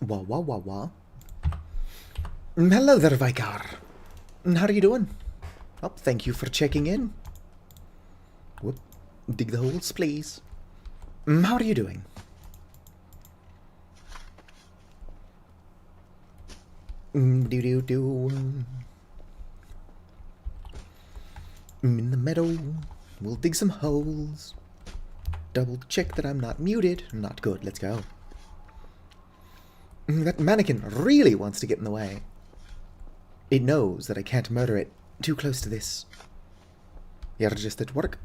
Wah, wah, wah, wah. Hello there, Vicar. How are you doing? Oh, thank you for checking in. Whoop. Dig the holes, please. How are you doing? Do-do-do. In the meadow, we'll dig some holes. Double check that I'm not muted. Not good, let's go. That mannequin really wants to get in the way. It knows that I can't murder it too close to this. You're just at work.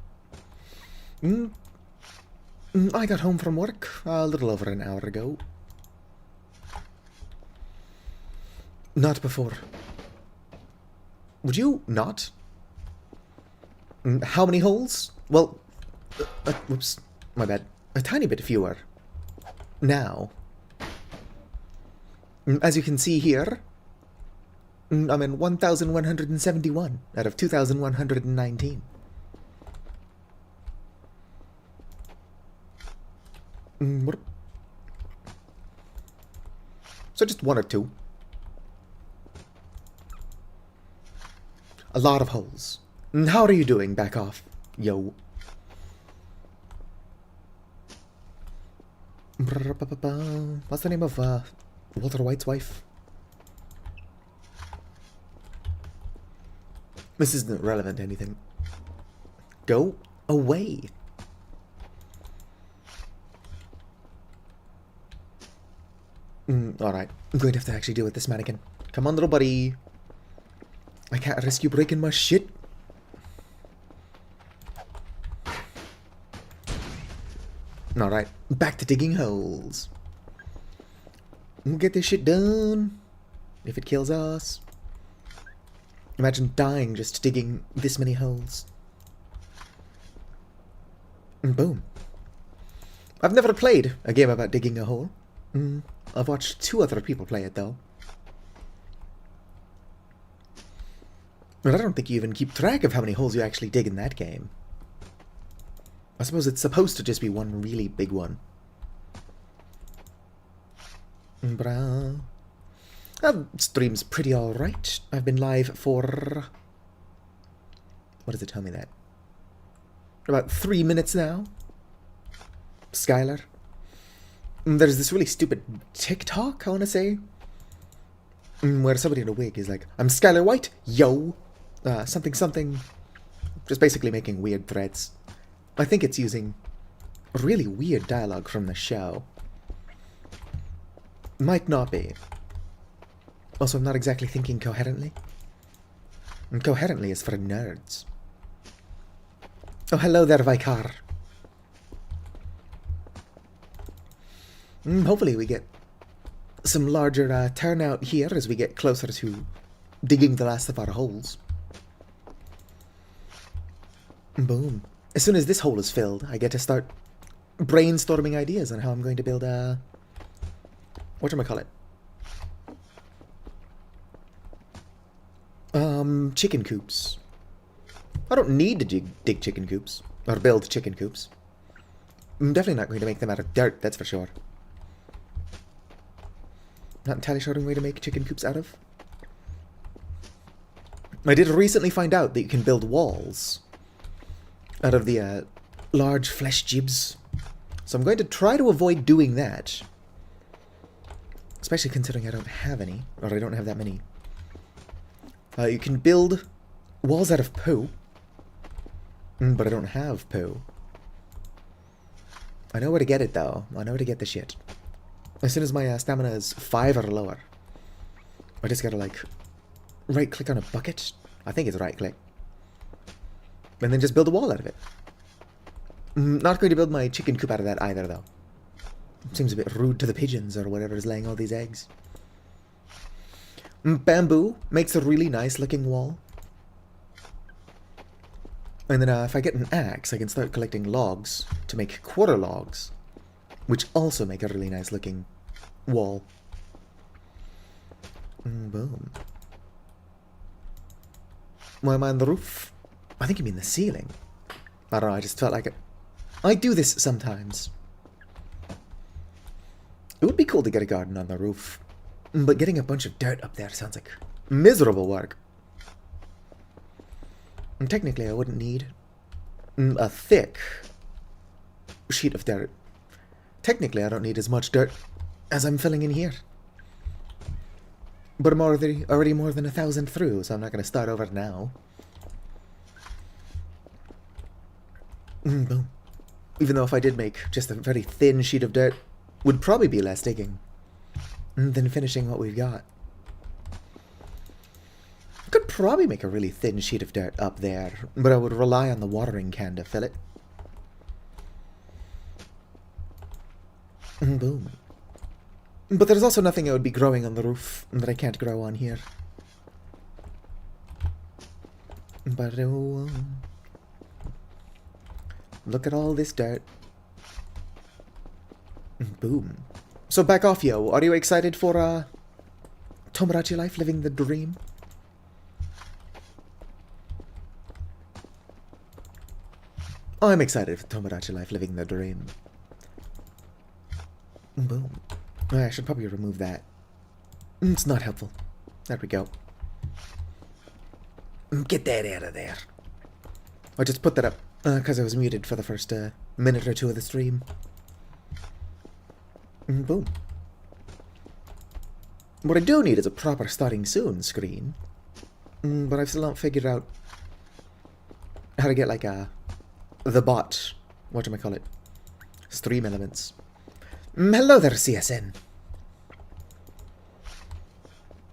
I got home from work a little over an hour ago. Not before. Would you not? How many holes? Well, whoops, my bad. A tiny bit fewer. Now. As you can see here, I'm in 1,171 out of 2,119. So just one or two. A lot of holes. How are you doing, back off, yo? What's the name of Walter White's wife? This isn't relevant to anything. Go away. Alright, I'm going to have to actually deal with this mannequin. Come on, little buddy. I can't risk you breaking my shit. Alright, back to digging holes. We'll get this shit done. If it kills us. Imagine dying just digging this many holes. And boom. I've never played a game about digging a hole. I've watched 2 other people play it, though. But I don't think you even keep track of how many holes you actually dig in that game. I suppose it's supposed to just be one really big one. Stream's pretty alright. I've been live for... What does it tell me that? About 3 minutes now. Skylar. There's this really stupid TikTok, I want to say. Where somebody in a wig is like, I'm Skylar White, yo! Something something. Just basically making weird threats. I think it's using really weird dialogue from the show. Might not be. Also, I'm not exactly thinking coherently. And coherently is for nerds. Oh, hello there, Vicar. Hopefully we get some larger turnout here as we get closer to digging the last of our holes. Boom. As soon as this hole is filled, I get to start brainstorming ideas on how I'm going to build a... whatchamacallit? Chicken coops. I don't need to dig chicken coops. Or build chicken coops. I'm definitely not going to make them out of dirt, that's for sure. Not entirely sure what way to make chicken coops out of. I did recently find out that you can build walls out of the large flesh jibs. So I'm going to try to avoid doing that. Especially considering I don't have any, or I don't have that many. You can build walls out of poo. But I don't have poo. I know where to get it, though. I know where to get the shit. As soon as my stamina is 5 or lower, I just gotta, like, right-click on a bucket. I think it's right-click. And then just build a wall out of it. Not going to build my chicken coop out of that either, though. Seems a bit rude to the pigeons or whatever is laying all these eggs. Bamboo makes a really nice-looking wall. And then if I get an axe, I can start collecting logs to make quarter logs, which also make a really nice-looking wall. Boom. Why am I on the roof? I think you mean the ceiling. I don't know, I just felt like it. I do this sometimes. It would be cool to get a garden on the roof, but getting a bunch of dirt up there sounds like miserable work. And technically, I wouldn't need a thick sheet of dirt. Technically, I don't need as much dirt as I'm filling in here. But I'm already more than 1,000 through, so I'm not going to start over now. Boom. Even though if I did make just a very thin sheet of dirt, would probably be less digging than finishing what we've got. I could probably make a really thin sheet of dirt up there, but I would rely on the watering can to fill it. Boom. But there's also nothing that would be growing on the roof that I can't grow on here. But look at all this dirt. Boom. So back off, yo. Are you excited for Tomodachi life, living the dream? I'm excited for Tomodachi life, living the dream. Boom. I should probably remove that. It's not helpful. There we go. Get that out of there. I just put that up because I was muted for the first minute or two of the stream. Boom. What I do need is a proper starting soon screen. But I've still not figured out how to get like the bot, whatchamacallit, stream elements. Hello there, CSN.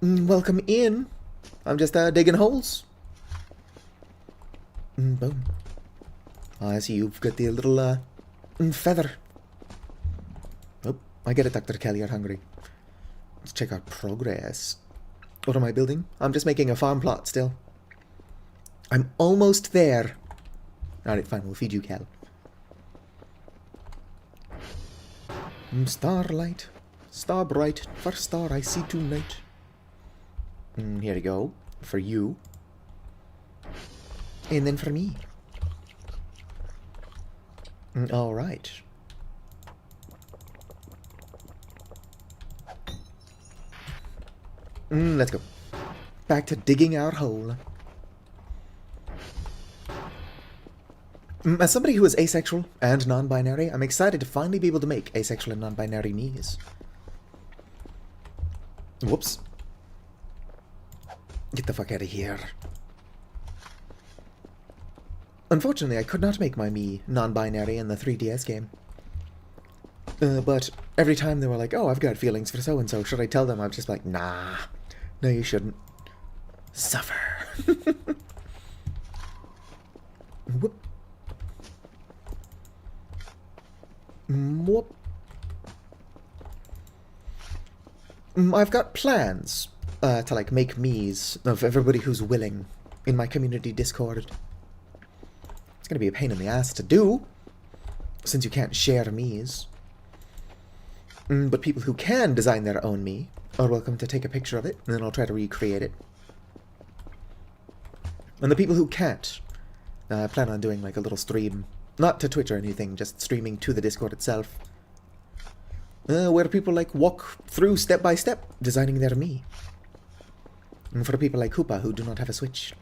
Welcome in. I'm just digging holes. Boom. I see you've got the little feather. Oh, I get it, Dr. Kelly, you're hungry. Let's check out progress. What am I building? I'm just making a farm plot still. I'm almost there. Alright, fine, we'll feed you, Cal. Starlight, star bright, first star I see tonight. Here you go, for you. And then for me. Alright. Let's go. Back to digging our hole. As somebody who is asexual and non-binary, I'm excited to finally be able to make asexual and non-binary knees. Whoops. Get the fuck out of here. Unfortunately, I could not make my me non-binary in the 3DS game. But every time they were like, oh, I've got feelings for so-and-so, should I tell them? I was just like, nah. No, you shouldn't. Suffer. Whoop. Whoop. I've got plans to like make me's of everybody who's willing in my community Discord. It's gonna be a pain in the ass to do, since you can't share me's. But people who can design their own me are welcome to take a picture of it, and then I'll try to recreate it. And the people who can't, I plan on doing like a little stream, not to Twitch or anything, just streaming to the Discord itself, where people like walk through step by step designing their me. And for people like Koopa who do not have a Switch.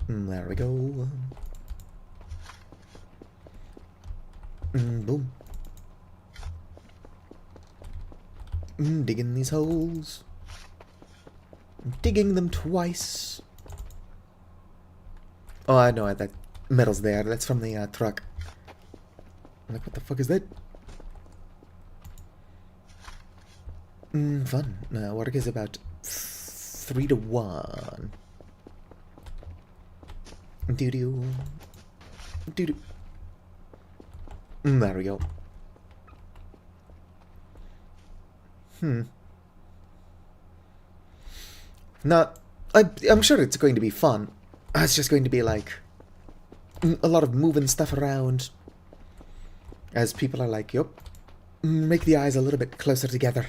There we go. Boom. Digging these holes. Digging them twice. Oh, I know that metal's there. That's from the truck. I'm like, what the fuck is that? Fun. Work is about 3 to 1. Doo-doo. Doo-doo. There we go. Not... I'm sure it's going to be fun. It's just going to be like... a lot of moving stuff around. As people are like, yup. Make the eyes a little bit closer together.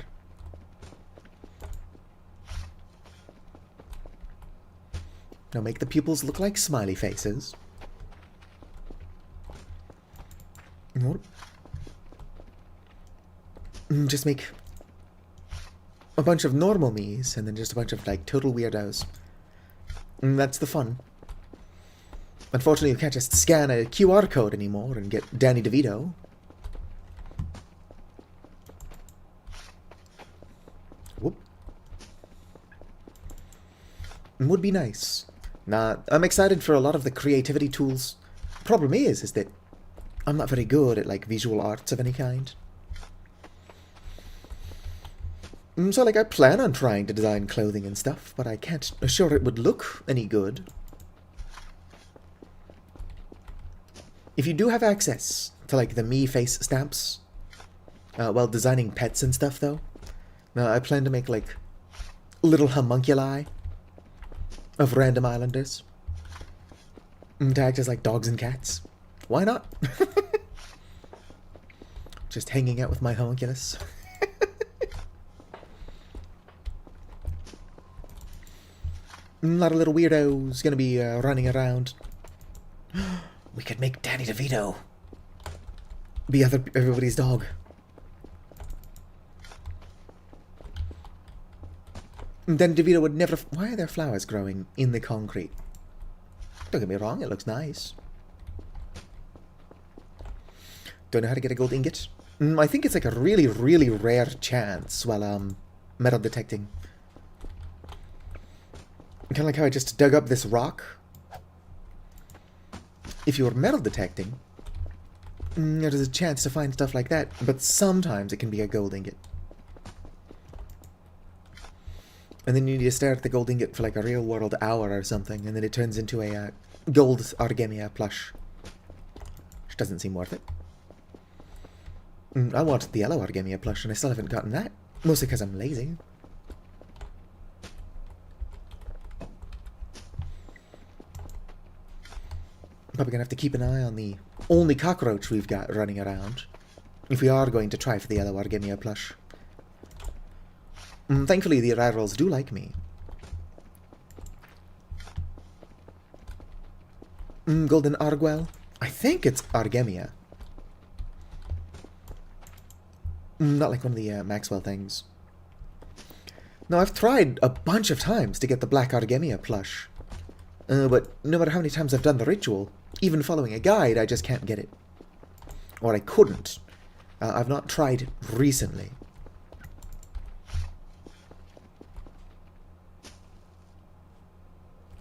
Now make the pupils look like smiley faces. Just make a bunch of normal me's and then just a bunch of, like, total weirdos. And that's the fun. Unfortunately, you can't just scan a QR code anymore and get Danny DeVito. Whoop. Would be nice. Nah, I'm excited for a lot of the creativity tools. Problem is that I'm not very good at, like, visual arts of any kind. So, like, I plan on trying to design clothing and stuff, but I can't assure it would look any good. If you do have access to, like, the me face stamps, while designing pets and stuff, though, I plan to make, like, little homunculi of random islanders. Tagged as, like, dogs and cats. Why not? Just hanging out with my homunculus. A lot of little weirdos gonna be running around. We could make Danny DeVito be everybody's dog. Danny DeVito would never... Why are there flowers growing in the concrete? Don't get me wrong, it looks nice. Don't know how to get a gold ingot. I think it's like a really, really rare chance while metal detecting. Kind of like how I just dug up this rock. If you were metal detecting, there's a chance to find stuff like that, but sometimes it can be a gold ingot. And then you need to stare at the gold ingot for like a real world hour or something, and then it turns into a gold Argemia plush. Which doesn't seem worth it. I wanted the yellow Argemia plush, and I still haven't gotten that. Mostly because I'm lazy. Probably gonna have to keep an eye on the only cockroach we've got running around, if we are going to try for the yellow Argemia plush. Thankfully, the Rarrels do like me. Golden Arguel? I think it's Argemia. Not like one of the Maxwell things. No, I've tried a bunch of times to get the black Argemia plush. But no matter how many times I've done the ritual, even following a guide, I just can't get it. Or I couldn't. I've not tried recently.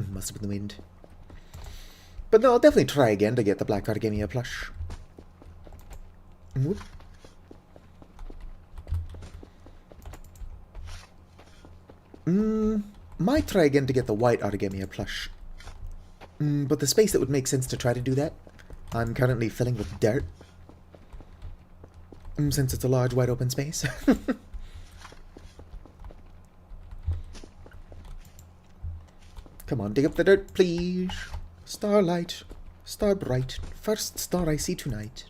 Must have been the wind. But no, I'll definitely try again to get the black Argemia plush. Whoop. Might try again to get the white Argemia plush. But the space that would make sense to try to do that, I'm currently filling with dirt. Since it's a large, wide open space. Come on, dig up the dirt, please. Starlight, star bright, first star I see tonight.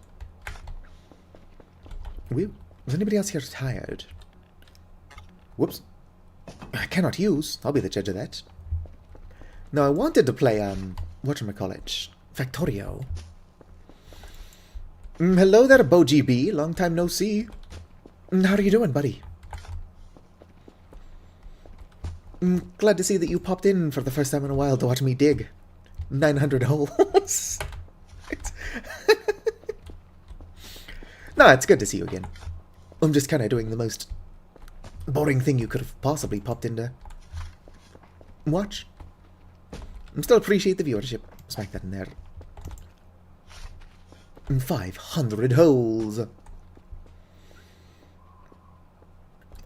Whew. Is anybody else here tired? Whoops. I cannot use. I'll be the judge of that. Now, I wanted to play, whatchamacallit, Factorio. Hello there, Boji B. Long time no see. How are you doing, buddy? Glad to see that you popped in for the first time in a while to watch me dig 900 holes. No, it's good to see you again. I'm just kind of doing the most boring thing you could have possibly popped in to watch. I still appreciate the viewership. Smack that in there. 500 holes.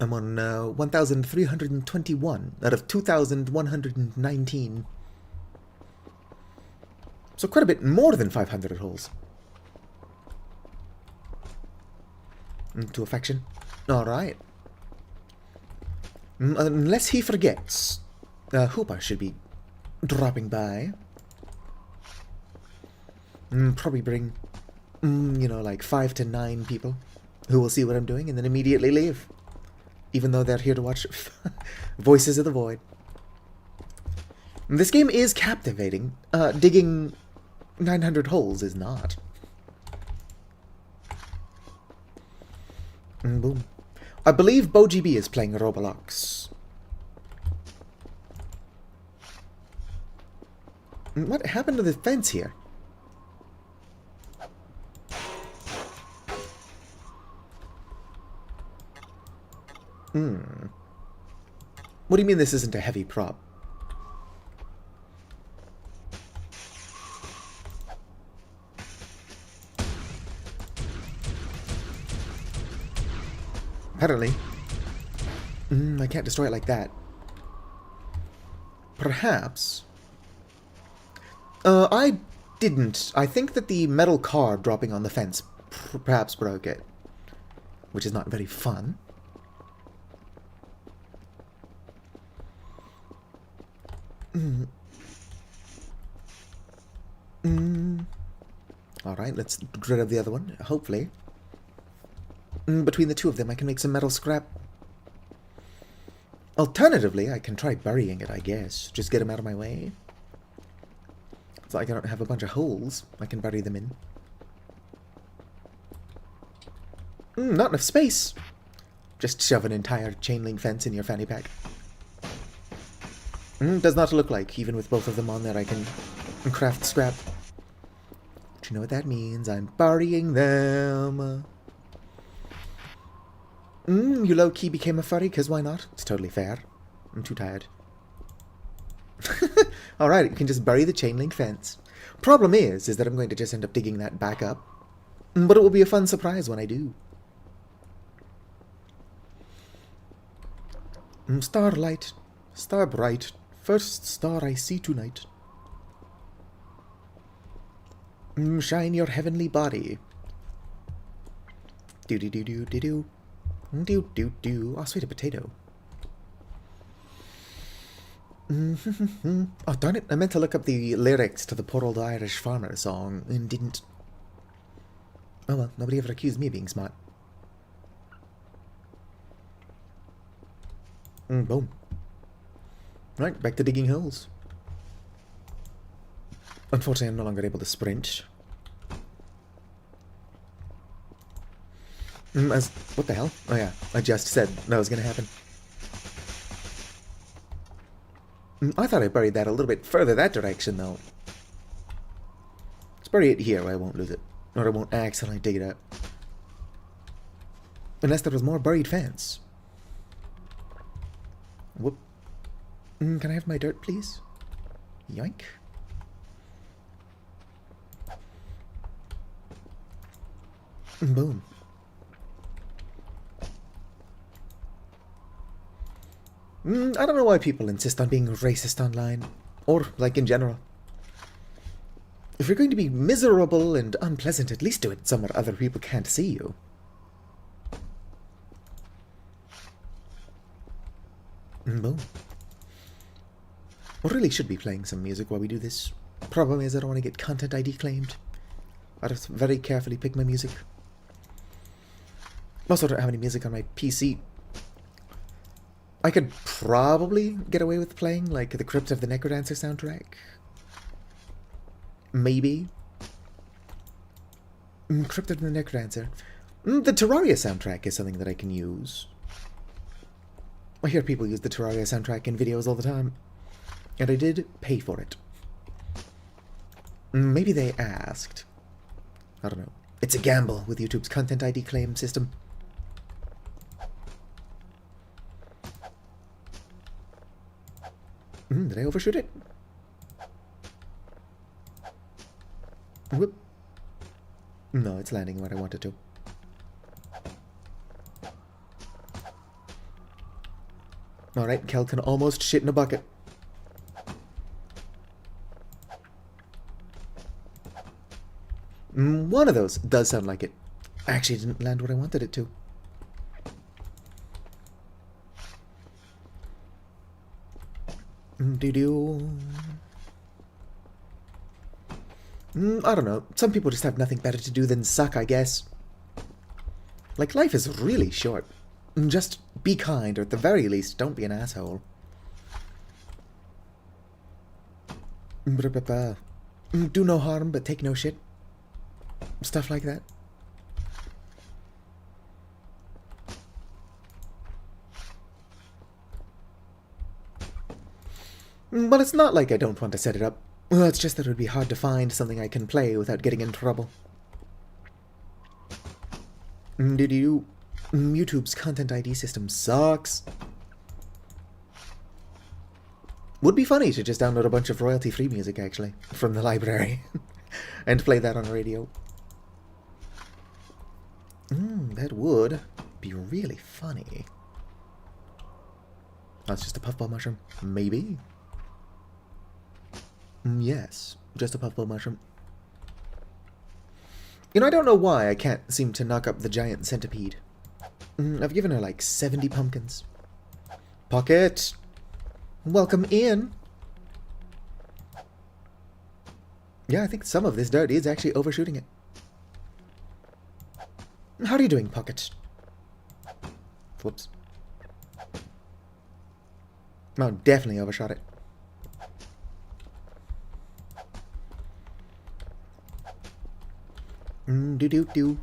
I'm on 1,321 out of 2,119. So quite a bit more than 500 holes. To affection. Alright. Unless he forgets, Hoopa should be dropping by. Probably bring, you know, like 5 to 9 people who will see what I'm doing and then immediately leave. Even though they're here to watch Voices of the Void. This game is captivating. Digging 900 holes is not. Boom. I believe BoGB is playing Roblox. What happened to the fence here? What do you mean this isn't a heavy prop? Apparently. I can't destroy it like that. Perhaps. I didn't. I think that the metal car dropping on the fence perhaps broke it. Which is not very fun. Alright, let's get rid of the other one, hopefully. Between the two of them, I can make some metal scrap. Alternatively, I can try burying it, I guess. Just get them out of my way. It's like I don't have a bunch of holes I can bury them in. Not enough space. Just shove an entire chain link fence in your fanny pack. Does not look like, even with both of them on there, I can craft scrap. Do you know what that means? I'm burying them. You low-key became a furry, because why not? It's totally fair. I'm too tired. Alright, you can just bury the chain link fence. Problem is that I'm going to just end up digging that back up. But it will be a fun surprise when I do. Starlight, star bright, first star I see tonight. Shine your heavenly body. Do-do-do-do-do-do. Do-do-do. Oh, sweet, a potato. Oh, darn it. I meant to look up the lyrics to the poor old Irish farmer song and didn't. Oh well, nobody ever accused me of being smart. Boom. Right, back to digging holes. Unfortunately, I'm no longer able to sprint. What the hell? Oh yeah, I just said that was going to happen. I thought I buried that a little bit further that direction, though. Let's bury it here where I won't lose it. Or I won't accidentally dig it up. Unless there was more buried fence. Whoop. Can I have my dirt, please? Yoink. Boom. I don't know why people insist on being racist online. Or, like, in general. If you're going to be miserable and unpleasant, at least do it somewhere other people can't see you. Boom. I really should be playing some music while we do this. Problem is I don't want to get content ID claimed. I have to very carefully pick my music. Also don't have any music on my PC. I could probably get away with playing, like, the Crypt of the Necrodancer soundtrack. Maybe. Crypt of the Necrodancer. The Terraria soundtrack is something that I can use. I hear people use the Terraria soundtrack in videos all the time. And I did pay for it. Maybe they asked. I don't know. It's a gamble with YouTube's content ID claim system. Did I overshoot it? Whoop. No, it's landing where I want it to. Alright, Kel can almost shit in a bucket. One of those does sound like it. Actually, didn't land where I wanted it to. I don't know. Some people just have nothing better to do than suck, I guess. Like, life is really short. Just be kind, or at the very least, don't be an asshole. Do no harm, but take no shit. Stuff like that. Well, it's not like I don't want to set it up. Well, it's just that it would be hard to find something I can play without getting in trouble. Did you... YouTube's content ID system sucks. Would be funny to just download a bunch of royalty-free music, actually, from the library. And play that on radio. That would be really funny. That's just a puffball mushroom. Maybe. Yes, just a puffball mushroom. You know, I don't know why I can't seem to knock up the giant centipede. I've given her like 70 pumpkins. Pocket! Welcome in! Yeah, I think some of this dirt is actually overshooting it. How are you doing, Pocket? Whoops. Oh, definitely overshot it. Do-do-do.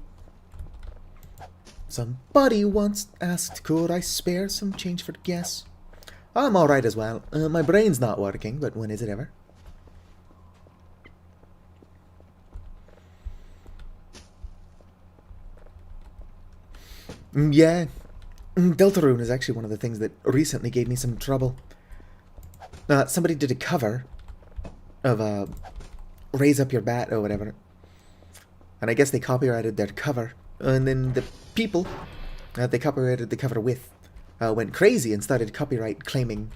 Somebody once asked, could I spare some change for gas? I'm alright as well. My brain's not working, but when is it ever? Yeah. Deltarune is actually one of the things that recently gave me some trouble. Somebody did a cover of Raise Up Your Bat or whatever. And I guess they copyrighted their cover. And then the people they copyrighted the cover with went crazy and started copyright claiming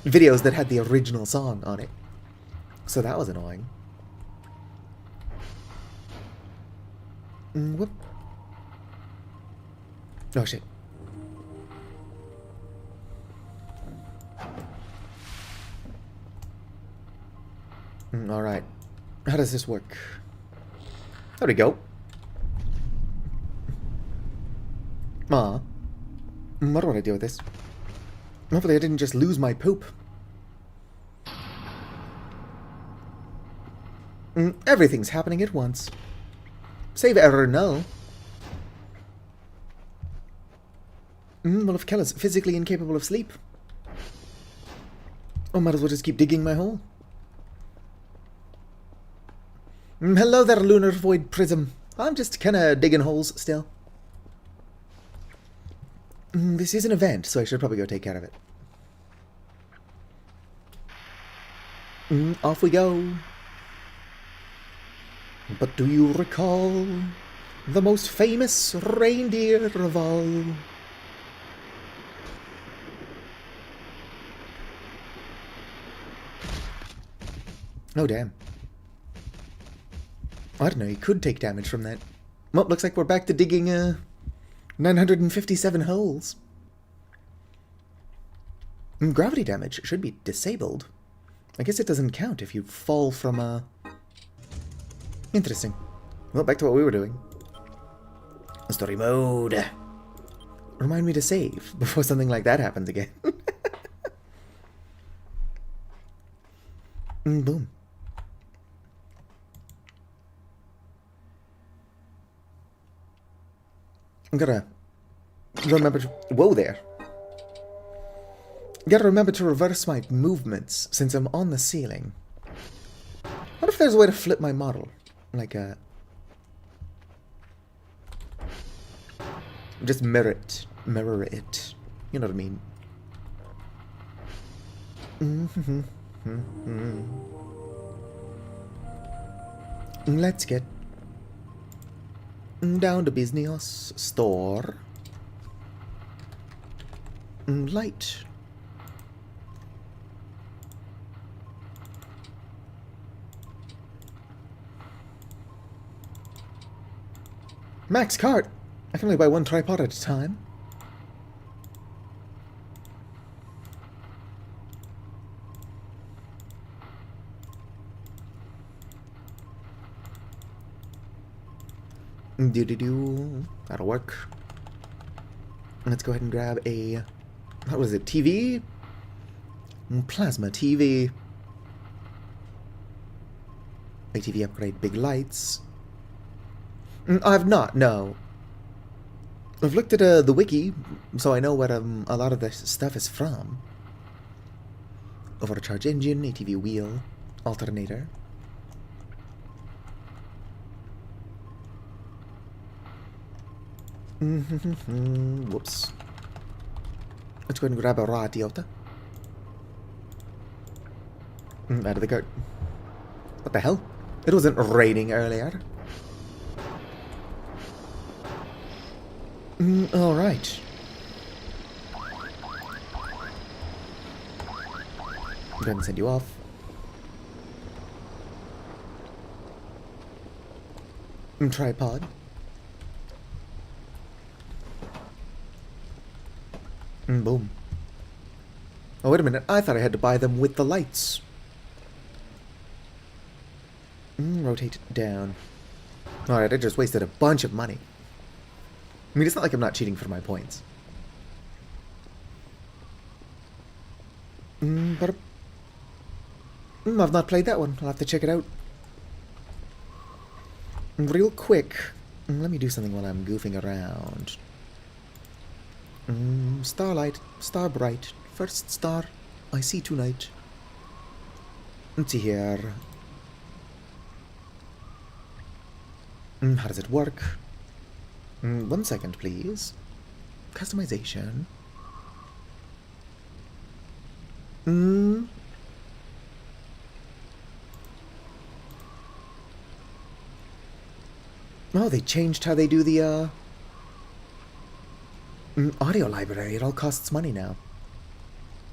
videos that had the original song on it. So that was annoying. Whoop. Oh shit. Alright. How does this work? There we go. What do I do with this? Hopefully I didn't just lose my poop. Everything's happening at once. Save error null. Well, if Kella's physically incapable of sleep, I might as well just keep digging my hole. Hello there, Lunar Void Prism. I'm just kinda digging holes still. This is an event, so I should probably go take care of it. Off we go. But do you recall the most famous reindeer of all? Oh, damn. I don't know, you could take damage from that. Well, looks like we're back to digging, 957 holes. Gravity damage should be disabled. I guess it doesn't count if you fall from, Interesting. Well, back to what we were doing. Story mode. Remind me to save before something like that happens again. Boom. I'm gonna remember to... Whoa there. Gotta remember to reverse my movements since I'm on the ceiling. What if there's a way to flip my model? Like a... Just mirror it. Mirror it. You know what I mean. Let's get down to business. Store. Light. Max cart. I can only buy one tripod at a time. That'll work. Let's go ahead and grab a... What was it? TV? Plasma TV. ATV upgrade, big lights. I have not, no. I've looked at the wiki, so I know what a lot of this stuff is from. Overcharged engine, ATV wheel, alternator. Whoops. Let's go ahead and grab a radiota. Out of the cart. What the hell? It wasn't raining earlier. Alright. Go ahead and send you off. Tripod. Boom. Oh, wait a minute. I thought I had to buy them with the lights. Rotate it down. Alright, I just wasted a bunch of money. I mean, it's not like I'm not cheating for my points. But I've not played that one. I'll have to check it out. Real quick. Let me do something while I'm goofing around. Starlight, star bright, first star I see tonight. Let's see here. How does it work? 1 second, please. Customization. Oh, they changed how they do the, audio library. It all costs money now.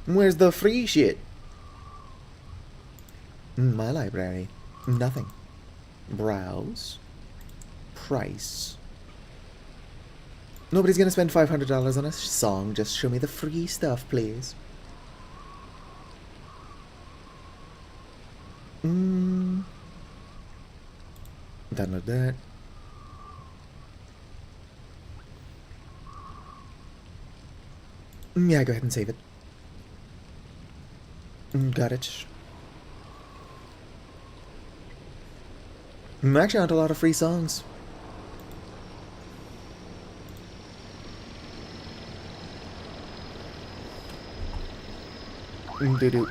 Where's the free shit? My library. Nothing. Browse. Price. Nobody's gonna spend $500 on a song. Just show me the free stuff, please. Download that. Yeah, go ahead and save it. Got it. Actually, aren't a lot of free songs. Do-do.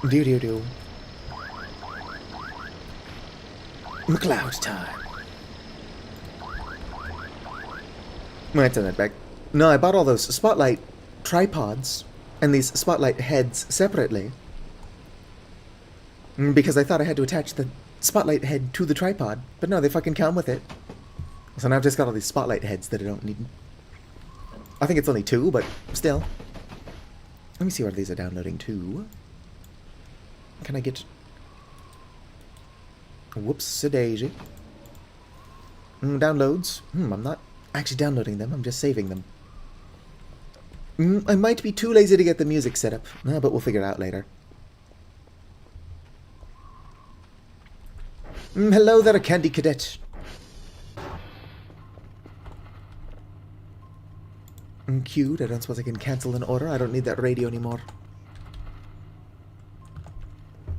Do-do-do. McLeod time. Might send that back. No, I bought all those spotlight tripods and these spotlight heads separately because I thought I had to attach the spotlight head to the tripod, but no, they fucking come with it. So now I've just got all these spotlight heads that I don't need. I think it's only 2, but still. Let me see where these are downloading to. Can I get... Whoops-a-daisy. Downloads. I'm not actually downloading them, I'm just saving them. I might be too lazy to get the music set up, but we'll figure it out later. Hello there, Candy Cadet. Cute. I don't suppose I can cancel an order. I don't need that radio anymore.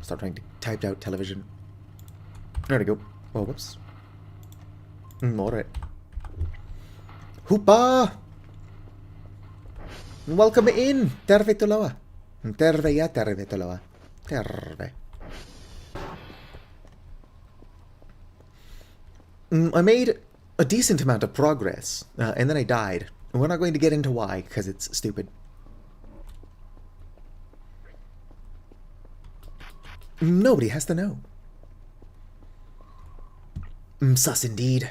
Stop trying to type out television. There we go. Oh, whoops. Alright. Hoopa! Welcome in! Tervetuloa. Terve ja tervetuloa. Terve. I made a decent amount of progress, and then I died. We're not going to get into why, because it's stupid. Nobody has to know. Sus indeed.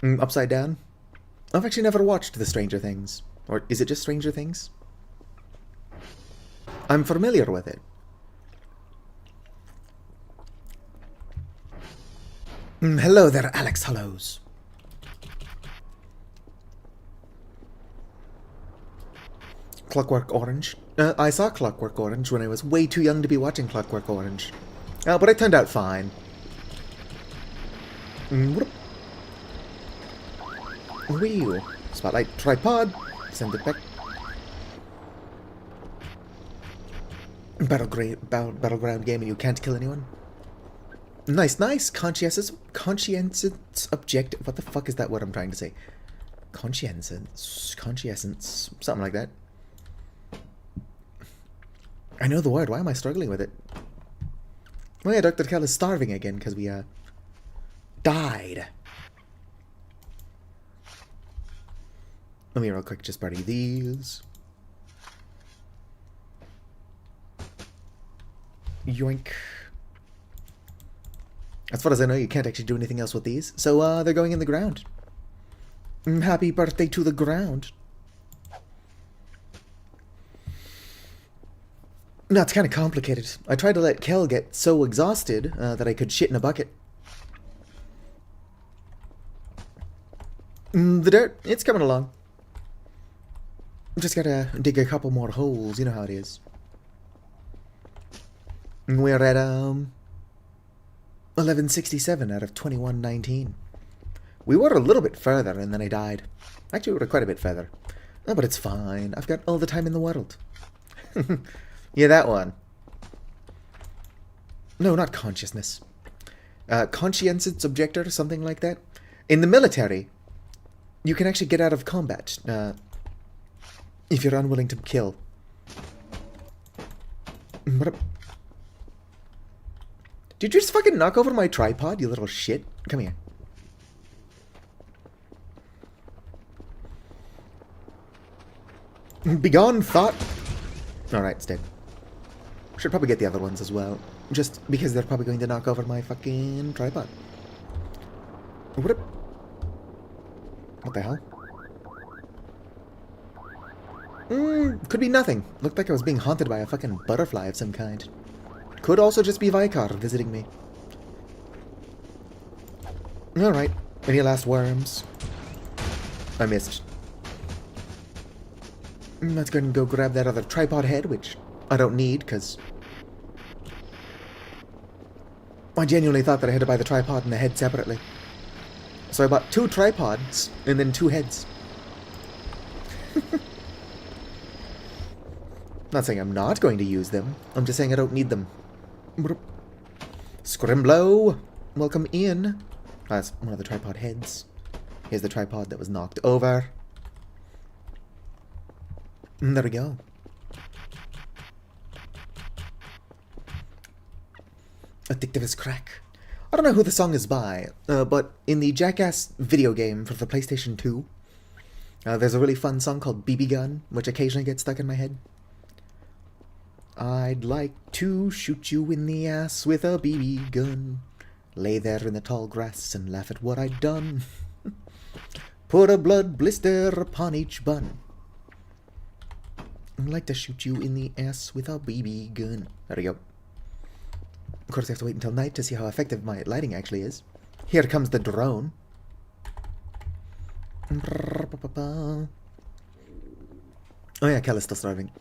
Upside Down? I've actually never watched the Stranger Things. Or is it just Stranger Things? I'm familiar with it. Hello there, Alex Hollows. Clockwork Orange. I saw Clockwork Orange when I was way too young to be watching Clockwork Orange. But it turned out fine. Wheel. Spotlight tripod. Send it back. Battleground game and you can't kill anyone. Nice, nice. Conscientious objective. What the fuck is that word I'm trying to say? Conscientious. Something like that. I know the word. Why am I struggling with it? Oh yeah, Dr. Kell is starving again because we, died. Let me real quick just party these. Yoink. As far as I know, you can't actually do anything else with these. So, they're going in the ground. Happy birthday to the ground. No, it's kind of complicated. I tried to let Kel get so exhausted that I could shit in a bucket. The dirt, it's coming along. Just gotta dig a couple more holes, you know how it is. We're at, 1167 out of 2119. We were a little bit further and then I died. Actually, we were quite a bit further. Oh, but it's fine. I've got all the time in the world. Yeah, that one. No, not consciousness. Conscientious objector, something like that. In the military, you can actually get out of combat if you're unwilling to kill. What Did you just fucking knock over my tripod, you little shit? Come here. Begone, thought! Alright, it's dead. Should probably get the other ones as well. Just because they're probably going to knock over my fucking tripod. What the hell? Could be nothing. Looked like I was being haunted by a fucking butterfly of some kind. Could also just be Vicar visiting me. Alright. Any last worms? I missed. Let's go and go grab that other tripod head, which I don't need, because I genuinely thought that I had to buy the tripod and the head separately. So I bought 2 tripods and then 2 heads. Not saying I'm not going to use them. I'm just saying I don't need them. Scrimblow! Welcome in. That's one of the tripod heads. Here's the tripod that was knocked over. And there we go. Addictive as crack. I don't know who the song is by, but in the Jackass video game for the PlayStation 2, there's a really fun song called BB Gun, which occasionally gets stuck in my head. I'd like to shoot you in the ass with a BB gun. Lay there in the tall grass and laugh at what I'd done. Put a blood blister upon each bun. I'd like to shoot you in the ass with a BB gun. There we go. Of course, I have to wait until night to see how effective my lighting actually is. Here comes the drone. Oh yeah, Kel is still starving.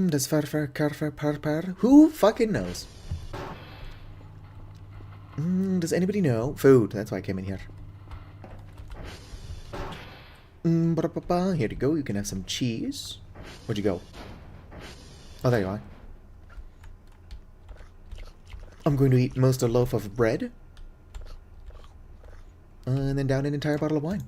Does fur, par? Who fucking knows? Does anybody know? Food, that's why I came in here. Here you go, you can have some cheese. Where'd you go? Oh, there you are. I'm going to eat most a loaf of bread. And then down an entire bottle of wine.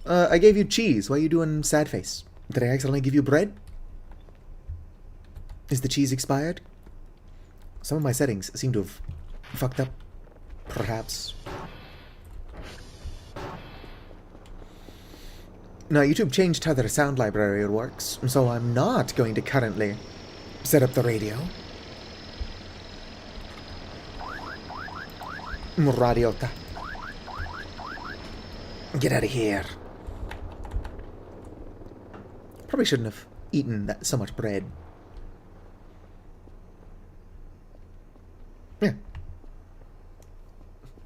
I gave you cheese. Why are you doing sad face? Did I accidentally give you bread? Is the cheese expired? Some of my settings seem to have fucked up. Perhaps. Now, YouTube changed how their sound library works, so I'm not going to currently set up the radio. Radiota. Get out of here. Probably shouldn't have eaten so much bread. Yeah.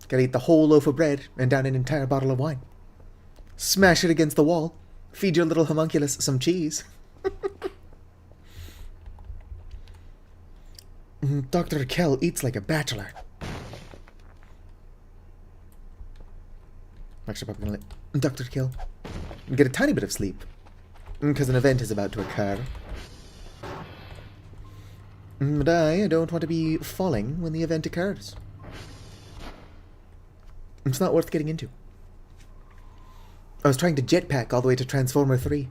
Gotta eat the whole loaf of bread and down an entire bottle of wine. Smash it against the wall. Feed your little homunculus some cheese. Dr. Kell eats like a bachelor. Actually, probably gonna let Dr. Kell get a tiny bit of sleep. Because an event is about to occur. But I don't want to be falling when the event occurs. It's not worth getting into. I was trying to jetpack all the way to Transformer 3.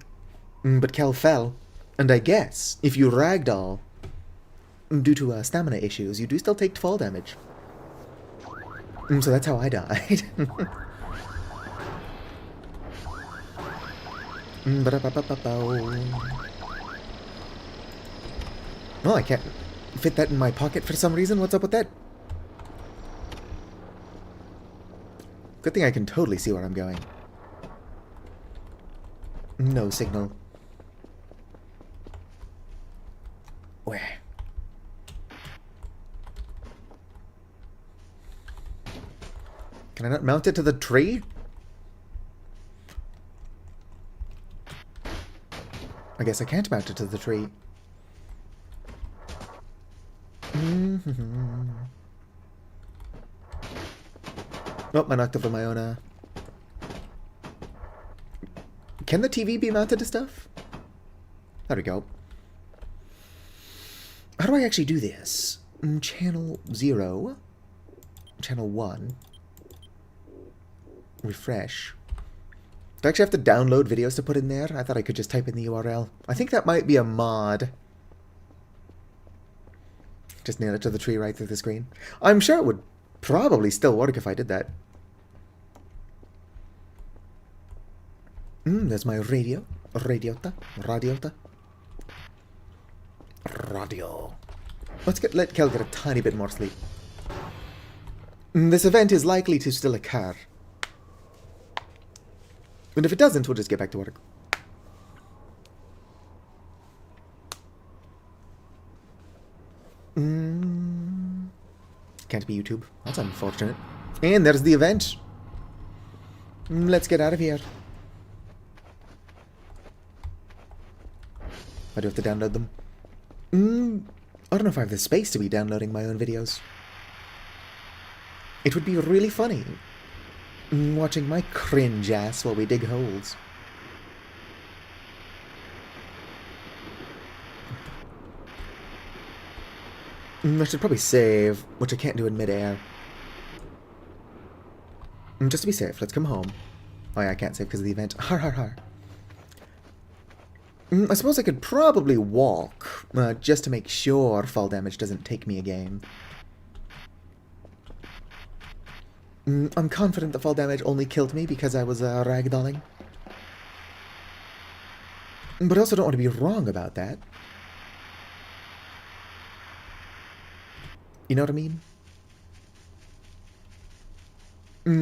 But Kel fell. And I guess, if you ragdoll, due to stamina issues, you do still take fall damage. So that's how I died. Well, I can't fit that in my pocket for some reason. What's up with that? Good thing I can totally see where I'm going. No signal. Where? Can I not mount it to the tree? I guess I can't mount it to the tree. Oh, I knocked over my own, Can the TV be mounted to stuff? There we go. How do I actually do this? Channel 0. Channel 1. Refresh. Do I actually have to download videos to put in there? I thought I could just type in the URL. I think that might be a mod. Just nail it to the tree right through the screen. I'm sure it would probably still work if I did that. There's my radio. Radiota. Radio. Let Kel get a tiny bit more sleep. This event is likely to still occur. And if it doesn't, we'll just get back to work. Can't be YouTube. That's unfortunate. And there's the event. Let's get out of here. I do have to download them. I don't know if I have the space to be downloading my own videos. It would be really funny watching my cringe ass while we dig holes. I should probably save, which I can't do in midair. Just to be safe, let's come home. Oh yeah, I can't save because of the event. Har har har. I suppose I could probably walk, just to make sure fall damage doesn't take me again. I'm confident the fall damage only killed me because I was ragdolling. But I also don't want to be wrong about that. You know what I mean?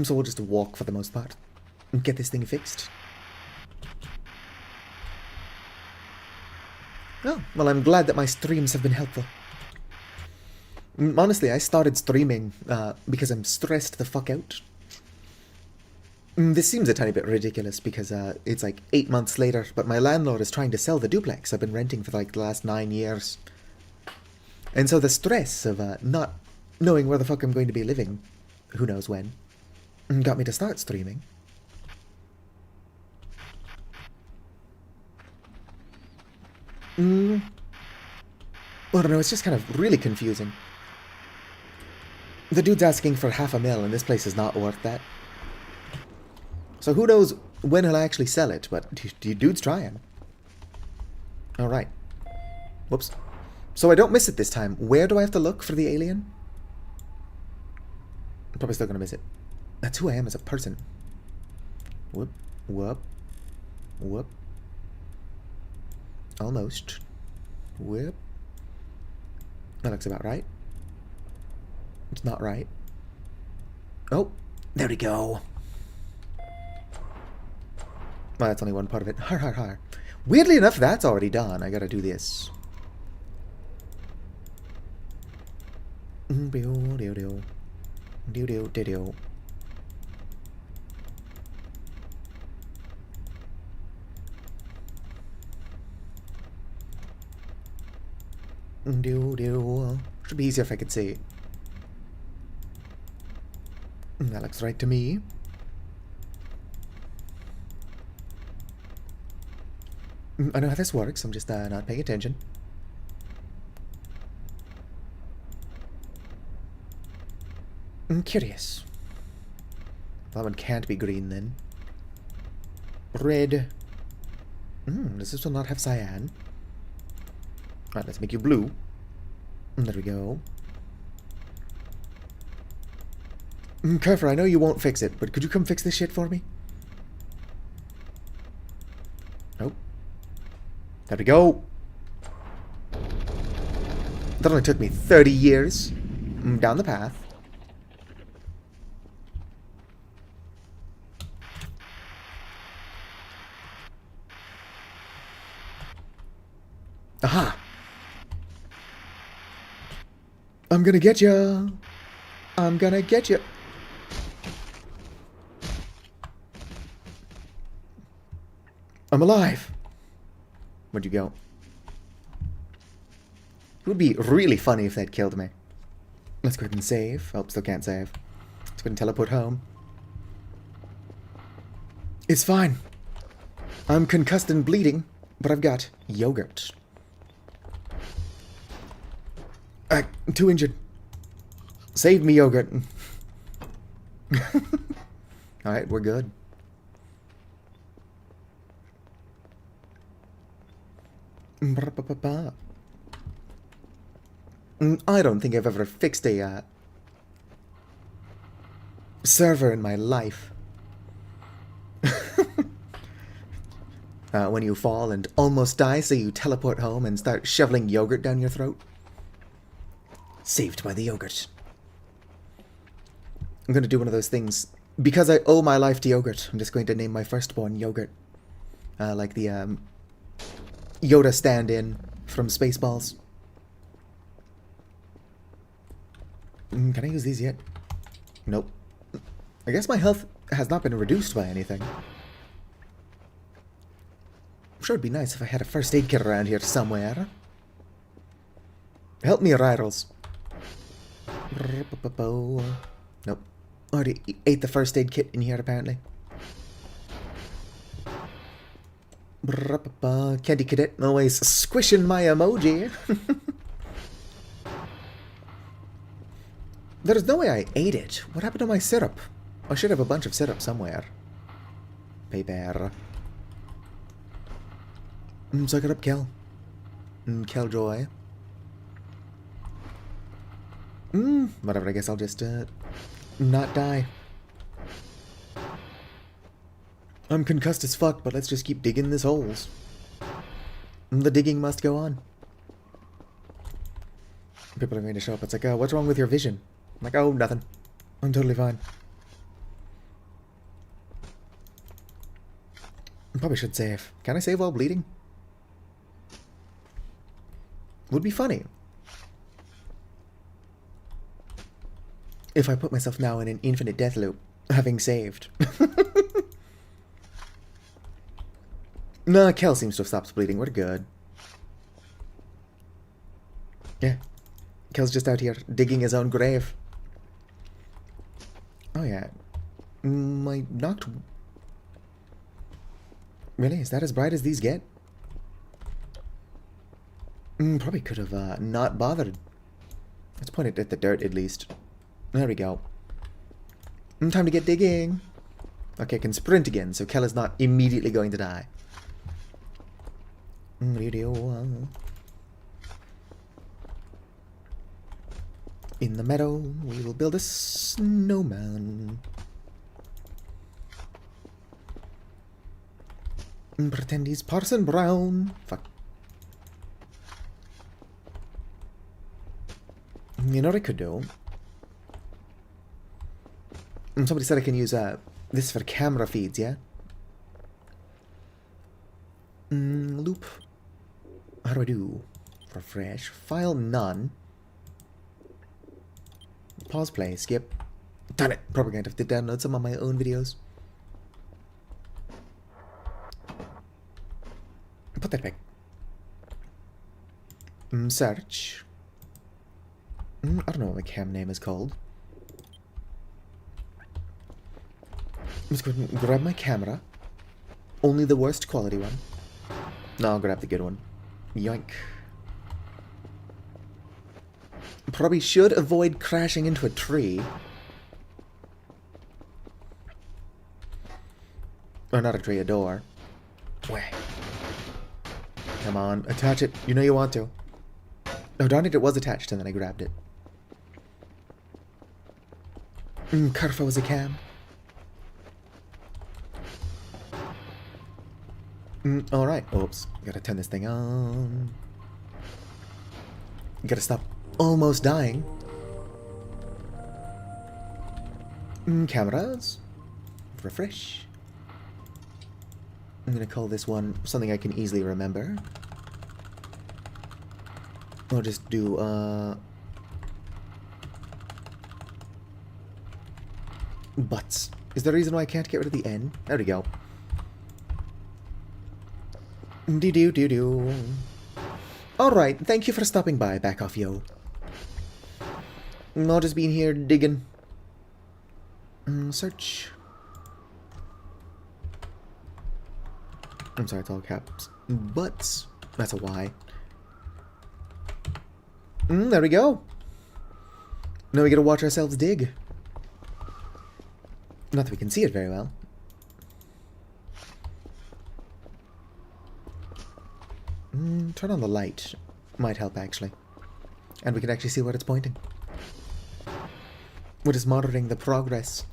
So we'll just walk for the most part. And get this thing fixed. Oh, well, I'm glad that my streams have been helpful. Honestly, I started streaming because I'm stressed the fuck out. This seems a tiny bit ridiculous because it's like 8 months later, but my landlord is trying to sell the duplex I've been renting for like the last 9 years. And so the stress of not knowing where the fuck I'm going to be living, who knows when, got me to start streaming. I don't know, it's just kind of really confusing. The dude's asking for $500,000 and this place is not worth that. So who knows when he'll actually sell it, but dude's trying. Alright. Whoops. So I don't miss it this time. Where do I have to look for the alien? I'm probably still gonna miss it. That's who I am as a person. Whoop. Whoop. Whoop. Almost. Whoop. That looks about right. It's not right. Oh, there we go. Well, that's only one part of it. Har har har. Weirdly enough, that's already done. I gotta do this. Should be easier if I could see. That looks right to me. I know how this works, I'm just not paying attention. I'm curious. That one can't be green then. Red. Does this one not have cyan? Alright, let's make you blue. There we go. Kerfer, I know you won't fix it, but could you come fix this shit for me? Nope. There we go. That only took me 30 years. Down the path. Aha! I'm gonna get ya! I'm gonna get ya! I'm alive! Where'd you go? It would be really funny if that killed me. Let's go ahead and save. Oh, still can't save. Let's go ahead and teleport home. It's fine. I'm concussed and bleeding, but I've got yogurt. I'm too injured. Save me, yogurt. Alright, we're good. I don't think I've ever fixed a server in my life. When you fall and almost die, so you teleport home and start shoveling yogurt down your throat. Saved by the yogurt. I'm going to do one of those things. Because I owe my life to yogurt, I'm just going to name my firstborn Yogurt. Like the Yoda stand-in from Spaceballs. Can I use these yet? Nope. I guess my health has not been reduced by anything. I'm sure it'd be nice if I had a first aid kit around here somewhere. Help me, Ryros. Nope. Already ate the first aid kit in here, apparently. Candy Cadet always squishing my emoji. There's no way I ate it. What happened to my syrup? I should have a bunch of syrup somewhere. Paper. Suck it up, Kel. Killjoy. Whatever, I guess I'll just, not die. I'm concussed as fuck, but let's just keep digging these holes. The digging must go on. People are going to show up. It's like, what's wrong with your vision? I'm like, oh, nothing. I'm totally fine. I probably should save. Can I save while bleeding? Would be funny. If I put myself now in an infinite death loop, having saved. Nah, Kel seems to have stopped bleeding. We're good. Yeah. Kel's just out here digging his own grave. Oh yeah. I knocked... Really? Is that as bright as these get? Probably could have not bothered. Let's point it at the dirt at least. There we go. Time to get digging. Okay, I can sprint again, so Kel is not immediately going to die. In the meadow, we will build a snowman. Pretend he's Parson Brown. Fuck. You know what I could do? Somebody said I can use this for camera feeds, yeah? Loop. How do I do? Refresh. File none. Pause play. Skip. Darn it. Probably going to have to download some of my own videos. Put that back. Search. I don't know what my cam name is called. Let's go ahead and grab my camera. Only the worst quality one. No, I'll grab the good one. Yoink. Probably should avoid crashing into a tree. Or not a tree, a door. Wah. Come on, attach it. You know you want to. Oh, darn it, it was attached and then I grabbed it. Carfa was a cam. Alright. Oops. Gotta turn this thing on. Gotta stop almost dying. Cameras. Refresh. I'm gonna call this one something I can easily remember. I'll just do, butts. Is there a reason why I can't get rid of the N? There we go. Do. Alright, thank you for stopping by, back off yo. I'll just be in here digging. Search. I'm sorry, it's all caps. Butts. That's a Y. There we go. Now we gotta watch ourselves dig. Not that we can see it very well. Turn on the light. Might help, actually. And we can actually see where it's pointing. We're just monitoring the progress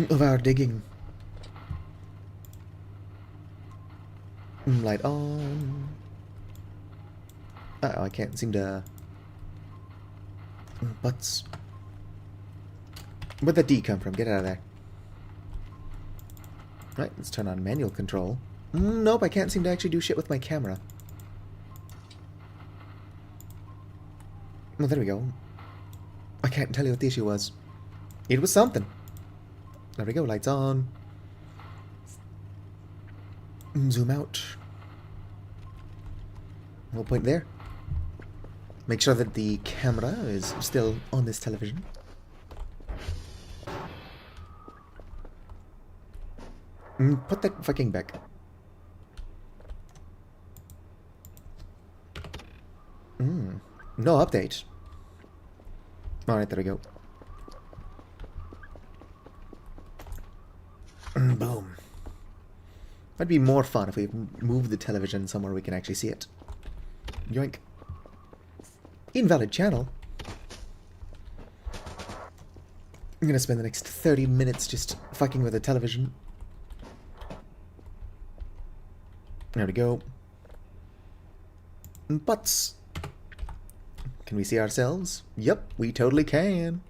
of our digging. Light on. Uh-oh, I can't seem to... Butts. Where'd that D come from? Get out of there. Right, let's turn on manual control. Nope, I can't seem to actually do shit with my camera. Well, there we go. I can't tell you what the issue was. It was something. There we go, lights on. Zoom out. We'll point there. Make sure that the camera is still on this television. Put that fucking back. No update. Alright, there we go. Boom. That'd be more fun if we moved the television somewhere we can actually see it. Yoink. Invalid channel. I'm gonna spend the next 30 minutes just fucking with the television. There we go. Butts. Can we see ourselves? Yep, we totally can.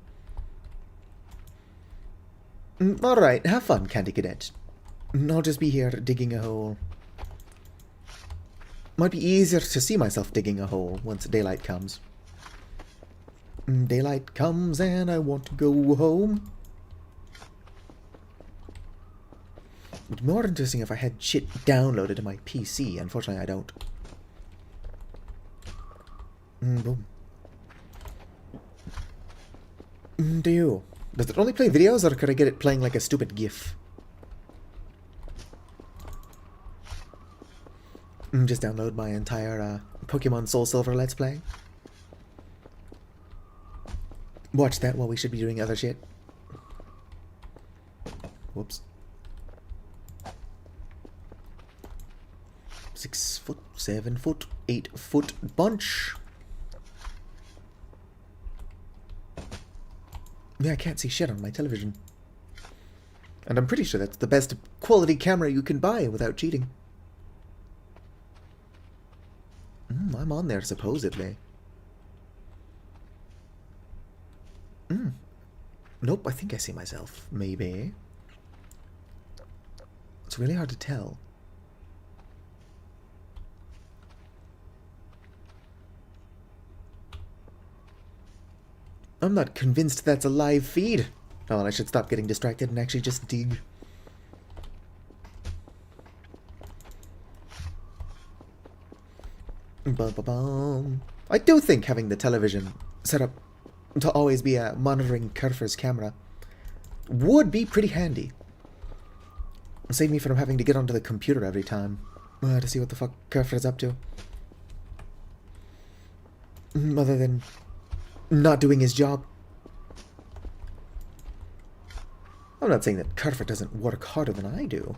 Alright, have fun, Candy Cadet. I'll just be here digging a hole. Might be easier to see myself digging a hole once daylight comes. Daylight comes and I want to go home. It'd be more interesting if I had shit downloaded to my PC. Unfortunately, I don't. Boom. Do you? Does it only play videos, or could I get it playing like a stupid GIF? Just download my entire Pokemon Soul Silver Let's Play. Watch that while we should be doing other shit. Whoops. 6 foot, 7 foot, 8 foot bunch. Yeah, I can't see shit on my television. And I'm pretty sure that's the best quality camera you can buy without cheating. I'm on there, supposedly. Nope, I think I see myself. Maybe. It's really hard to tell. I'm not convinced that's a live feed. Oh, well, I should stop getting distracted and actually just dig. Ba-ba-bum. I do think having the television set up to always be monitoring Kerfer's camera would be pretty handy. Save me from having to get onto the computer every time to see what the fuck Kerfer's up to. Other than not doing his job. I'm not saying that Carver doesn't work harder than I do.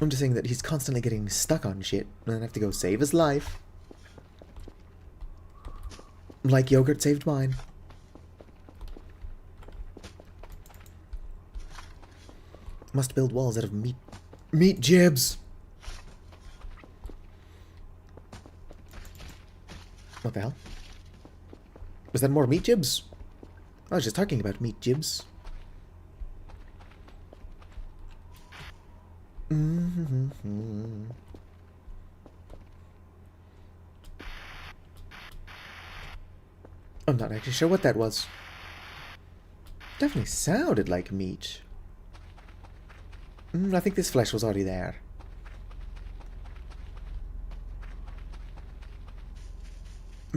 I'm just saying that he's constantly getting stuck on shit, and I have to go save his life. Like yogurt saved mine. Must build walls out of meat jibs. What the hell? Was that more meat jibs? I was just talking about meat jibs. I'm not actually sure what that was. Definitely sounded like meat. I think this flesh was already there.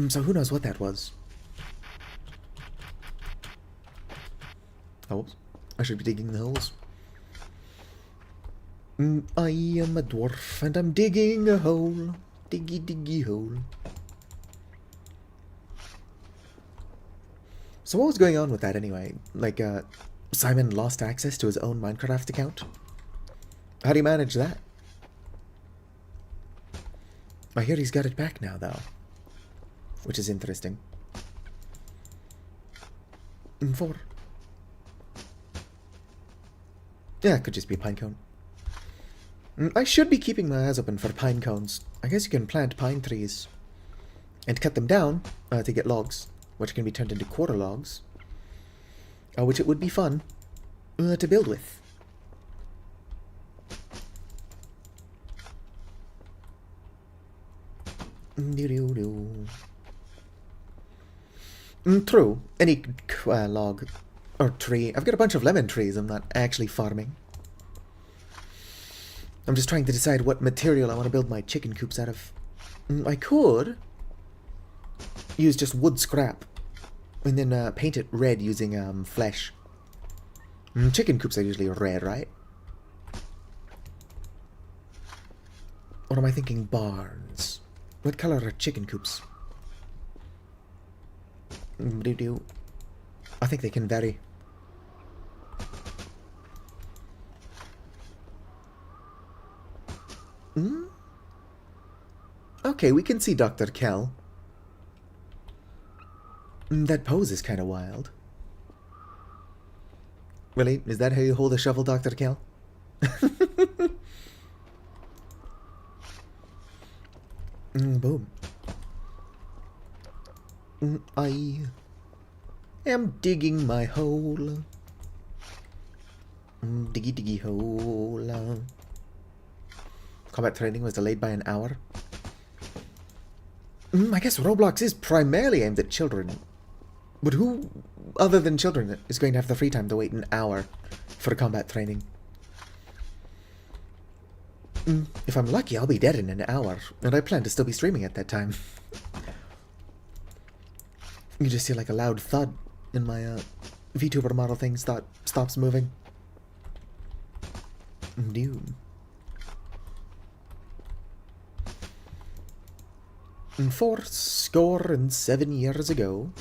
So who knows what that was? Holes? I should be digging the holes. I am a dwarf and I'm digging a hole. Diggy diggy hole. So what was going on with that anyway? Like, Simon lost access to his own Minecraft account? How do you manage that? I hear he's got it back now, though. Which is interesting. 4. Yeah, it could just be a pine cone. I should be keeping my eyes open for pine cones. I guess you can plant pine trees and cut them down to get logs, which can be turned into quarter logs, which it would be fun to build with. True. Any log or tree. I've got a bunch of lemon trees I'm not actually farming. I'm just trying to decide what material I want to build my chicken coops out of. I could use just wood scrap and then paint it red using flesh. Chicken coops are usually red, right? Or am I thinking barns? What color are chicken coops? I think they can vary. Okay, we can see Dr. Kell. That pose is kind of wild. Really? Is that how you hold a shovel, Dr. Kell? Boom. I am digging my hole. Diggy diggy hole. Combat training was delayed by an hour. I guess Roblox is primarily aimed at children. But who, other than children, is going to have the free time to wait an hour for combat training? If I'm lucky, I'll be dead in an hour, and I plan to still be streaming at that time. You just hear like a loud thud, and my VTuber model thing stops moving. Dude. 47 years ago.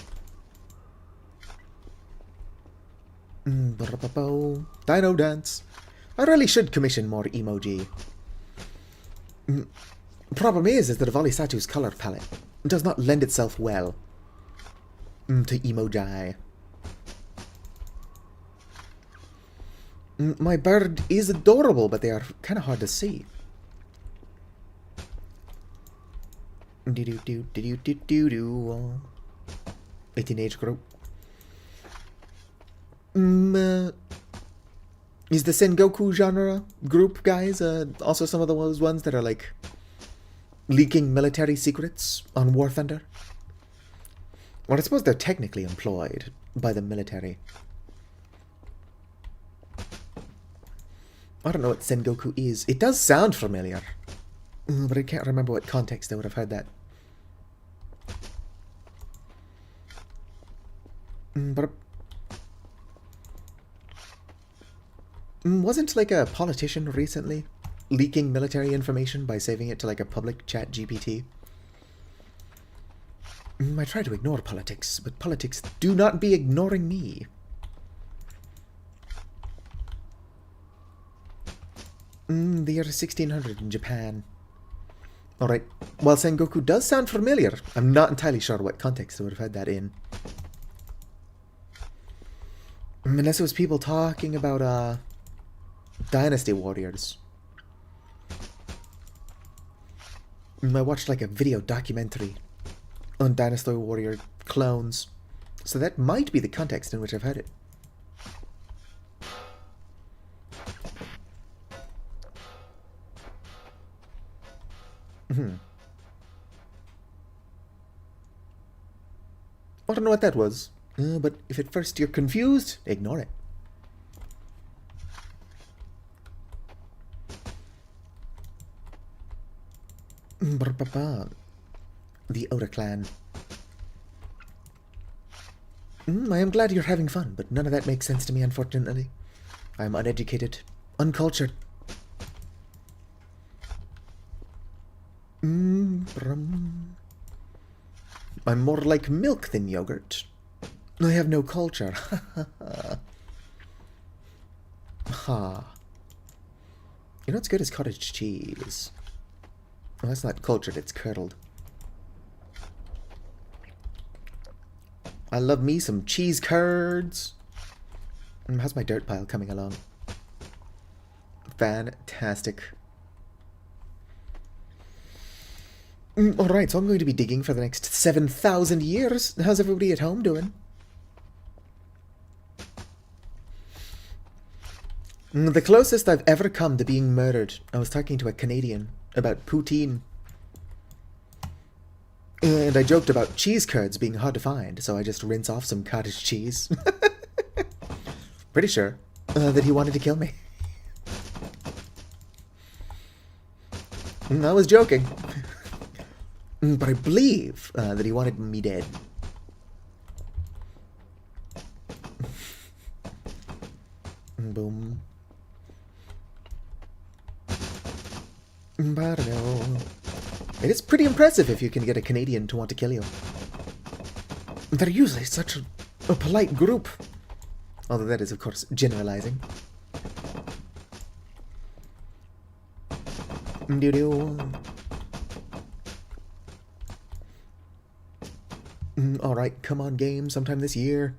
Dino dance. I really should commission more emoji. Problem is that Vali Satu's color palette does not lend itself well to emoji. My bird is adorable, but they are kind of hard to see. A teenage group. Is the Sengoku genre group, guys, also some of those ones that are like leaking military secrets on War Thunder? Well, I suppose they're technically employed by the military. I don't know what Sengoku is. It does sound familiar, but I can't remember what context I would have heard that. But wasn't like a politician recently leaking military information by saving it to like a public chat GPT? I try to ignore politics, but politics do not be ignoring me. The year 1600 in Japan. Alright, while Sengoku does sound familiar, I'm not entirely sure what context I would have had that in. Unless it was people talking about, Dynasty Warriors. I watched like a video documentary on Dynasty Warrior clones. So that might be the context in which I've heard it. I don't know what that was, but if at first you're confused, ignore it. The Oda clan. I am glad you're having fun, but none of that makes sense to me, unfortunately. I am uneducated, uncultured. I'm more like milk than yogurt. I have no culture. Ha. You know what's good is cottage cheese. Well, that's not cultured, it's curdled. I love me some cheese curds. How's my dirt pile coming along? Fantastic. Alright, so I'm going to be digging for the next 7,000 years. How's everybody at home doing? The closest I've ever come to being murdered, I was talking to a Canadian about poutine. And I joked about cheese curds being hard to find, so I just rinse off some cottage cheese. Pretty sure that he wanted to kill me. I was joking. But I believe that he wanted me dead. Boom. It is pretty impressive if you can get a Canadian to want to kill you. They're usually such a polite group. Although that is, of course, generalizing. Alright, come on, game, sometime this year.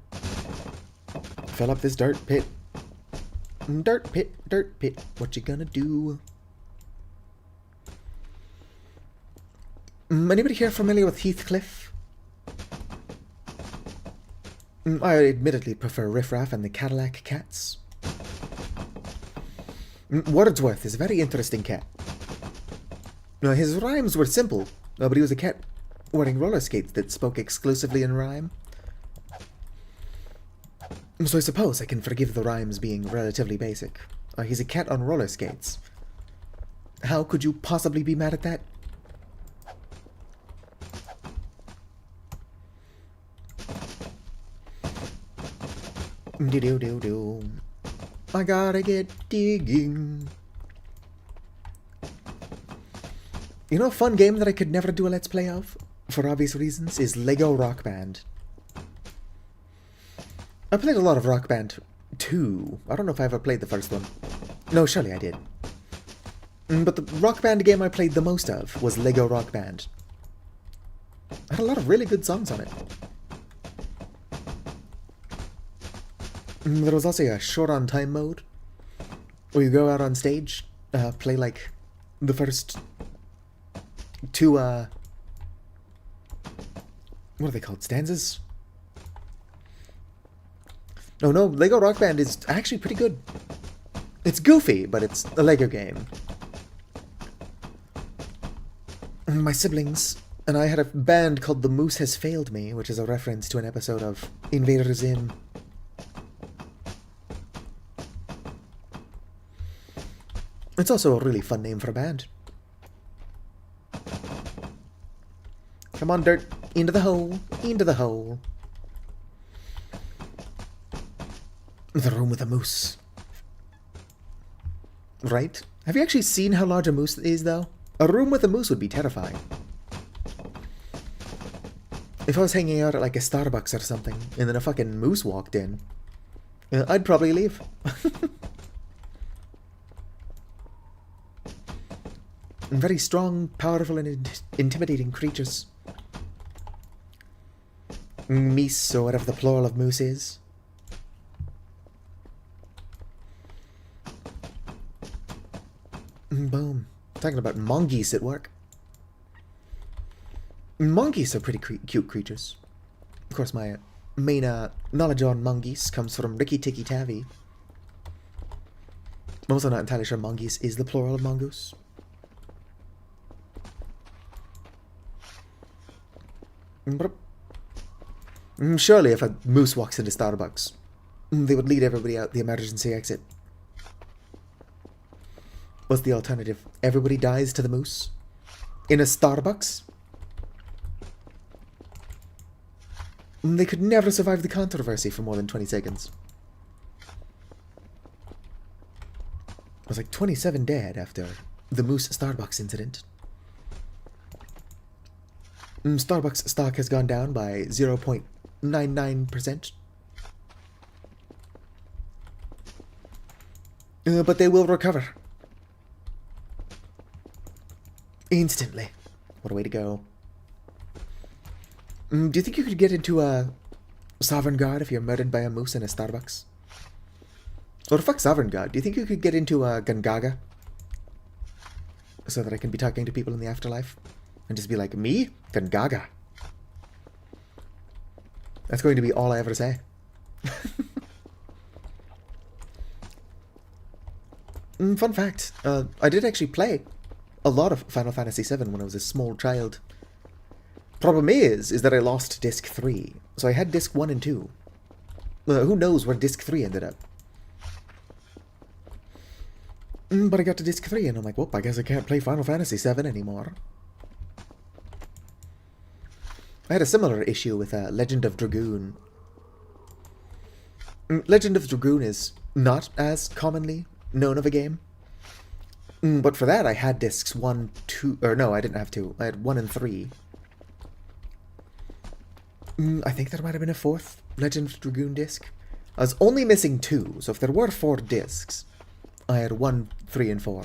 Fill up this dirt pit. Dirt pit, what you gonna do? Anybody here familiar with Heathcliff? I admittedly prefer Riff Raff and the Cadillac Cats. Wordsworth is a very interesting cat. His rhymes were simple, but he was a cat wearing roller skates that spoke exclusively in rhyme. So I suppose I can forgive the rhymes being relatively basic. He's a cat on roller skates. How could you possibly be mad at that? Do-do-do-do. I gotta get digging. You know a fun game that I could never do a Let's Play of? For obvious reasons, is Lego Rock Band. I played a lot of Rock Band 2. I don't know if I ever played the first one. No, surely I did. But the Rock Band game I played the most of was Lego Rock Band. I had a lot of really good songs on it. There was also a short on time mode, where you go out on stage, play like the first two, what are they called, stanzas? No, Lego Rock Band is actually pretty good. It's goofy, but it's a Lego game. My siblings and I had a band called The Moose Has Failed Me, which is a reference to an episode of Invader Zim. It's also a really fun name for a band. Come on, dirt. Into the hole. Into the hole. The room with a moose. Right? Have you actually seen how large a moose is, though? A room with a moose would be terrifying. If I was hanging out at like a Starbucks or something, and then a fucking moose walked in, I'd probably leave. Very strong, powerful, and intimidating creatures. Meese, or whatever the plural of moose is. Boom. Talking about mongoose at work. Mongoose are pretty cute creatures. Of course, my main knowledge on mongoose comes from Ricky Tikki Tavi. I'm also not entirely sure mongoose is the plural of mongoose. Surely if a moose walks into Starbucks, they would lead everybody out the emergency exit. What's the alternative? Everybody dies to the moose? In a Starbucks? They could never survive the controversy for more than 20 seconds. It was like 27 dead after the moose Starbucks incident. Starbucks stock has gone down by 0.99%. But they will recover. Instantly. What a way to go. Do you think you could get into a Sovereign Guard if you're murdered by a moose in a Starbucks? Or fuck Sovereign Guard. Do you think you could get into a Gungaga? So that I can be talking to people in the afterlife? And just be like, me? Gungaga. That's going to be all I ever say. Fun fact. I did actually play a lot of Final Fantasy VII when I was a small child. Problem is that I lost Disc 3. So I had Disc 1 and 2. Who knows where Disc 3 ended up? But I got to Disc 3 and I'm like, whoop, I guess I can't play Final Fantasy VII anymore. I had a similar issue with Legend of Dragoon. Legend of Dragoon is not as commonly known of a game. But for that, I had discs 1, 2... Or no, I didn't have 2. I had 1 and 3. I think there might have been a 4th Legend of Dragoon disc. I was only missing 2, so if there were 4 discs, I had 1, 3, and 4.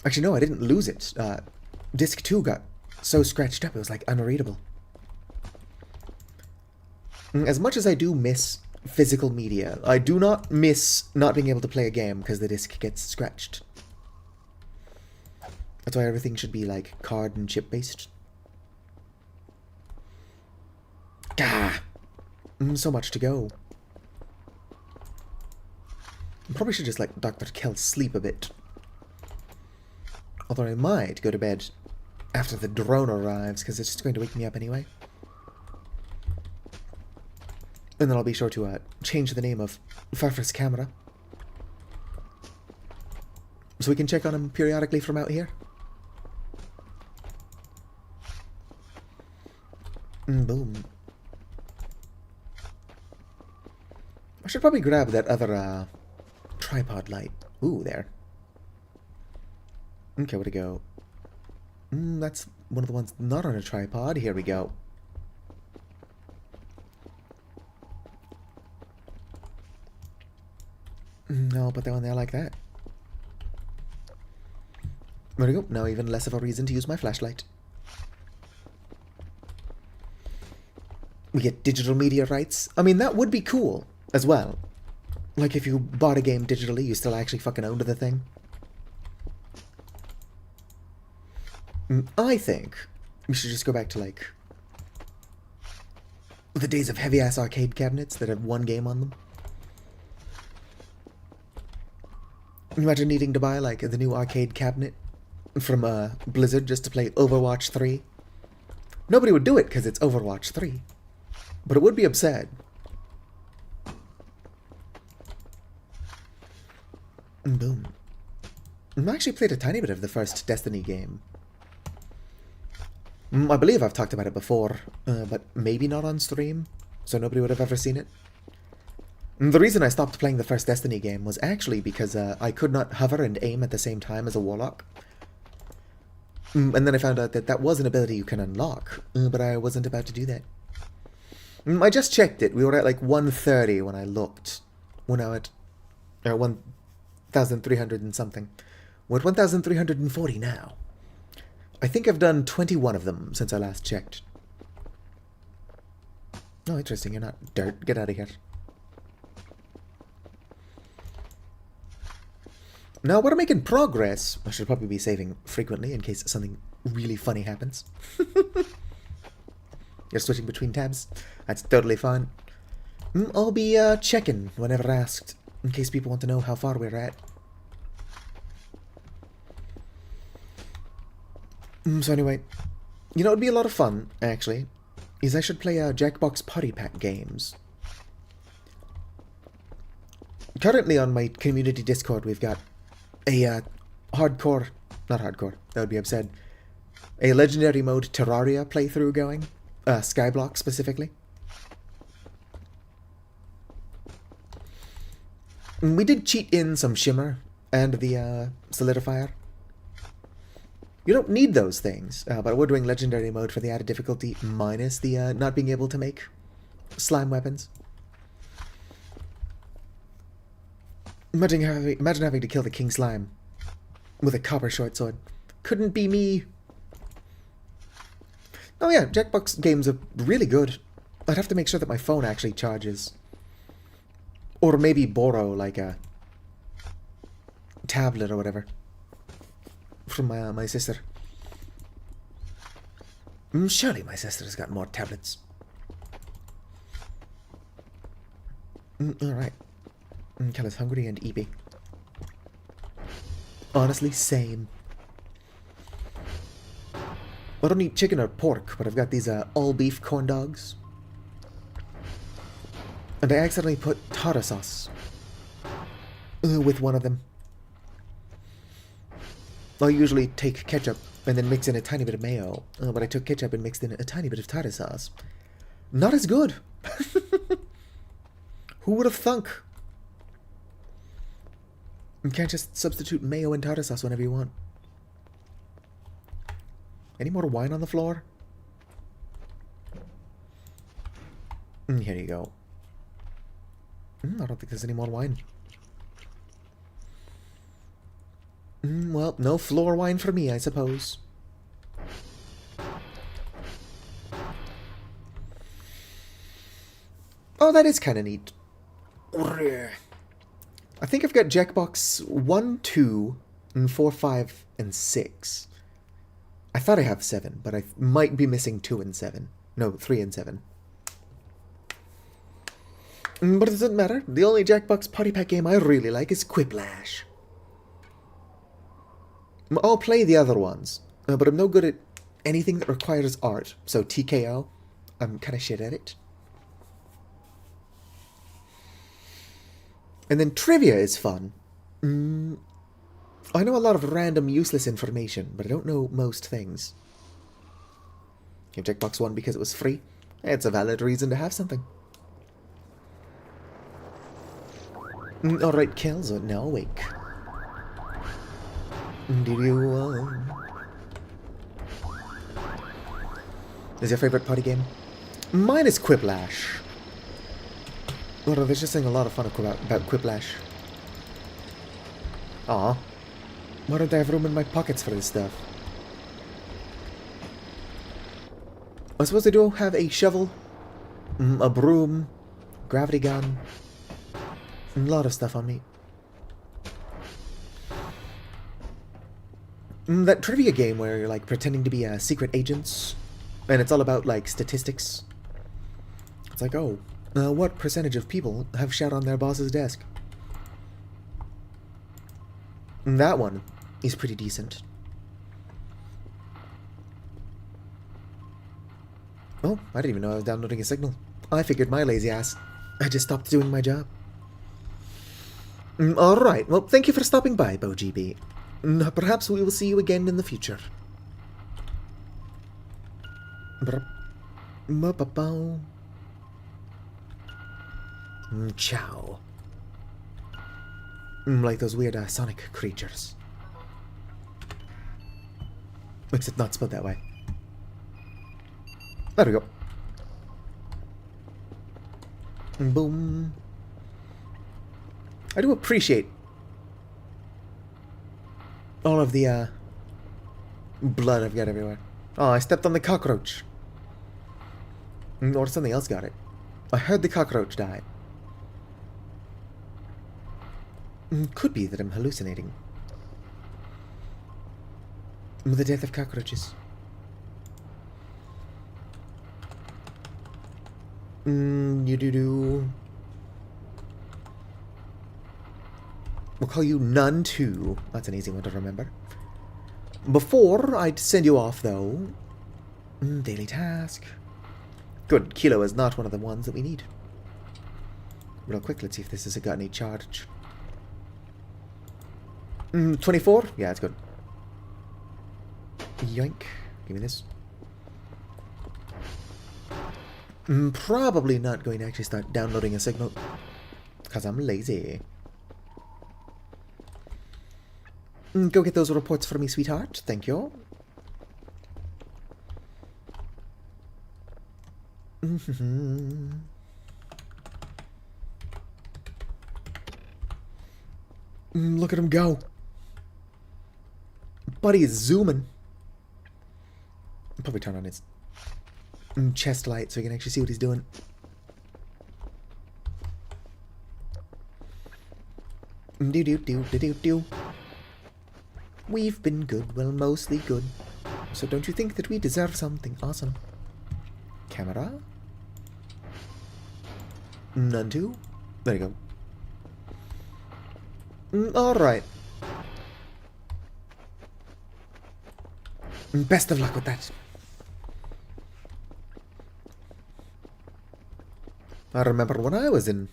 Actually, no, I didn't lose it. Disc 2 got so scratched up, it was like unreadable. As much as I do miss physical media, I do not miss not being able to play a game because the disc gets scratched. That's why everything should be like card and chip based. Gah! So much to go. I probably should just let Dr. Kell sleep a bit. Although I might go to bed after the drone arrives, because it's just going to wake me up anyway. And then I'll be sure to change the name of Farfar's camera. So we can check on him periodically from out here. Boom. I should probably grab that other tripod light. Ooh, there. Okay, where to go? That's one of the ones not on a tripod. Here we go. No, put that one there like that. There we go. Now even less of a reason to use my flashlight. We get digital media rights. I mean, that would be cool as well. Like if you bought a game digitally, you still actually fucking owned the thing. I think we should just go back to, like, the days of heavy-ass arcade cabinets that have one game on them. Imagine needing to buy, like, the new arcade cabinet from Blizzard just to play Overwatch 3. Nobody would do it because it's Overwatch 3. But it would be absurd. Boom. I've actually played a tiny bit of the first Destiny game. I believe I've talked about it before, but maybe not on stream, so nobody would have ever seen it. The reason I stopped playing the first Destiny game was actually because I could not hover and aim at the same time as a warlock. And then I found out that that was an ability you can unlock, but I wasn't about to do that. I just checked it. We were at like 130 when I looked. We're now at 1,300 and something. We're at 1,340 now. I think I've done 21 of them since I last checked. Oh, interesting. You're not dirt. Get out of here. Now, we're making progress. I should probably be saving frequently in case something really funny happens. You're switching between tabs. That's totally fine. I'll be checking whenever asked, in case people want to know how far we're at. So anyway, you know, it'd be a lot of fun, actually, is I should play Jackbox Party Pack games. Currently on my community Discord, we've got a hardcore, not hardcore, that would be absurd, a Legendary Mode Terraria playthrough going, Skyblock specifically. We did cheat in some Shimmer and the Solidifier. You don't need those things, but we're doing Legendary Mode for the added difficulty minus the not being able to make slime weapons. Imagine having to kill the King Slime with a copper short sword. Couldn't be me. Oh yeah, Jackbox games are really good. I'd have to make sure that my phone actually charges. Or maybe borrow, like, a tablet or whatever from my sister. Surely my sister's got more tablets. Alright. Kind of hungry and eepy. Honestly, same. I don't eat chicken or pork, but I've got these all-beef corn dogs. And I accidentally put tartar sauce with one of them. I'll usually take ketchup and then mix in a tiny bit of mayo, but I took ketchup and mixed in a tiny bit of tartar sauce. Not as good. Who would have thunk? You can't just substitute mayo and tartar sauce whenever you want. Any more wine on the floor? Here you go. I don't think there's any more wine. Well, no floor wine for me, I suppose. Oh, that is kind of neat. I think I've got Jackbox 1, 2, and 4, 5, and 6. I thought I have 7, but I might be missing 2 and 7. No, 3 and 7. But it doesn't matter. The only Jackbox Party Pack game I really like is Quiplash. I'll play the other ones, but I'm no good at anything that requires art. So TKO, I'm kind of shit at it. And then trivia is fun. I know a lot of random useless information, but I don't know most things. You have Jackbox 1 because it was free. It's a valid reason to have something. Alright, kills are now awake. Is your favorite party game? Mine is Quiplash. Although there's just saying a lot of fun about Quiplash. Aw. Why don't I have room in my pockets for this stuff? I suppose I do have a shovel, a broom, gravity gun, and a lot of stuff on me. That trivia game where you're like pretending to be secret agents, and it's all about like statistics. It's like, oh, what percentage of people have shot on their boss's desk? And that one is pretty decent. Oh, I didn't even know I was downloading a signal. I figured my lazy ass. I just stopped doing my job. Alright, well, thank you for stopping by, BoGB. Perhaps we will see you again in the future. Ciao. Like those weird sonic creatures. Except not spelled that way. There we go. Boom. I do appreciate all of the blood I've got everywhere. Oh, I stepped on the cockroach. Or something else got it. I heard the cockroach die. Could be that I'm hallucinating. The death of cockroaches. You do. We'll call you None 2. That's an easy one to remember. Before I'd send you off, though... daily task. Good, Kilo is not one of the ones that we need. Real quick, let's see if this has got any charge. 24? Yeah, that's good. Yoink. Give me this. Probably not going to actually start downloading a signal. Because I'm lazy. Go get those reports for me, sweetheart. Thank you. Look at him go. Buddy is zooming. I'll probably turn on his chest light so we can actually see what he's doing. Do. We've been good, well, mostly good. So don't you think that we deserve something awesome? Camera? None 2? There you go. Alright. Best of luck with that. I remember when I was in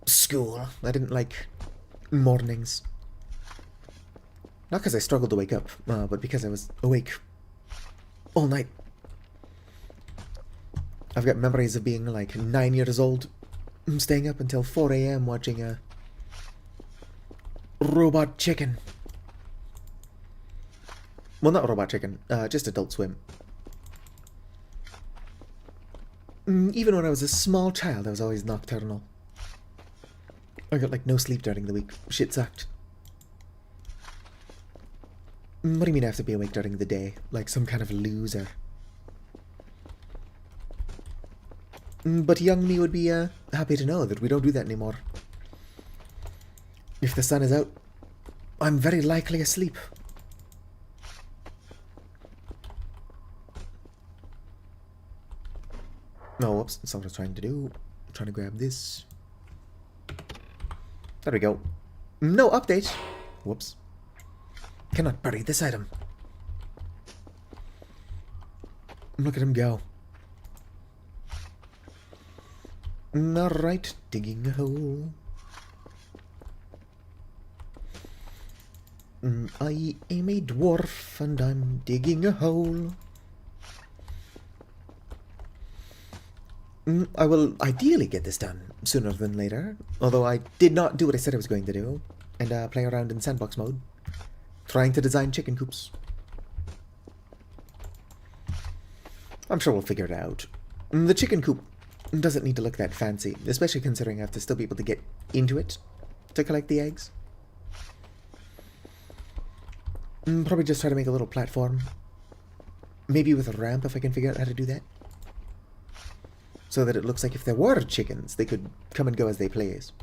school, I didn't like mornings. Not because I struggled to wake up, but because I was awake all night. I've got memories of being like 9 years old, staying up until 4 a.m. watching a Robot Chicken. Well, not Robot Chicken, just Adult Swim. Even when I was a small child, I was always nocturnal. I got like no sleep during the week. Shit sucked. What do you mean I have to be awake during the day? Like some kind of loser. But young me would be happy to know that we don't do that anymore. If the sun is out, I'm very likely asleep. Oh, whoops. That's what I was trying to do. I'm trying to grab this. There we go. No update. Whoops. Cannot bury this item. Look at him go. Alright, digging a hole. I am a dwarf and I'm digging a hole. I will ideally get this done sooner than later, although I did not do what I said I was going to do, and play around in sandbox mode, trying to design chicken coops. I'm sure we'll figure it out. The chicken coop doesn't need to look that fancy, especially considering I have to still be able to get into it to collect the eggs. Probably just try to make a little platform. Maybe with a ramp if I can figure out how to do that. So that it looks like if there were chickens, they could come and go as they please.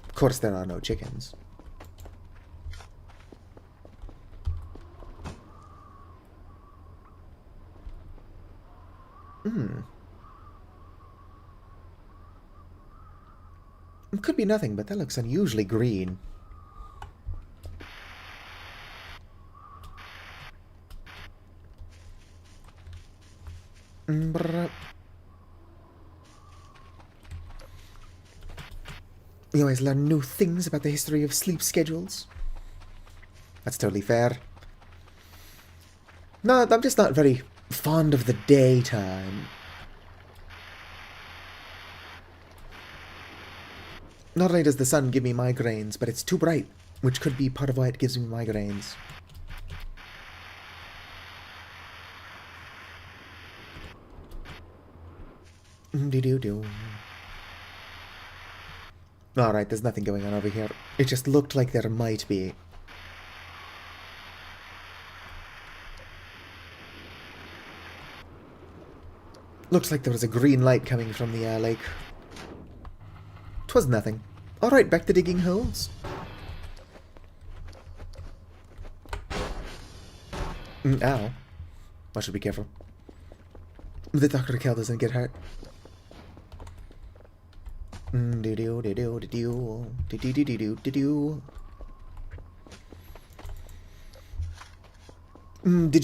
Of course there are no chickens. It could be nothing, but that looks unusually green. You always learn new things about the history of sleep schedules. That's totally fair. No, I'm just not very fond of the daytime. Not only does the sun give me migraines, but it's too bright, which could be part of why it gives me migraines. Alright, there's nothing going on over here. It just looked like there might be. Looks like there was a green light coming from the lake. 'Twas nothing. Alright, back to digging holes. Ow. I should be careful. The Dr. Kel doesn't get hurt. Did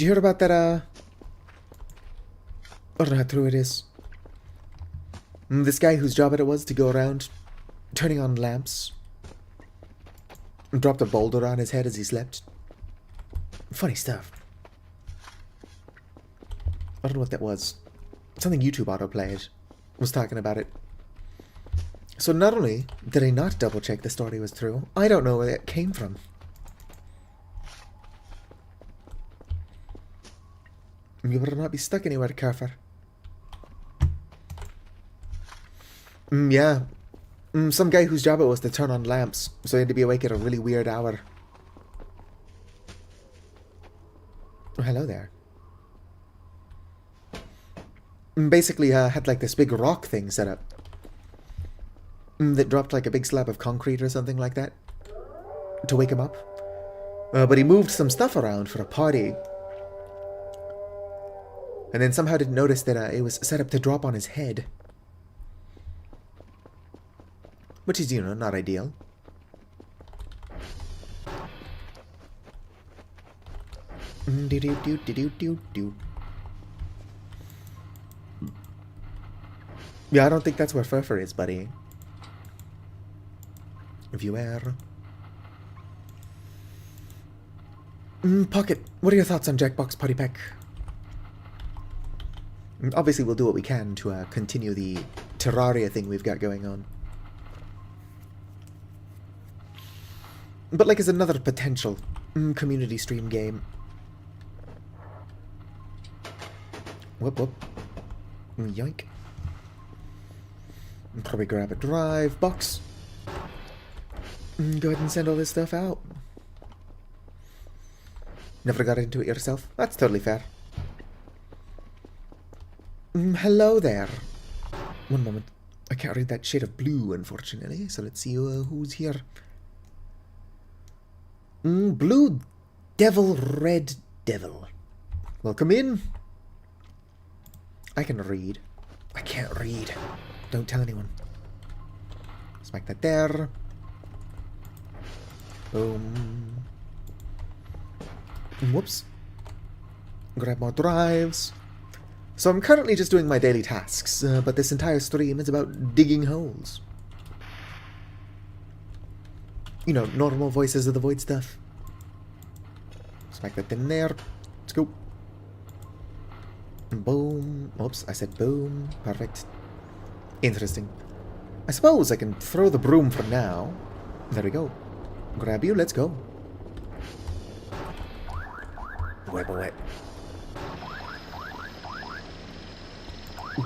you hear about that, I don't know how true it is. This guy whose job it was to go around turning on lamps. Dropped a boulder on his head as he slept. Funny stuff. I don't know what that was. Something YouTube autoplayed was talking about it. So not only did I not double check the story was true, I don't know where it came from. You better not be stuck anywhere, Carver. Yeah. Some guy whose job it was to turn on lamps, so he had to be awake at a really weird hour. Oh, hello there. Basically, had like this big rock thing set up. That dropped like a big slab of concrete or something like that. To wake him up. But he moved some stuff around for a party. And then somehow didn't notice that it was set up to drop on his head. Which is, you know, not ideal. Yeah, I don't think that's where Furfur is, buddy. Viewer. Pocket, what are your thoughts on Jackbox Potty Peck? Obviously, we'll do what we can to continue the Terraria thing we've got going on. But like as another potential community stream game. Whoop whoop. Yoink. Probably grab a drive box. Go ahead and send all this stuff out. Never got into it yourself? That's totally fair. Hello there. One moment. I can't read that shade of blue, unfortunately. So let's see who's here. Blue Devil, Red Devil. Welcome in. I can read. I can't read. Don't tell anyone. Smack that there. Boom. Whoops. Grab more drives. So I'm currently just doing my daily tasks, but this entire stream is about digging holes. You know, normal Voices of the Void stuff. Smack that in there. Let's go. Boom. Oops, I said boom. Perfect. Interesting. I suppose I can throw the broom for now. There we go. Grab you, let's go. Web away.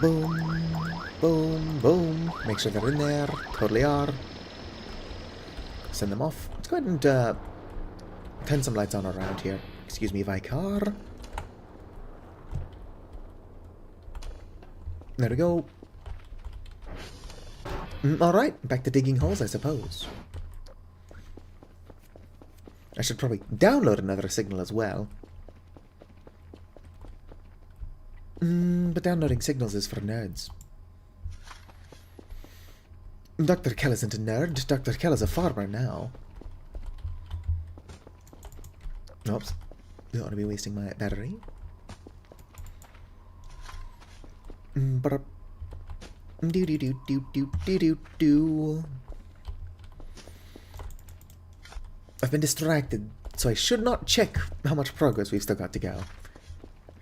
Boom. Boom. Boom. Make sure they're in there. Totally are. Send them off. Let's go ahead and turn some lights on around here. Excuse me, Vicar. There we go. Alright, back to digging holes, I suppose. I should probably download another signal as well. But downloading signals is for nerds. Dr. Kell isn't a nerd. Dr. Kell is a farmer now. Oops. Don't want to be wasting my battery. I've been distracted, so I should not check how much progress we've still got to go.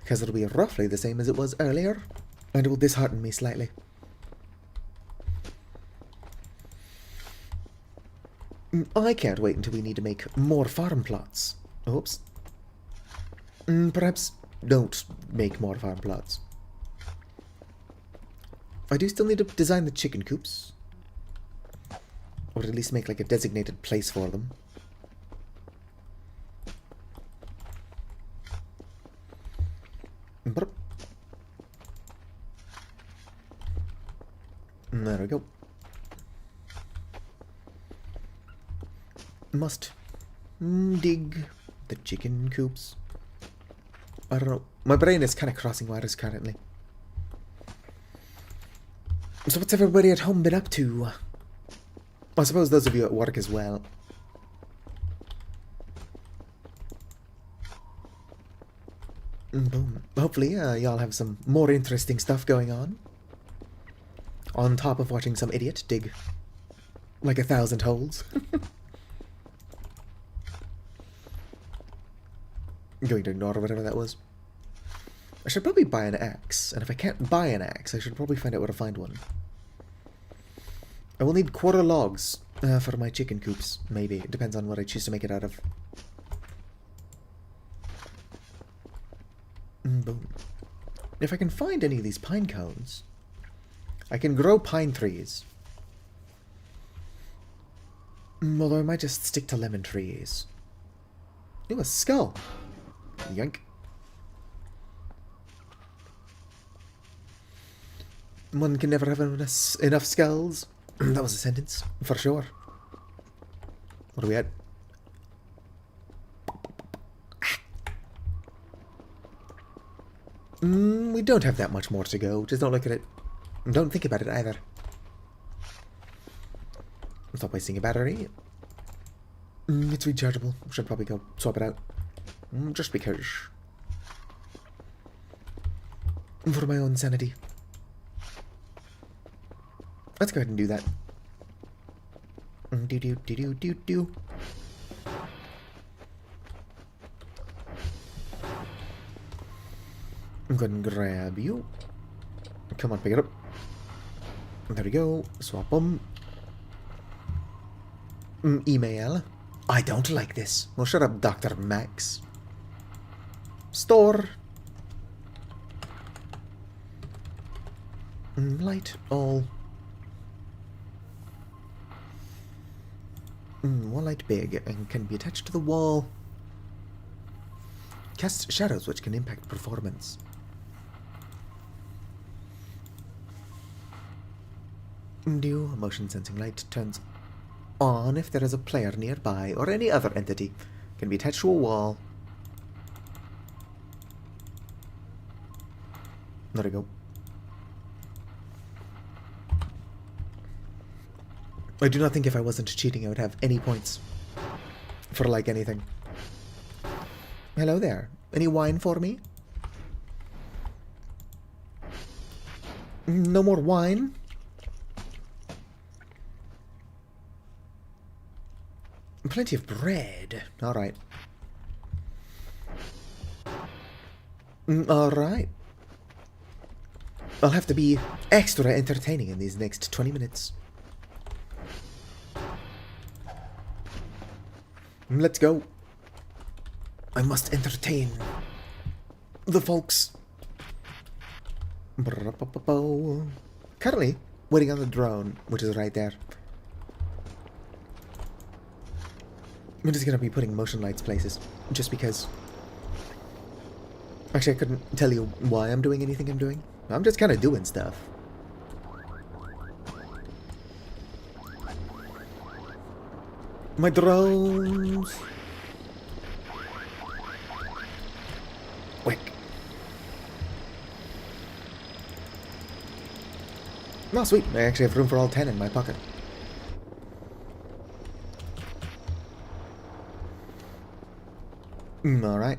Because it'll be roughly the same as it was earlier, and it will dishearten me slightly. I can't wait until we need to make more farm plots. Oops. Perhaps don't make more farm plots. I do still need to design the chicken coops. Or at least make like a designated place for them. There we go. Must dig the chicken coops. I don't know. My brain is kind of crossing wires currently. So what's everybody at home been up to? I suppose those of you at work as well. Boom. Hopefully y'all have some more interesting stuff going on. On top of watching some idiot dig like 1,000 holes. I'm going to ignore whatever that was. I should probably buy an axe, and if I can't buy an axe, I should probably find out where to find one. I will need quarter logs for my chicken coops, maybe. It depends on what I choose to make it out of. Boom. If I can find any of these pine cones, I can grow pine trees. Although I might just stick to lemon trees. Ooh, a skull. Yank. One can never have enough skulls. That was a sentence, for sure. What are we at? We don't have that much more to go. Just don't look at it. Don't think about it either. Stop wasting a battery. It's rechargeable. Should probably go swap it out. Just because. For my own sanity. Let's go ahead and do that. Do. I'm going to grab you. Come on, pick it up. There we go. Swap them. Email. I don't like this. Well, shut up, Dr. Max. Store. Light all. One light big and can be attached to the wall. Cast shadows which can impact performance. Do motion sensing light turns on if there is a player nearby or any other entity. Can be attached to a wall. There we go. I do not think if I wasn't cheating I would have any points for like anything. Hello there. Any wine for me? No more wine? Plenty of bread. Alright. Alright. I'll have to be extra entertaining in these next 20 minutes. Let's go. I must entertain the folks. Currently waiting on the drone, which is right there. I'm just gonna be putting motion lights places, just because. Actually, I couldn't tell you why I'm doing anything I'm doing. I'm just kind of doing stuff. My drones. Wick. Oh, sweet. I actually have room for all 10 in my pocket. Alright.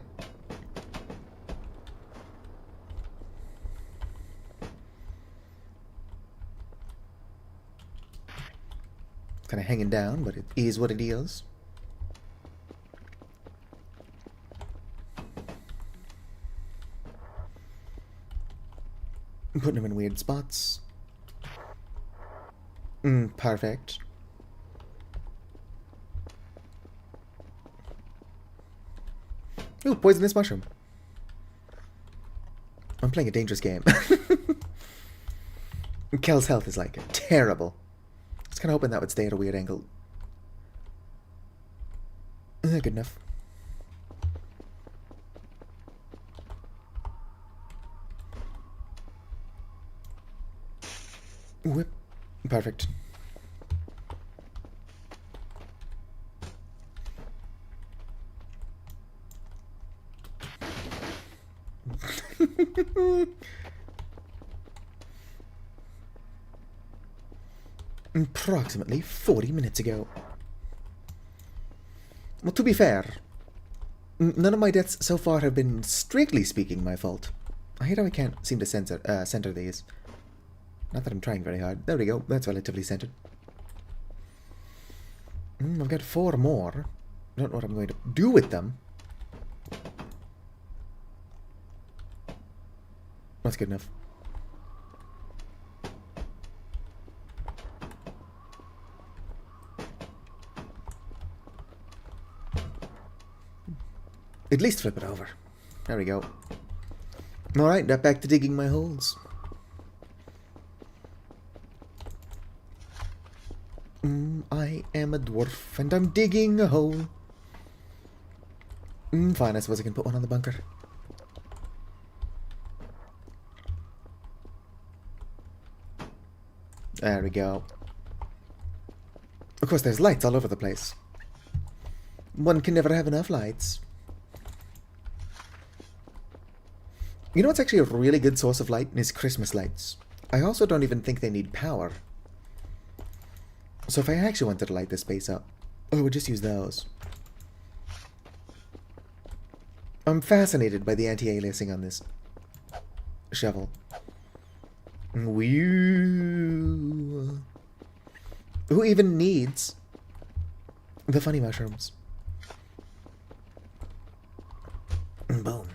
Kind of hanging down, but it is what it is. I'm putting them in weird spots. Perfect. Ooh, poisonous mushroom. I'm playing a dangerous game. Kel's health is like terrible. I was kind of hoping that would stay at a weird angle. Good enough. Whip. Perfect. Approximately 40 minutes ago. Well, to be fair, none of my deaths so far have been, strictly speaking, my fault. I hate how I can't seem to center these. Not that I'm trying very hard. There we go. That's relatively centered. I've got 4 more. I don't know what I'm going to do with them. That's good enough. At least flip it over. There we go. Alright, now back to digging my holes. I am a dwarf and I'm digging a hole. Fine, I suppose I can put one on the bunker. There we go. Of course, there's lights all over the place. One can never have enough lights. You know what's actually a really good source of light? Is Christmas lights. I also don't even think they need power. So if I actually wanted to light this space up, I would just use those. I'm fascinated by the anti-aliasing on this shovel. Whew. Who even needs the funny mushrooms? Boom.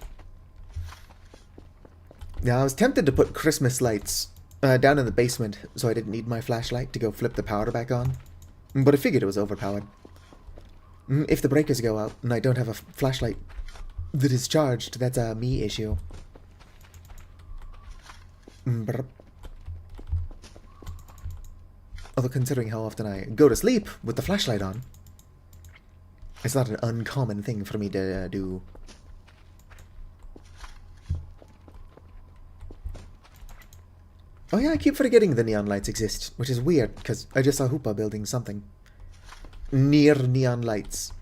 Now, I was tempted to put Christmas lights down in the basement so I didn't need my flashlight to go flip the power back on. But I figured it was overpowered. If the breakers go out and I don't have a flashlight that is charged, that's a me issue. Although considering how often I go to sleep with the flashlight on, it's not an uncommon thing for me to do. Oh yeah, I keep forgetting the neon lights exist, which is weird, because I just saw Hoopa building something near neon lights.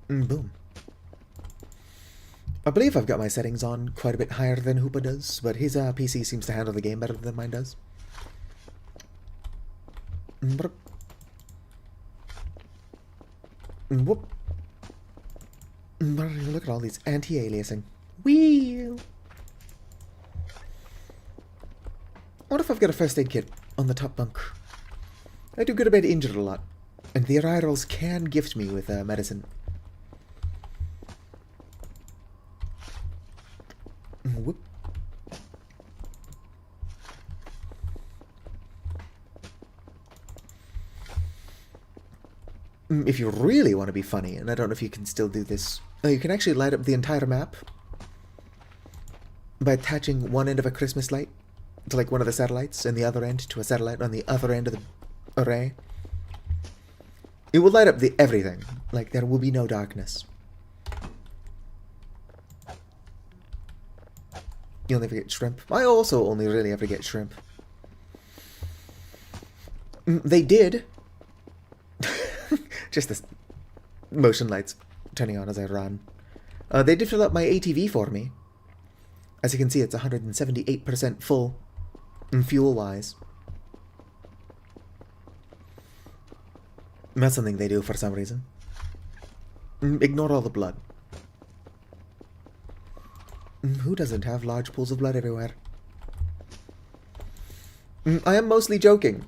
Boom. I believe I've got my settings on quite a bit higher than Hoopa does, but his PC seems to handle the game better than mine does. Whoop. Look at all these anti-aliasing. Wheel. What if I've got a first aid kit on the top bunk? I do get a bit injured a lot, and the Irals can gift me with medicine. Whoop. If you really want to be funny, and I don't know if you can still do this, you can actually light up the entire map by attaching one end of a Christmas light to like one of the satellites and the other end to a satellite on the other end of the array. It will light up everything. Like, there will be no darkness. You'll never get shrimp. I also only really ever get shrimp. They did. Just the motion lights turning on as I run. They did fill up my ATV for me. As you can see, it's 178% full, fuel-wise. That's something they do for some reason. Ignore all the blood. Who doesn't have large pools of blood everywhere? I am mostly joking.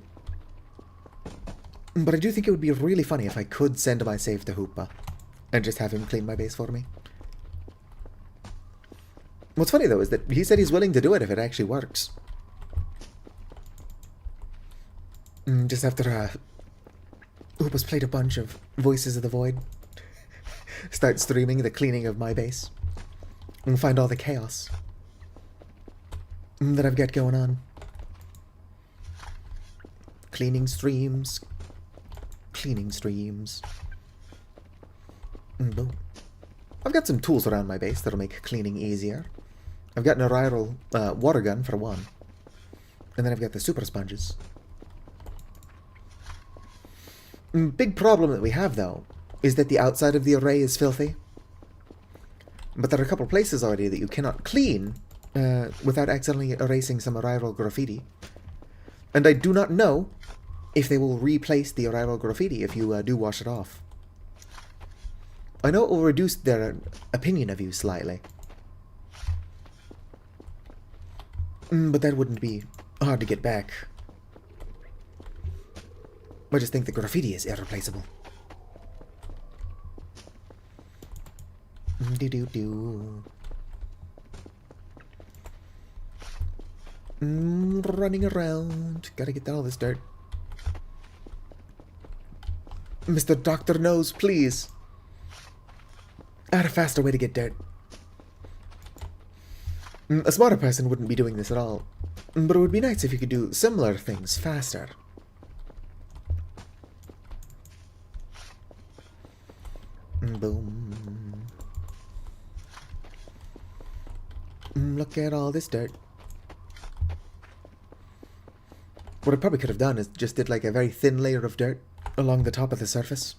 But I do think it would be really funny if I could send my save to Hoopa and just have him clean my base for me. What's funny, though, is that he said he's willing to do it if it actually works. Just after Hoopa's played a bunch of Voices of the Void, start streaming the cleaning of my base, and find all the chaos that I've got going on. Cleaning streams. Cleaning streams. Boom. I've got some tools around my base that'll make cleaning easier. I've got an Ariral water gun for one. And then I've got the super sponges. Big problem that we have, though, is that the outside of the array is filthy. But there are a couple places already that you cannot clean without accidentally erasing some arrival graffiti. And I do not know if they will replace the arrival graffiti if you do wash it off. I know it will reduce their opinion of you slightly. But that wouldn't be hard to get back. I just think the graffiti is irreplaceable. Running around. Gotta get all this dirt. Mr. Doctor Nose, please. Add a faster way to get dirt. A smarter person wouldn't be doing this at all. But it would be nice if you could do similar things faster. Boom. Look at all this dirt. What I probably could have done is just did like a very thin layer of dirt along the top of the surface.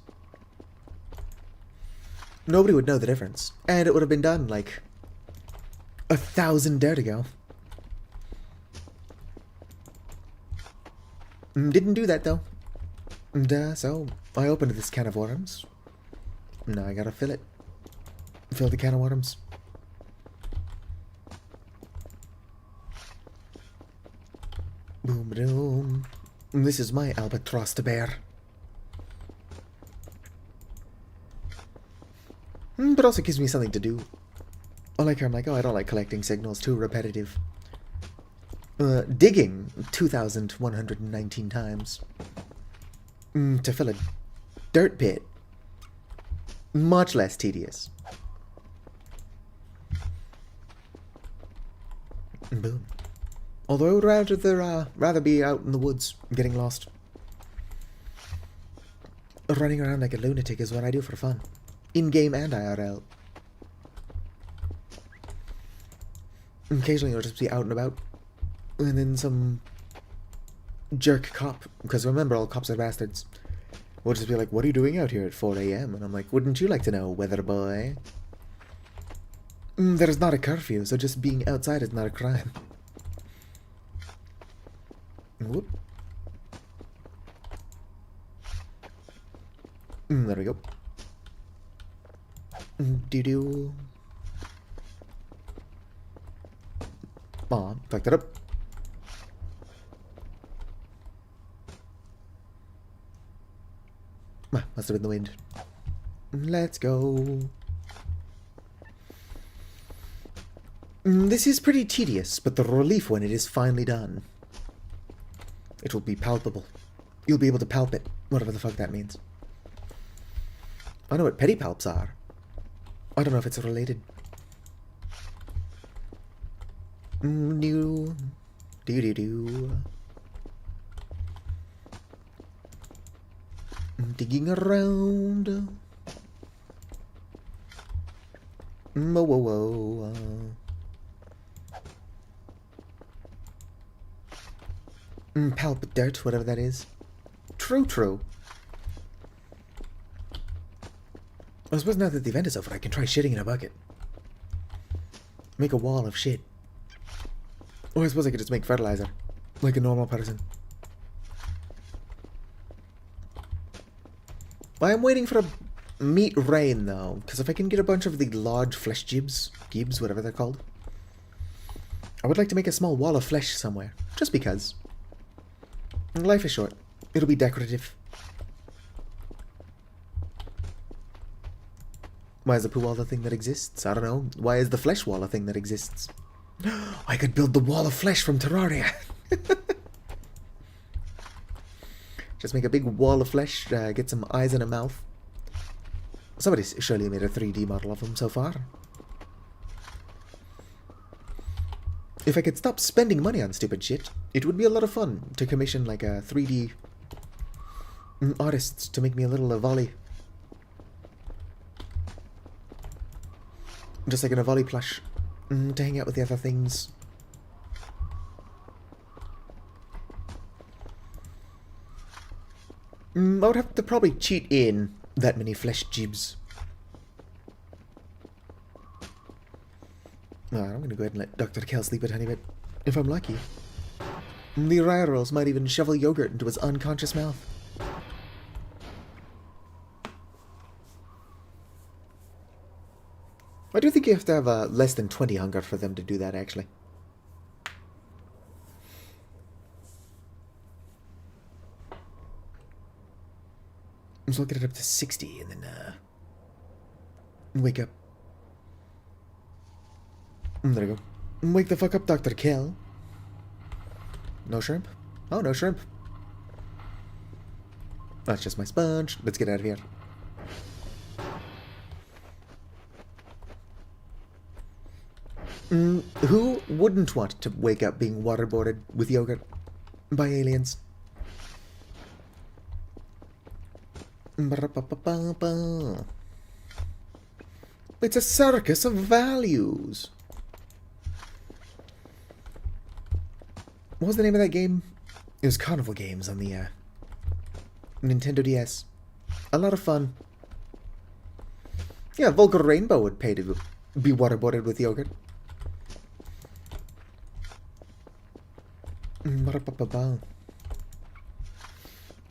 Nobody would know the difference. And it would have been done like 1,000 dirt ago. Didn't do that though. And so I opened this can of worms. Now I gotta fill it. Fill the can of worms. Boom boom. This is my albatross to bear. But also gives me something to do. I like how I'm like, oh, I don't like collecting signals, too repetitive. Digging 2,119 times. To fill a dirt pit. Much less tedious. Boom. Although I would rather be out in the woods, getting lost. Running around like a lunatic is what I do for fun. In-game and IRL. Occasionally I'll just be out and about. And then some jerk cop, because remember, all cops are bastards, will just be like, what are you doing out here at 4 AM? And I'm like, wouldn't you like to know, weather boy? There is not a curfew, so just being outside is not a crime. Whoop. There we go. Doo-doo. Aw, fucked it up. Must have been the wind. Let's go. This is pretty tedious, but the relief when it is finally done. It will be palpable. You'll be able to palp it, whatever the fuck that means. I know what pedipalps are. I don't know if it's related. Do do do. Digging around. Whoa whoa whoa. Palp dirt, whatever that is. True, true. I suppose now that the event is over, I can try shitting in a bucket. Make a wall of shit. Or I suppose I could just make fertilizer. Like a normal person. I am waiting for a meat rain, though. Because if I can get a bunch of the large flesh gibs, whatever they're called, I would like to make a small wall of flesh somewhere. Just because. Life is short. It'll be decorative. Why is the poo wall a thing that exists? I don't know. Why is the flesh wall a thing that exists? I could build the wall of flesh from Terraria. Just make a big wall of flesh, get some eyes and a mouth. Somebody's surely made a 3D model of them so far. If I could stop spending money on stupid shit, it would be a lot of fun to commission like a 3D artists to make me a little Avali. Just like an Avali plush to hang out with the other things. I would have to probably cheat in that many flesh jibs. I'm gonna go ahead and let Dr. Kell sleep a tiny bit, if I'm lucky. The Ryrals might even shovel yogurt into his unconscious mouth. I do think you have to have less than 20 hunger for them to do that, actually. So I'll get it up to 60 and then wake up. There we go. Wake the fuck up, Dr. Kell. No shrimp? Oh, no shrimp. That's just my sponge. Let's get out of here. Who wouldn't want to wake up being waterboarded with yogurt by aliens? It's a circus of values. What was the name of that game? It was Carnival Games on the Nintendo DS. A lot of fun. Yeah, Vulgar Rainbow would pay to be waterboarded with yogurt.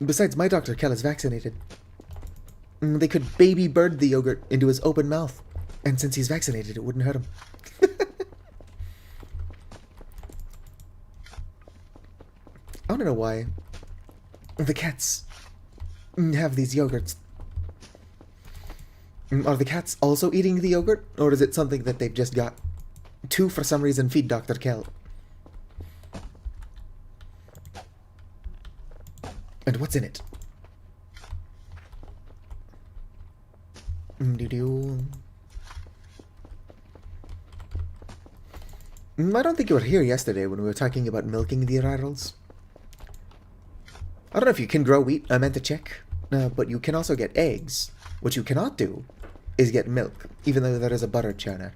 Besides, my Dr. Kell is vaccinated. They could baby bird the yogurt into his open mouth. And since he's vaccinated, it wouldn't hurt him. I don't know why the cats have these yogurts. Are the cats also eating the yogurt? Or is it something that they've just got to, for some reason, feed Dr. Kell? And what's in it? I don't think you were here yesterday when we were talking about milking the Ryrals. I don't know if you can grow wheat, I meant to check. But you can also get eggs. What you cannot do is get milk, even though there is a butter churner.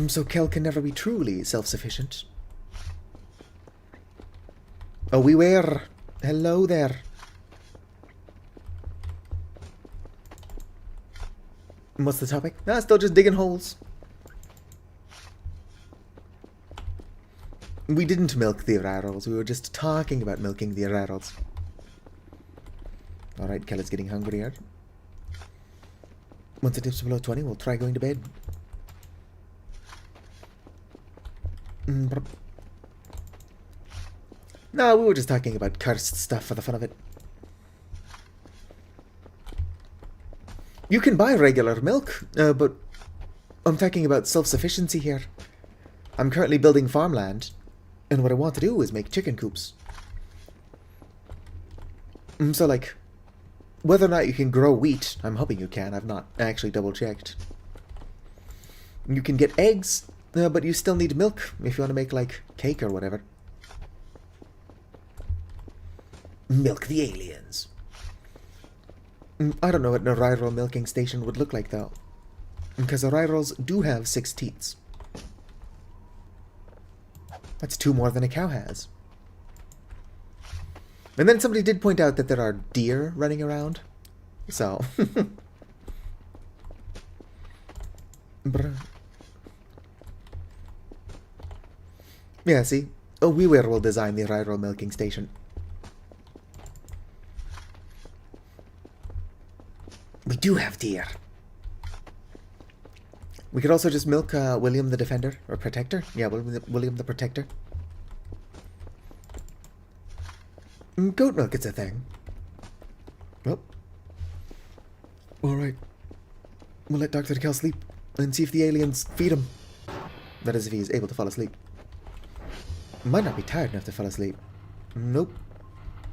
So Kell can never be truly self-sufficient. Oh, we were. Hello there. What's the topic? Still just digging holes. We didn't milk the Ryrals. We were just talking about milking the Ryrals. Alright, Kell is getting hungrier. Once it dips below 20, we'll try going to bed. No, we were just talking about cursed stuff for the fun of it. You can buy regular milk, but I'm talking about self-sufficiency here. I'm currently building farmland, and what I want to do is make chicken coops. So, like, whether or not you can grow wheat, I'm hoping you can. I've not actually double-checked. You can get eggs, but you still need milk if you want to make, like, cake or whatever. Milk the aliens. I don't know what a Ryral milking station would look like, though. Because the Ryrals do have 6 teats. That's 2 more than a cow has. And then somebody did point out that there are deer running around. So. Yeah, see? Oh, we will design the Ryral milking station. We do have deer. We could also just milk William the Defender, or Protector. Yeah, William the Protector. Goat milk, it's a thing. Well. Alright. We'll let Dr. Kell sleep, and see if the aliens feed him. That is, if he is able to fall asleep. Might not be tired enough to fall asleep. Nope.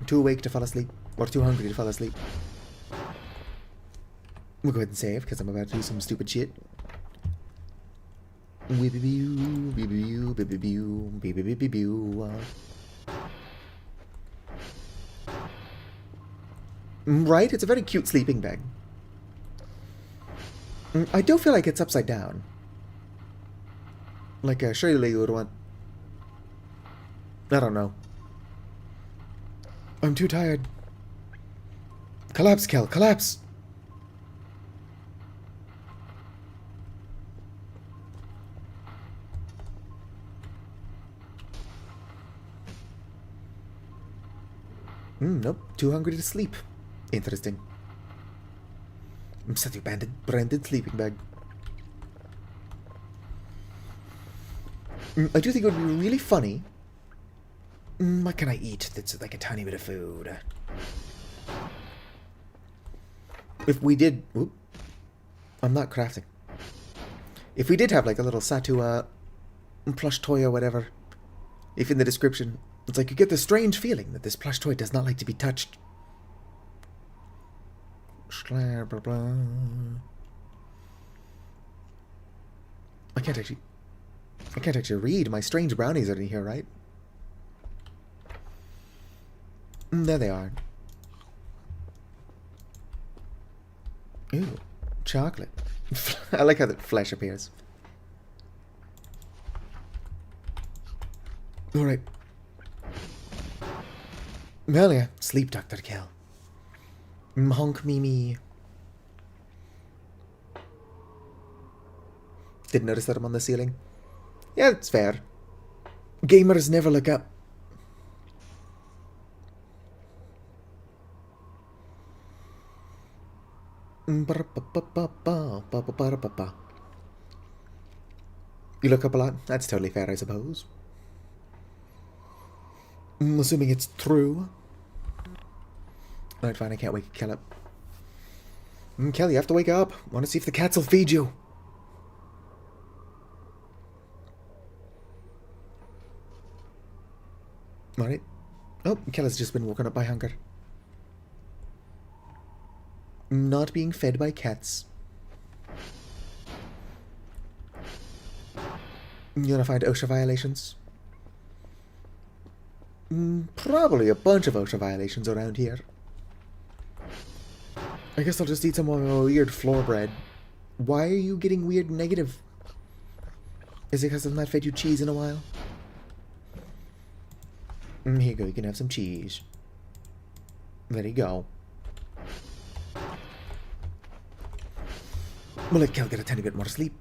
Too awake to fall asleep, or too hungry to fall asleep. We'll go ahead and save, because I'm about to do some stupid shit. Right? It's a very cute sleeping bag. I do feel like it's upside down. Like, surely you would want... I don't know. I'm too tired. Collapse, Kel, collapse! Nope, too hungry to sleep. Interesting. Such a branded sleeping bag. I do think it would be really funny. What can I eat that's like a tiny bit of food? If we did... Oop, I'm not crafting. If we did have like a little Satu plush toy or whatever, if in the description, it's like you get the strange feeling that this plush toy does not like to be touched. Blah, blah, blah. I can't actually read. My strange brownies are in here, right? There they are. Ooh, chocolate. I like how the flesh appears. Alright. Hell yeah. Sleep, Dr. Kel. Honk me me. Didn't notice that I'm on the ceiling. Yeah, it's fair. Gamers never look up. You look up a lot? That's totally fair, I suppose. Assuming it's true. Alright, fine, I can't wake Kel up. Kel, you have to wake up. Want to see if the cats will feed you. Alright. Oh, Kel has just been woken up by hunger. Not being fed by cats. You wanna find OSHA violations? Probably a bunch of OSHA violations around here. I guess I'll just eat some of my weird floor bread. Why are you getting weird negative? Is it because I've not fed you cheese in a while? Here you go, you can have some cheese. There you go. We'll let Kel get a tiny bit more sleep.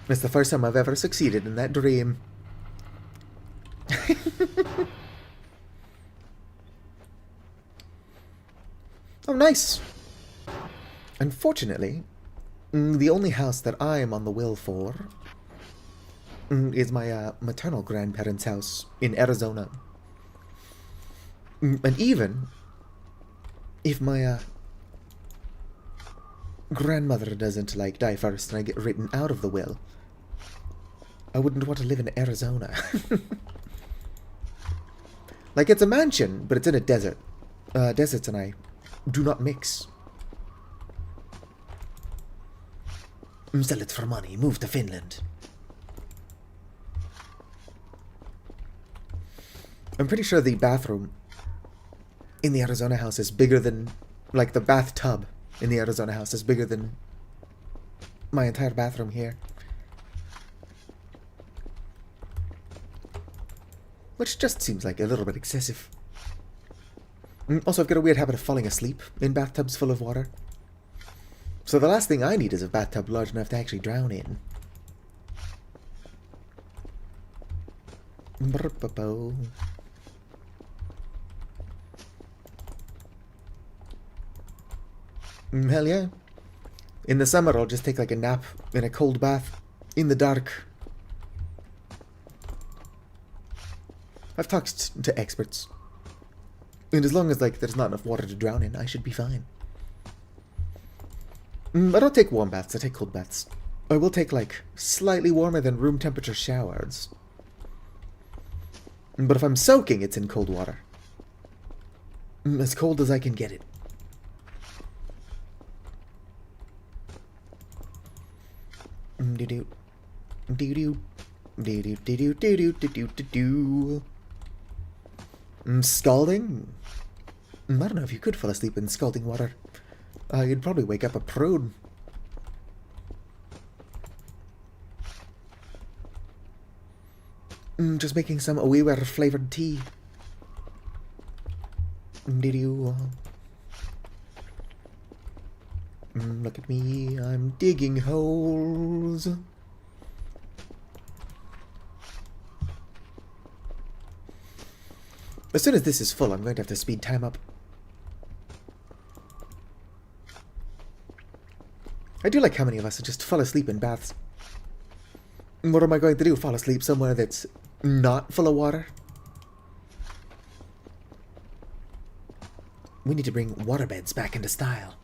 It's the first time I've ever succeeded in that dream. Oh, nice. Unfortunately, the only house that I am on the will for is my maternal grandparents' house in Arizona. And even if my grandmother doesn't, like, die first and I get written out of the will, I wouldn't want to live in Arizona. Like, it's a mansion, but it's in a desert. Deserts and I do not mix. Sell it for money, move to Finland. I'm pretty sure the bathroom in the Arizona house is bigger than, like, the bathtub in the Arizona house is bigger than my entire bathroom here. Which just seems like a little bit excessive. Also, I've got a weird habit of falling asleep in bathtubs full of water. So the last thing I need is a bathtub large enough to actually drown in. Hell yeah. In the summer, I'll just take like a nap in a cold bath in the dark. I've talked to experts. And as long as, like, there's not enough water to drown in, I should be fine. I don't take warm baths, I take cold baths. I will take, like, slightly warmer than room temperature showers. But if I'm soaking, it's in cold water. As cold as I can get it. Do-do. Do-do. Do-do. Do-do. Do-do. Do-do. Do-do. Scalding? I don't know if you could fall asleep in scalding water. You'd probably wake up a prune. Just making some WeWare flavored tea. Did you? Look at me, I'm digging holes. As soon as this is full, I'm going to have to speed time up. I do like how many of us just fall asleep in baths. What am I going to do? Fall asleep somewhere that's not full of water? We need to bring waterbeds back into style.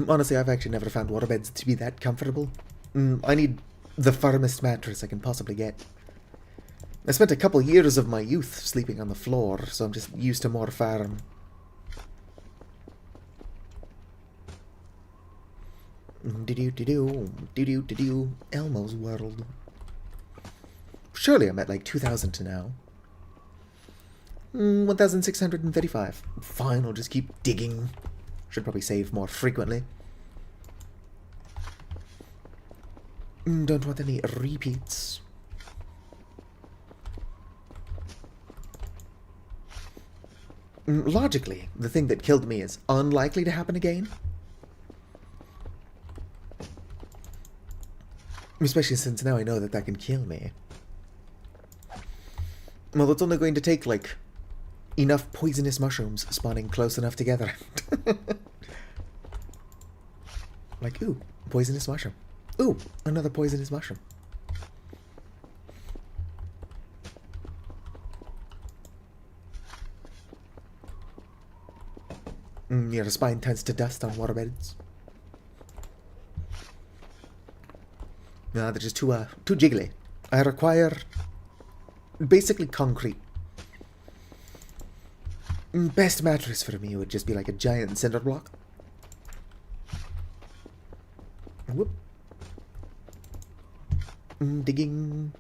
Honestly, I've actually never found waterbeds to be that comfortable. I need the firmest mattress I can possibly get. I spent a couple years of my youth sleeping on the floor, so I'm just used to more firm. Elmo's World. Surely I'm at like 2,000 to now. 1,635. Fine, I'll just keep digging. Should probably save more frequently. Don't want any repeats. Logically, the thing that killed me is unlikely to happen again. Especially since now I know that that can kill me. Well, it's only going to take, like, enough poisonous mushrooms spawning close enough together. Like, ooh, poisonous mushroom. Ooh, another poisonous mushroom. Your spine turns to dust on waterbeds. No, they're just too jiggly. I require basically concrete. Best mattress for me would just be like a giant cinder block. Whoop. Digging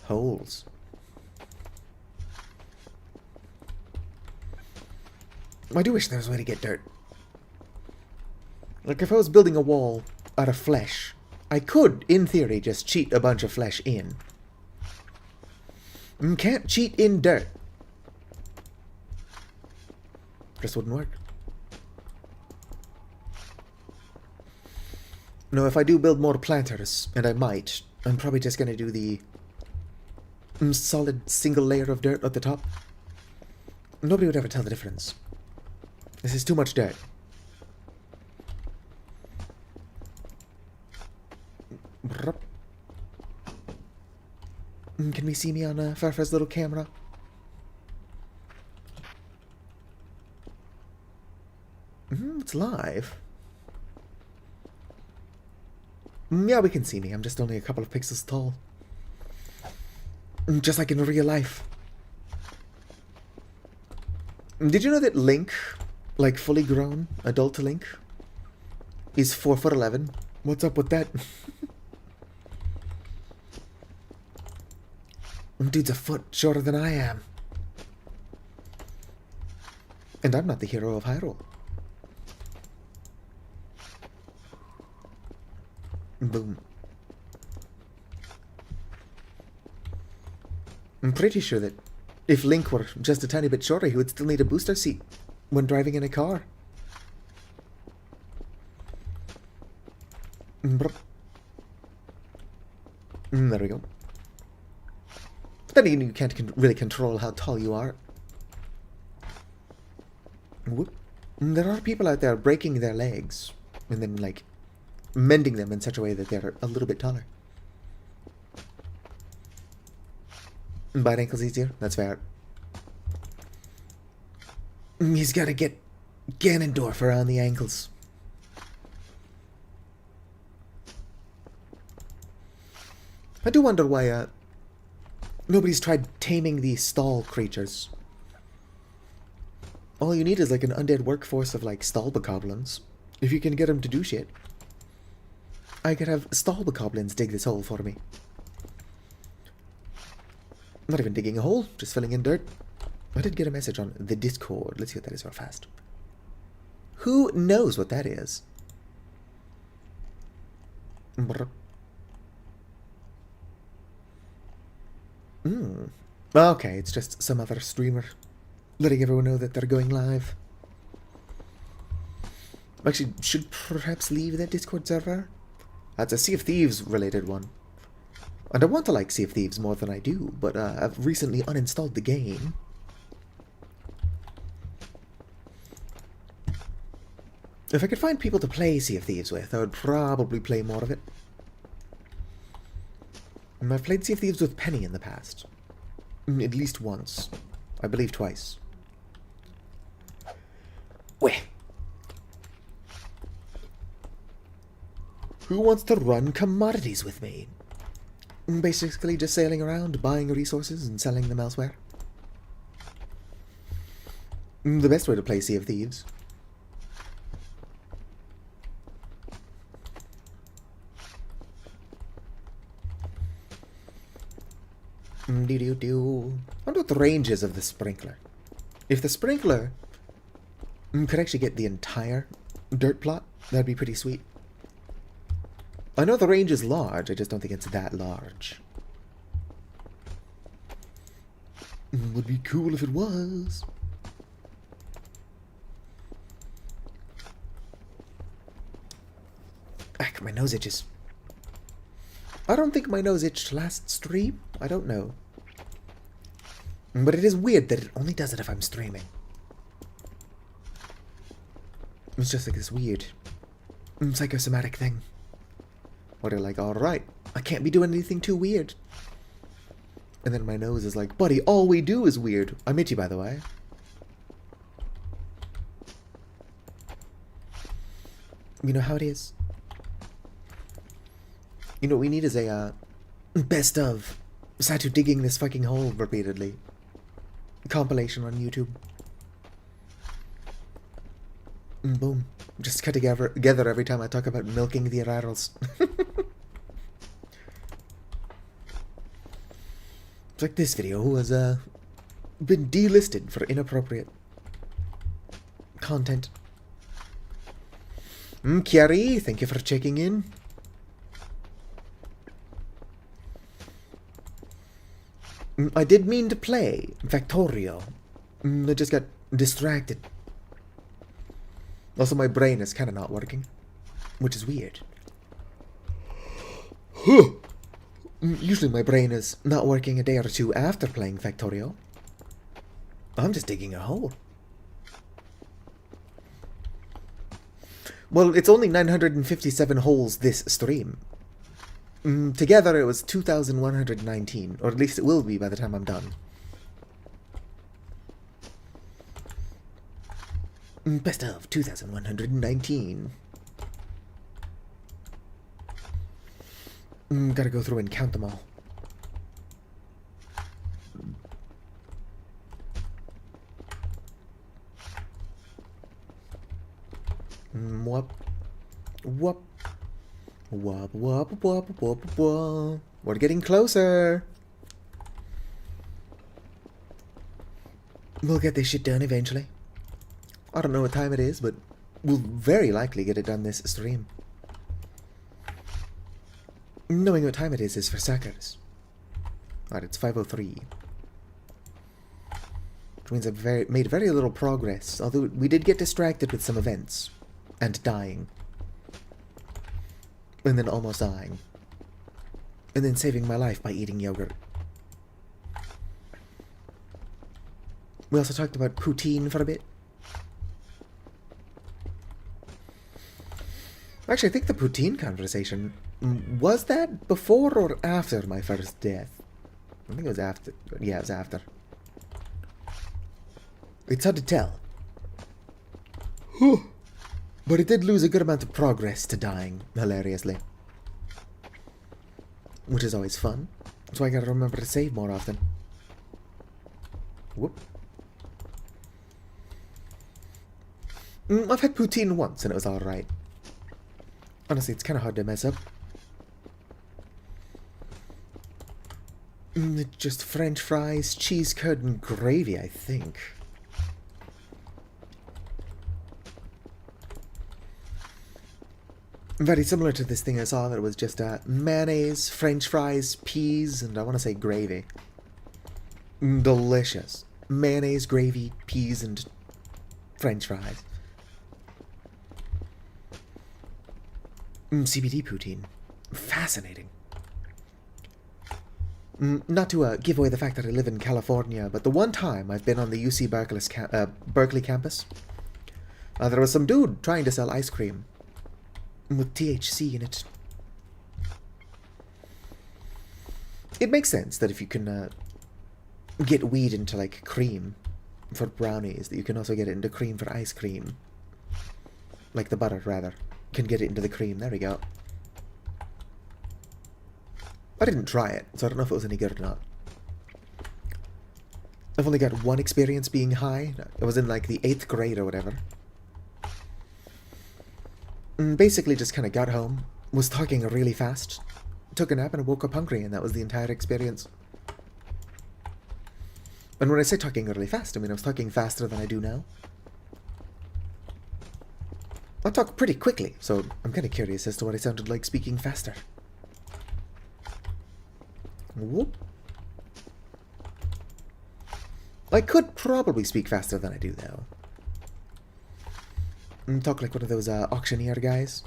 holes. I do wish there was a way to get dirt. Like, if I was building a wall out of flesh, I could, in theory, just cheat a bunch of flesh in. Can't cheat in dirt. Just wouldn't work. No, if I do build more planters, and I might, I'm probably just going to do the solid single layer of dirt at the top. Nobody would ever tell the difference. This is too much dirt. Can we see me on Farfar's little camera? It's live. Yeah, we can see me. I'm just only a couple of pixels tall. Just like in real life. Did you know that Link, like fully grown adult Link, is 4'11"? What's up with that? Dude's a foot shorter than I am. And I'm not the hero of Hyrule. Boom. I'm pretty sure that if Link were just a tiny bit shorter, he would still need a booster seat when driving in a car. There we go. But then again, you can't really control how tall you are. Whoop. There are people out there breaking their legs and then, like, mending them in such a way that they're a little bit taller. Bite ankles easier? That's fair. He's gotta get Ganondorf around the ankles. I do wonder why nobody's tried taming these stall creatures. All you need is like an undead workforce of like stallbokoblins. If you can get them to do shit. I could have stallbokoblins dig this hole for me. Not even digging a hole, just filling in dirt. I did get a message on the Discord. Let's see what that is real fast. Who knows what that is? Brr. Okay, it's just some other streamer letting everyone know that they're going live. Actually, should perhaps leave that Discord server. That's a Sea of Thieves related one. And I want to like Sea of Thieves more than I do, but I've recently uninstalled the game. If I could find people to play Sea of Thieves with, I would probably play more of it. I've played Sea of Thieves with Penny in the past. At least once. I believe twice. Weh! Who wants to run commodities with me? Basically just sailing around, buying resources and selling them elsewhere. The best way to play Sea of Thieves. I wonder what the range is of the sprinkler. If the sprinkler could actually get the entire dirt plot, that'd be pretty sweet. I know the range is large, I just don't think it's that large. Would be cool if it was. Ack, my nose itches. I don't think my nose itched last stream. I don't know. But it is weird that it only does it if I'm streaming. It's just like this weird psychosomatic thing. Where they're like, alright, I can't be doing anything too weird. And then my nose is like, buddy, all we do is weird. I'm itchy, by the way. You know how it is? You know what we need is a, best of Satu digging this fucking hole repeatedly. Compilation on YouTube. Boom. Just cut together every time I talk about milking the rattles. It's like this video has been delisted for inappropriate content. Kiari, thank you for checking in. I did mean to play Factorio. I just got distracted. Also, my brain is kind of not working, which is weird. Usually my brain is not working a day or two after playing Factorio. I'm just digging a hole. Well, it's only 957 holes this stream. Together it was 2,119, or at least it will be by the time I'm done. Best of 2,119. Gotta go through and count them all. Whoop. Whoop. Whoop, whoop, whoop, whoop, whoop. We're getting closer. We'll get this shit done eventually. I don't know what time it is, but we'll very likely get it done this stream. Knowing what time it is for suckers. Alright, it's 5:03. Which means I've made very little progress, although we did get distracted with some events. And dying. And then almost dying. And then saving my life by eating yogurt. We also talked about poutine for a bit. Actually, I think the poutine conversation, was that before or after my first death? I think it was after. Yeah, it was after. It's hard to tell. But it did lose a good amount of progress to dying, hilariously. Which is always fun. So I gotta remember to save more often. Whoop. I've had poutine once and it was alright. Honestly, it's kind of hard to mess up. Just French fries, cheese curd, and gravy, I think. Very similar to this thing I saw that was just mayonnaise, french fries, peas, and I want to say gravy. Delicious. Mayonnaise, gravy, peas, and french fries. CBD poutine. Fascinating. Not to give away the fact that I live in California, but the one time I've been on the UC Berkeley campus, there was some dude trying to sell ice cream with THC in it. It makes sense that if you can get weed into, like, cream for brownies, that you can also get it into cream for ice cream. Like the butter, rather. Can get it into the cream. There we go. I didn't try it, so I don't know if it was any good or not. I've only got one experience being high. I was in, like, the 8th grade or whatever. Basically just kind of got home, was talking really fast, took a nap, and I woke up hungry, and that was the entire experience. And when I say talking really fast, I mean I was talking faster than I do now. I talk pretty quickly, so I'm kind of curious as to what I sounded like speaking faster. Whoop. I could probably speak faster than I do, though. Talk like one of those auctioneer guys.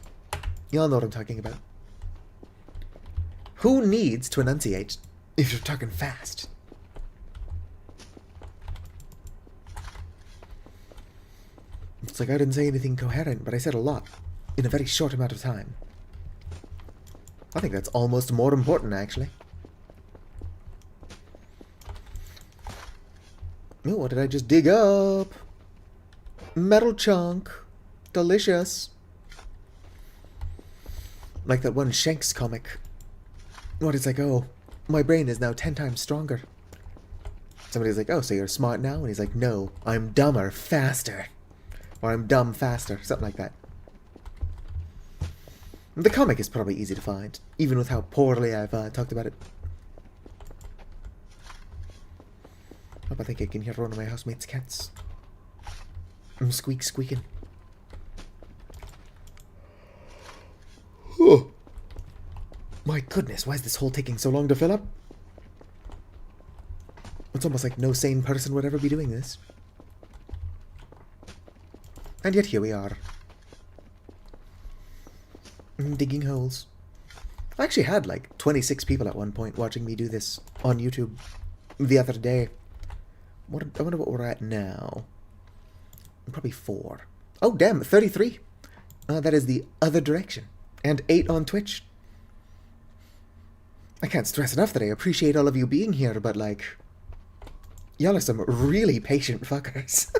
Y'all know what I'm talking about. Who needs to enunciate if you're talking fast? It's like I didn't say anything coherent, but I said a lot in a very short amount of time. I think that's almost more important, actually. Oh, what did I just dig up? Metal chunk. Delicious. Like that one Shanks comic. What it's like, oh, my brain is now 10 times stronger. Somebody's like, oh, so you're smart now? And he's like, no, I'm dumber faster. Or I'm dumb faster. Something like that. The comic is probably easy to find, even with how poorly I've talked about it. I think I can hear one of my housemates' cats. Squeaking. Oh. My goodness, why is this hole taking so long to fill up? It's almost like no sane person would ever be doing this. And yet here we are. Digging holes. I actually had like 26 people at one point watching me do this on YouTube the other day. I wonder what we're at now. Probably 4. Oh, damn, 33. That is the other direction. And 8 on Twitch. I can't stress enough that I appreciate all of you being here, but, like, y'all are some really patient fuckers.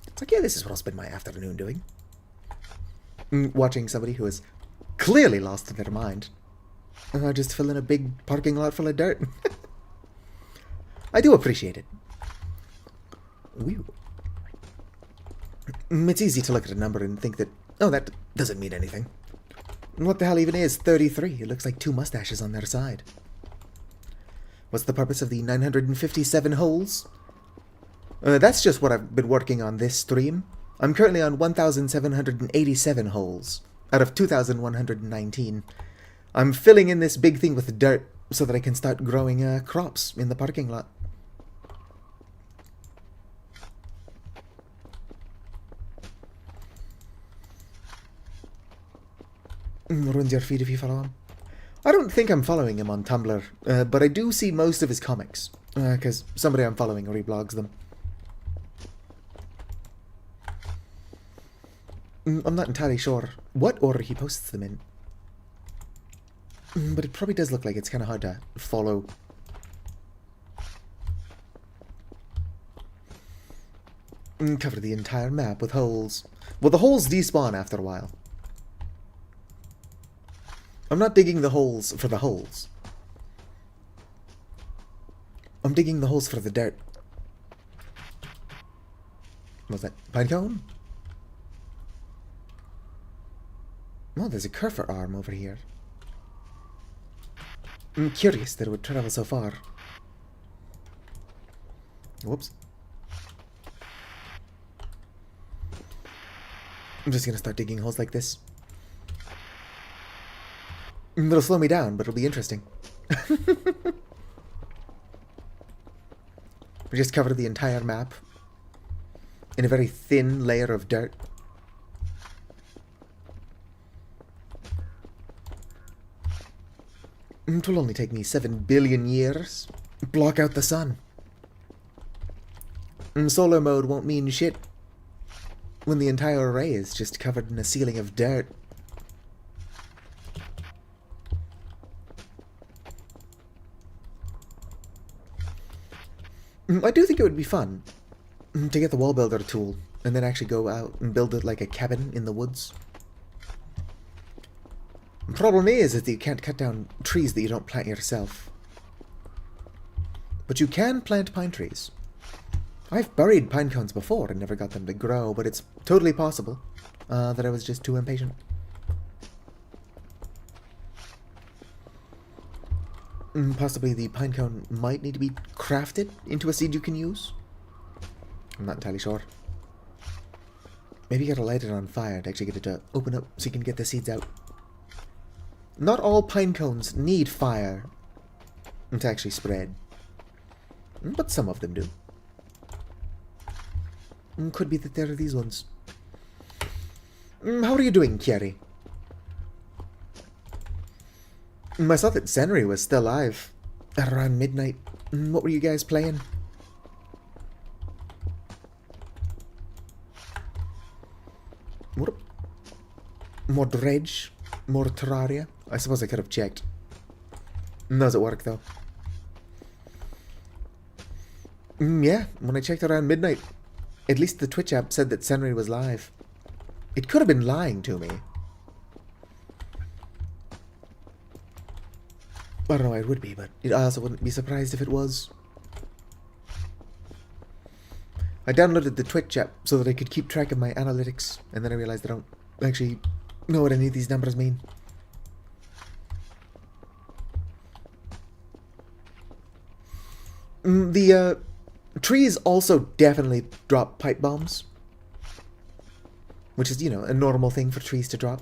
It's like, yeah, this is what I'll spend my afternoon doing. Watching somebody who is clearly lost their mind. Just fill in a big parking lot full of dirt. I do appreciate it. Whew. It's easy to look at a number and think that, oh, that doesn't mean anything. What the hell even is 33? It looks like 2 mustaches on their side. What's the purpose of the 957 holes? That's just what I've been working on this stream. I'm currently on 1,787 holes out of 2,119. I'm filling in this big thing with dirt so that I can start growing crops in the parking lot. Ruins your feed if you follow him. I don't think I'm following him on Tumblr, but I do see most of his comics, because somebody I'm following reblogs them. I'm not entirely sure what order he posts them in. But it probably does look like it's kind of hard to follow. Cover the entire map with holes. Well, the holes despawn after a while. I'm not digging the holes for the holes. I'm digging the holes for the dirt. What's that? Pinecone? Oh, there's a Kerfer arm over here. I'm curious that it would travel so far. Whoops. I'm just gonna start digging holes like this. It'll slow me down, but it'll be interesting. We just covered the entire map in a very thin layer of dirt. It will only take me 7 billion years. Block out the sun. Solar mode won't mean shit when the entire array is just covered in a ceiling of dirt. I do think it would be fun to get the wall builder tool and then actually go out and build it like a cabin in the woods. The problem is that you can't cut down trees that you don't plant yourself. But you can plant pine trees. I've buried pine cones before and never got them to grow, but it's totally possible that I was just too impatient. Possibly the pine cone might need to be crafted into a seed you can use. I'm not entirely sure. Maybe you gotta light it on fire to actually get it to open up so you can get the seeds out. Not all pine cones need fire to actually spread, but some of them do. Could be that there are these ones. How are you doing, Kieri? I saw that Zenry was still alive at around midnight. What were you guys playing? What? More Dredge? More Terraria? I suppose I could have checked. Does it work, though? Yeah, when I checked around midnight, at least the Twitch app said that Zenry was live. It could have been lying to me. I don't know why it would be, but I also wouldn't be surprised if it was. I downloaded the Twitch app so that I could keep track of my analytics, and then I realized I don't actually know what any of these numbers mean. The trees also definitely drop pipe bombs, which is, you know, a normal thing for trees to drop.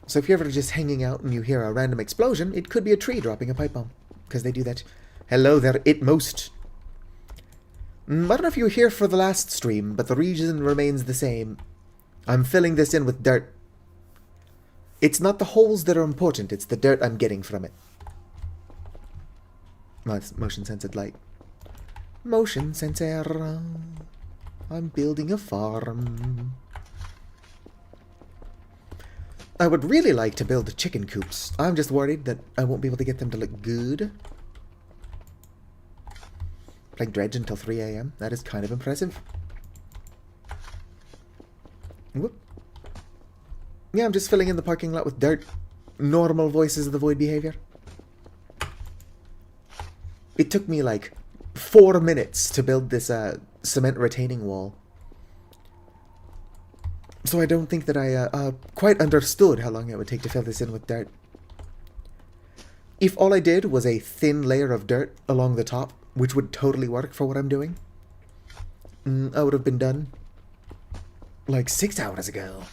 So if you're ever just hanging out and you hear a random explosion, it could be a tree dropping a pipe bomb, because they do that. Hello there, Itmost. I don't know if you were here for the last stream, but the reason remains the same. I'm filling this in with dirt. It's not the holes that are important, it's the dirt I'm getting from it. Well, it's motion sensed light. Motion sensor. I'm building a farm. I would really like to build chicken coops. I'm just worried that I won't be able to get them to look good. Playing Dredge until 3 AM. That is kind of impressive. Whoop. Yeah, I'm just filling in the parking lot with dirt. Normal Voices of the Void behavior. It took me like 4 minutes to build this cement retaining wall. So I don't think that I quite understood how long it would take to fill this in with dirt. If all I did was a thin layer of dirt along the top, which would totally work for what I'm doing, I would have been done like 6 hours ago.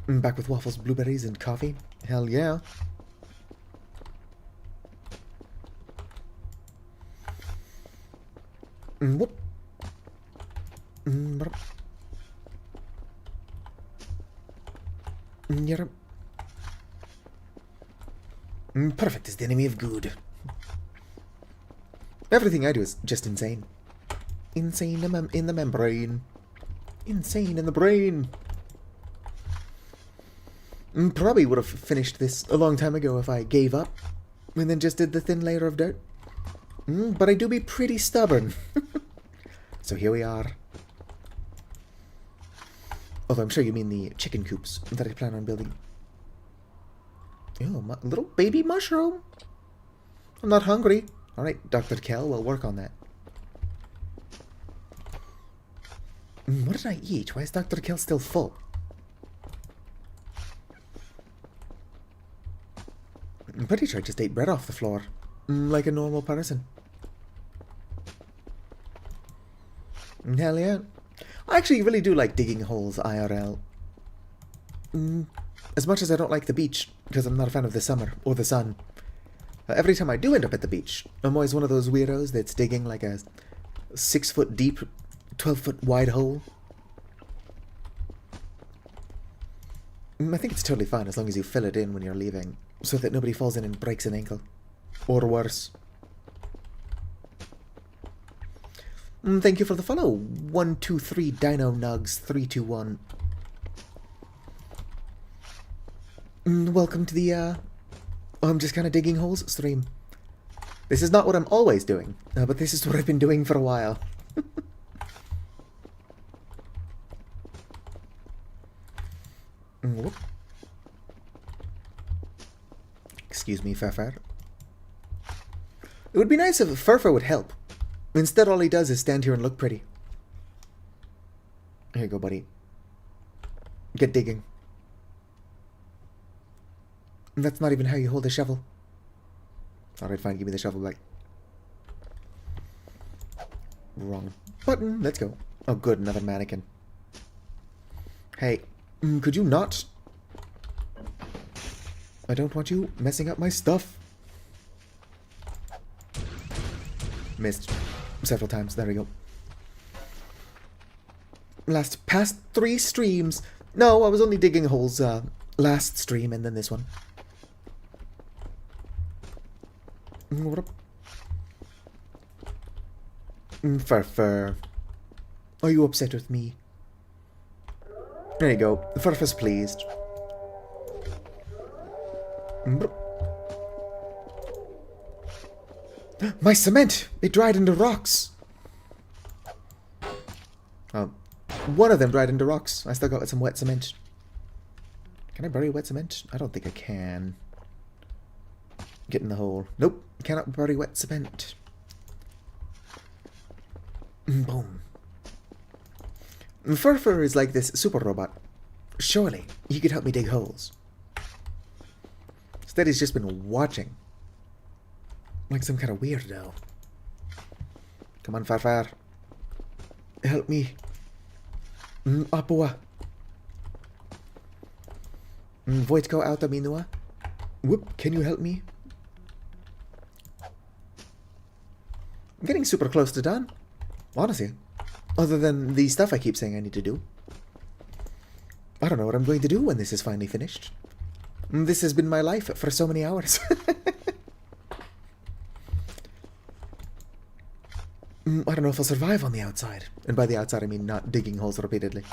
Back with waffles, blueberries, and coffee. Hell yeah. Whoop. Perfect is the enemy of good. Everything I do is just insane. Insane in the membrane. Insane in the brain. Probably would have finished this a long time ago if I gave up and then just did the thin layer of dirt. But I do be pretty stubborn. So here we are. Although I'm sure you mean the chicken coops that I plan on building. Oh, little baby mushroom. I'm not hungry. Alright, Dr. Kell, we'll work on that. What did I eat? Why is Dr. Kell still full? I'm pretty sure I just ate bread off the floor. Like a normal person. Hell yeah. I actually really do like digging holes IRL. As much as I don't like the beach, because I'm not a fan of the summer or the sun. Every time I do end up at the beach, I'm always one of those weirdos that's digging like a 6-foot deep, 12-foot wide hole. I think it's totally fine as long as you fill it in when you're leaving, so that nobody falls in and breaks an ankle. Or worse. Thank you for the follow. 123 Dino Nugs 321. Welcome to the I'm just kind of digging holes stream. This is not what I'm always doing, but this is what I've been doing for a while. Excuse me, Farfar. It would be nice if Farfar would help. Instead, all he does is stand here and look pretty. Here you go, buddy. Get digging. That's not even how you hold a shovel. Alright, fine, give me the shovel back. Wrong button. Let's go. Oh, good, another mannequin. Hey, could you not? I don't want you messing up my stuff. Missed several times. There we go. Past 3 streams. No, I was only digging holes last stream and then this one. What up? Farfar. Are you upset with me? There you go. Farfar's pleased. My cement! It dried into rocks! One of them dried into rocks. I still got some wet cement. Can I bury wet cement? I don't think I can. Get in the hole. Nope. Cannot bury wet cement. Boom. Farfar is like this super robot. Surely, he could help me dig holes. Instead, he's just been watching. Like some kind of weirdo. Come on, Farfar. Help me. Apua. Wojtko auta minua. Whoop, can you help me? I'm getting super close to done. Honestly. Other than the stuff I keep saying I need to do. I don't know what I'm going to do when this is finally finished. This has been my life for so many hours. I don't know if I'll survive on the outside. And by the outside, I mean not digging holes repeatedly.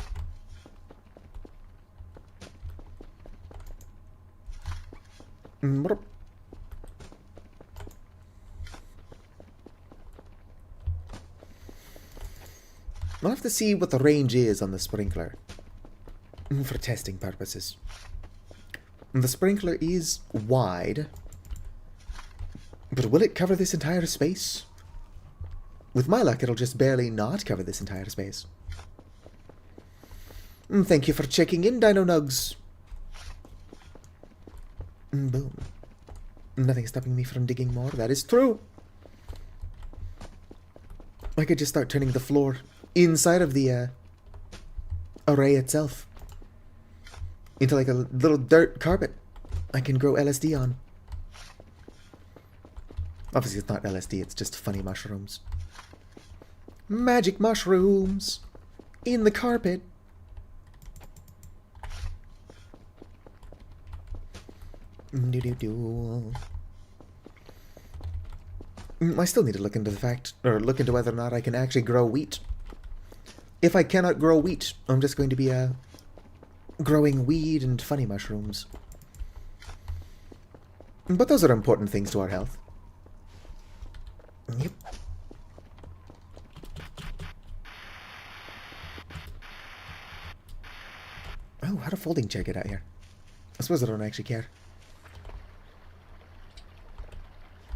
I'll have to see what the range is on the sprinkler. For testing purposes. The sprinkler is wide. But will it cover this entire space? With my luck, it'll just barely not cover this entire space. Thank you for checking in, Dino Nugs. Boom. Nothing stopping me from digging more. That is true. I could just start turning the floor inside of the array itself into like a little dirt carpet I can grow LSD on. Obviously, it's not LSD, it's just funny mushrooms. Magic mushrooms in the carpet. I still need to look into look into whether or not I can actually grow wheat. If I cannot grow wheat, I'm just going to be growing weed and funny mushrooms. But those are important things to our health. Yep. Oh, how did a folding chair get out here? I suppose I don't actually care.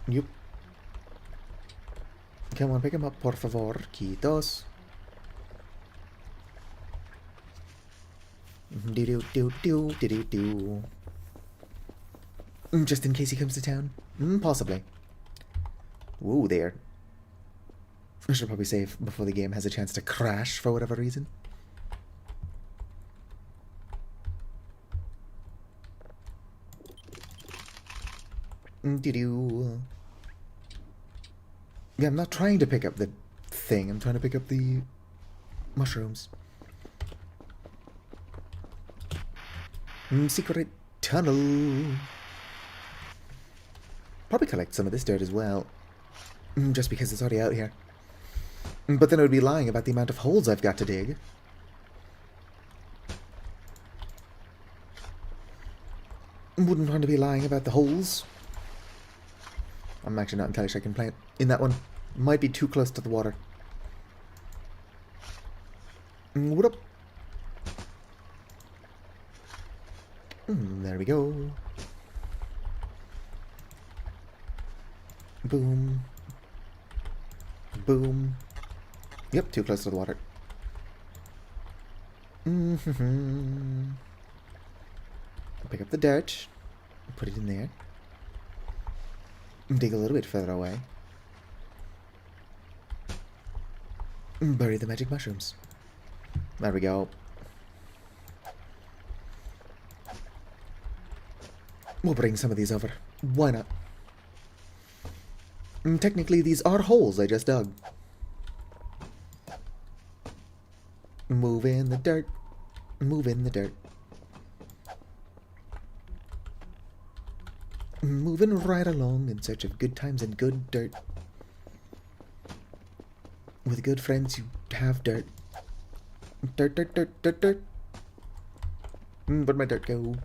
Yep. Come on, pick him up, por favor. Quitos. Do-do-do-do-do-do-do. Just in case he comes to town? Possibly. Whoa there. I should probably save before the game has a chance to crash for whatever reason. Doo-doo. Yeah, I'm not trying to pick up the thing. I'm trying to pick up the mushrooms. Secret tunnel. Probably collect some of this dirt as well. Just because it's already out here. But then I would be lying about the amount of holes I've got to dig. Wouldn't want to be lying about the holes. I'm actually not entirely sure I can play it in that one. Might be too close to the water. What up? There we go. Boom. Boom. Yep, too close to the water. Pick up the dirt. Put it in there. Dig a little bit further away. Bury the magic mushrooms. There we go. We'll bring some of these over. Why not? Technically, these are holes I just dug. Move in the dirt. Move in the dirt. Moving right along in search of good times and good dirt. With good friends, you have dirt. Dirt, dirt, dirt, dirt, dirt. Where'd my dirt go?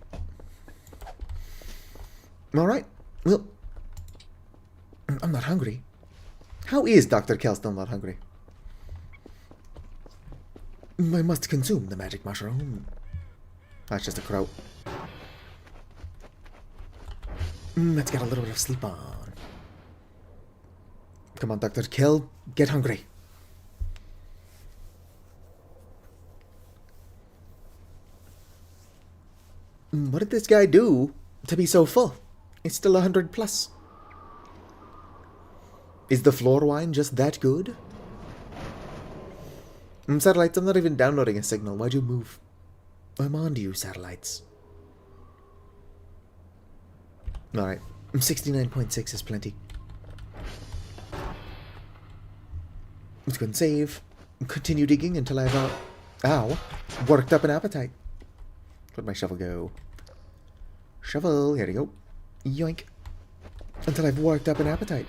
Alright, well, I'm not hungry. How is Dr. Kell still not hungry? I must consume the magic mushroom. That's just a crow. Let's get a little bit of sleep on. Come on, Dr. Kell, get hungry. What did this guy do to be so full? It's still 100 plus. Is the floor wine just that good? Satellites, I'm not even downloading a signal. Why'd you move? I'm on to you, satellites. Alright. 69.6 is plenty. Let's go and save. Continue digging until I've, worked up an appetite. Where'd my shovel go? Shovel, here we go. Yoink. Until I've worked up an appetite.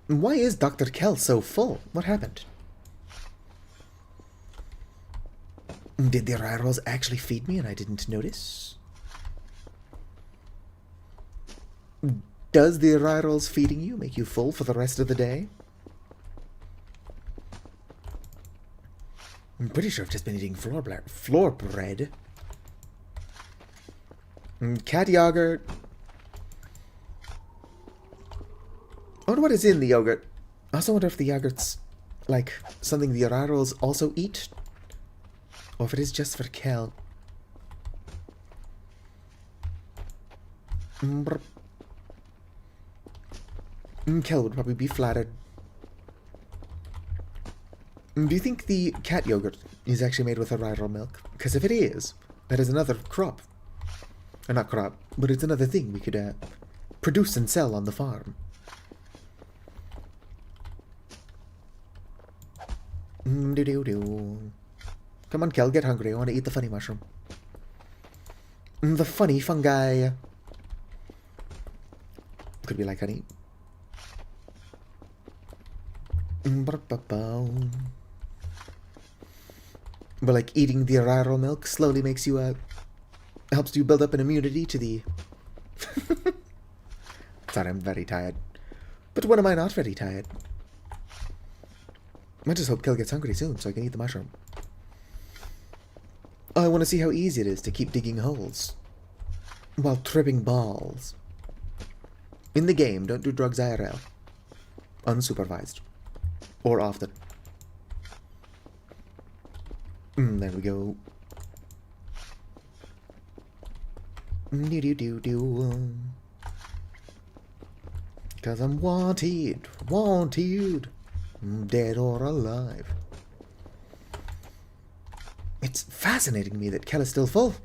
Why is Dr. Kell so full? What happened? Did the Ryrals actually feed me and I didn't notice? Does the Ryrals feeding you make you full for the rest of the day? I'm pretty sure I've just been eating floor bread. Cat yogurt. I wonder what is in the yogurt. I also wonder if the yogurt's like something the Ryrals also eat, or if it is just for Kell. Kell would probably be flattered. Do you think the cat yogurt is actually made with a Ryral milk? Because if it is, that is another crop. Or not crop, but it's another thing we could produce and sell on the farm. Come on, Kell, get hungry. I want to eat the funny mushroom. The funny fungi. Could be like honey. But like eating the Ryral milk slowly makes you, helps you build up an immunity to the... Sorry, I'm very tired. But when am I not very tired? I just hope Kell gets hungry soon so I can eat the mushroom. I want to see how easy it is to keep digging holes while tripping balls. In the game, don't do drugs IRL. Unsupervised. Or often. There we go. Because 'Cause I'm wanted, wanted, dead or alive. It's fascinating to me that Kel is still full.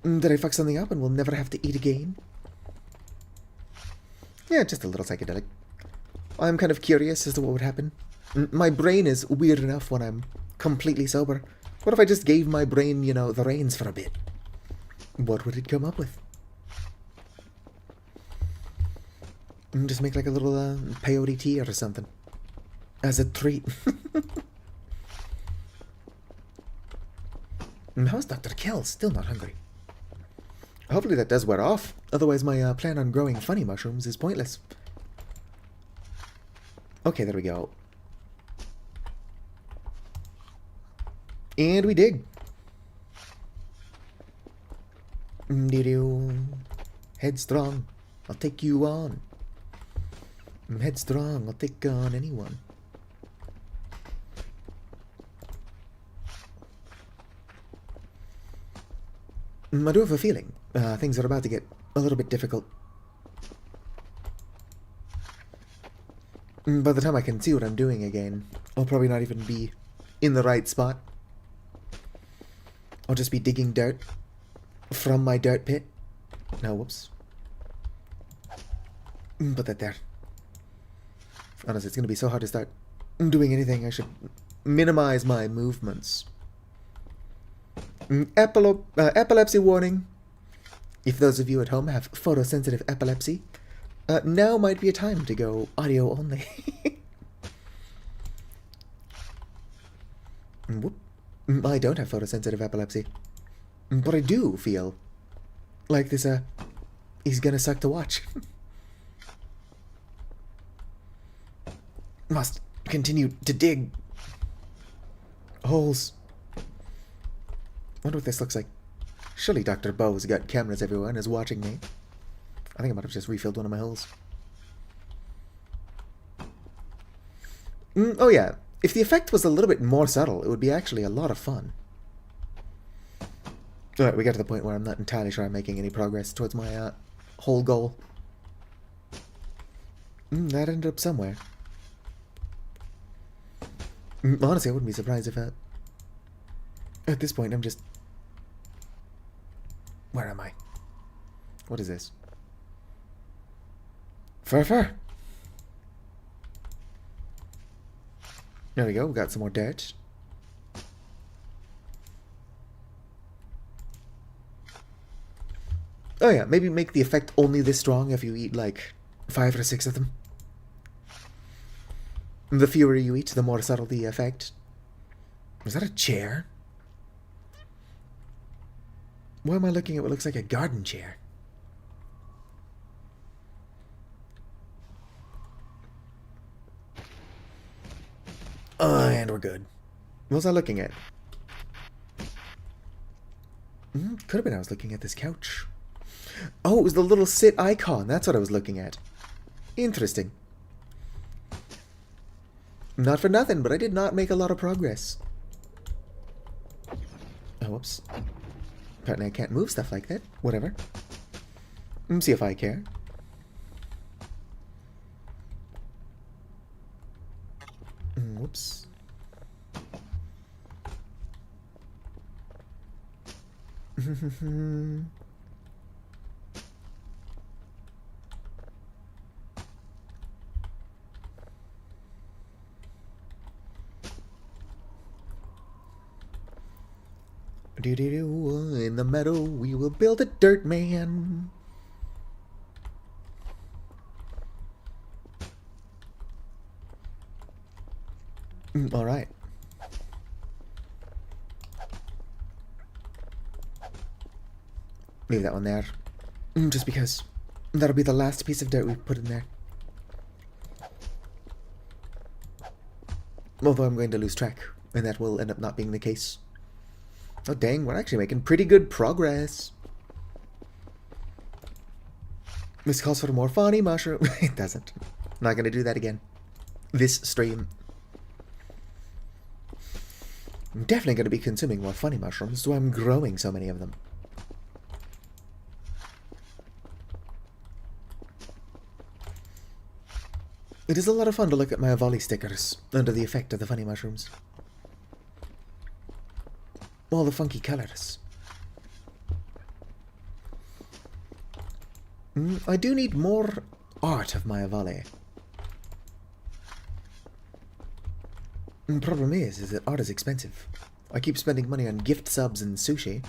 Did I fuck something up and we'll never have to eat again? Yeah, just a little psychedelic. I'm kind of curious as to what would happen. My brain is weird enough when I'm completely sober. What if I just gave my brain, you know, the reins for a bit? What would it come up with? Just make like a little peyote tea or something. As a treat. How's Dr. Kell? Still not hungry. Hopefully that does wear off. Otherwise my plan on growing funny mushrooms is pointless. Okay, there we go. And we dig. Headstrong, I'll take you on. Headstrong, I'll take on anyone. I do have a feeling things are about to get a little bit difficult. By the time I can see what I'm doing again, I'll probably not even be in the right spot. I'll just be digging dirt from my dirt pit. No, whoops. Put that there. Honestly, it's going to be so hard to start doing anything. I should minimize my movements. Epilepsy warning. If those of you at home have photosensitive epilepsy, now might be a time to go audio only. Whoop. I don't have photosensitive epilepsy, but I do feel like this is gonna suck to watch. Must continue to dig holes. Wonder what this looks like. Surely Dr. Bo's got cameras everywhere and is watching me. I think I might have just refilled one of my holes. Oh yeah, if the effect was a little bit more subtle, it would be actually a lot of fun. Alright, we got to the point where I'm not entirely sure I'm making any progress towards my whole goal. That ended up somewhere. Honestly, I wouldn't be surprised if at this point I'm just... Where am I? What is this? Fur. There we go, we got some more dirt. Oh yeah, maybe make the effect only this strong if you eat like 5 or 6 of them. The fewer you eat, the more subtle the effect. Is that a chair? Why am I looking at what looks like a garden chair? And we're good. What was I looking at? Could have been I was looking at this couch. Oh, it was the little sit icon. That's what I was looking at. Interesting. Not for nothing, but I did not make a lot of progress. Oh, whoops. Apparently I can't move stuff like that. Whatever. See if I care. Whoops. In the meadow we will build a dirt man. Alright. Leave that one there. Just because that'll be the last piece of dirt we put in there. Although I'm going to lose track, and that will end up not being the case. Oh dang, we're actually making pretty good progress. This calls for more funny mushroom. It doesn't. Not gonna do that again. This stream. I'm definitely gonna be consuming more funny mushrooms, so I'm growing so many of them. It is a lot of fun to look at my volley stickers under the effect of the funny mushrooms. All the funky colors. I do need more art of my volley. Problem is that art is expensive. I keep spending money on gift subs and sushi.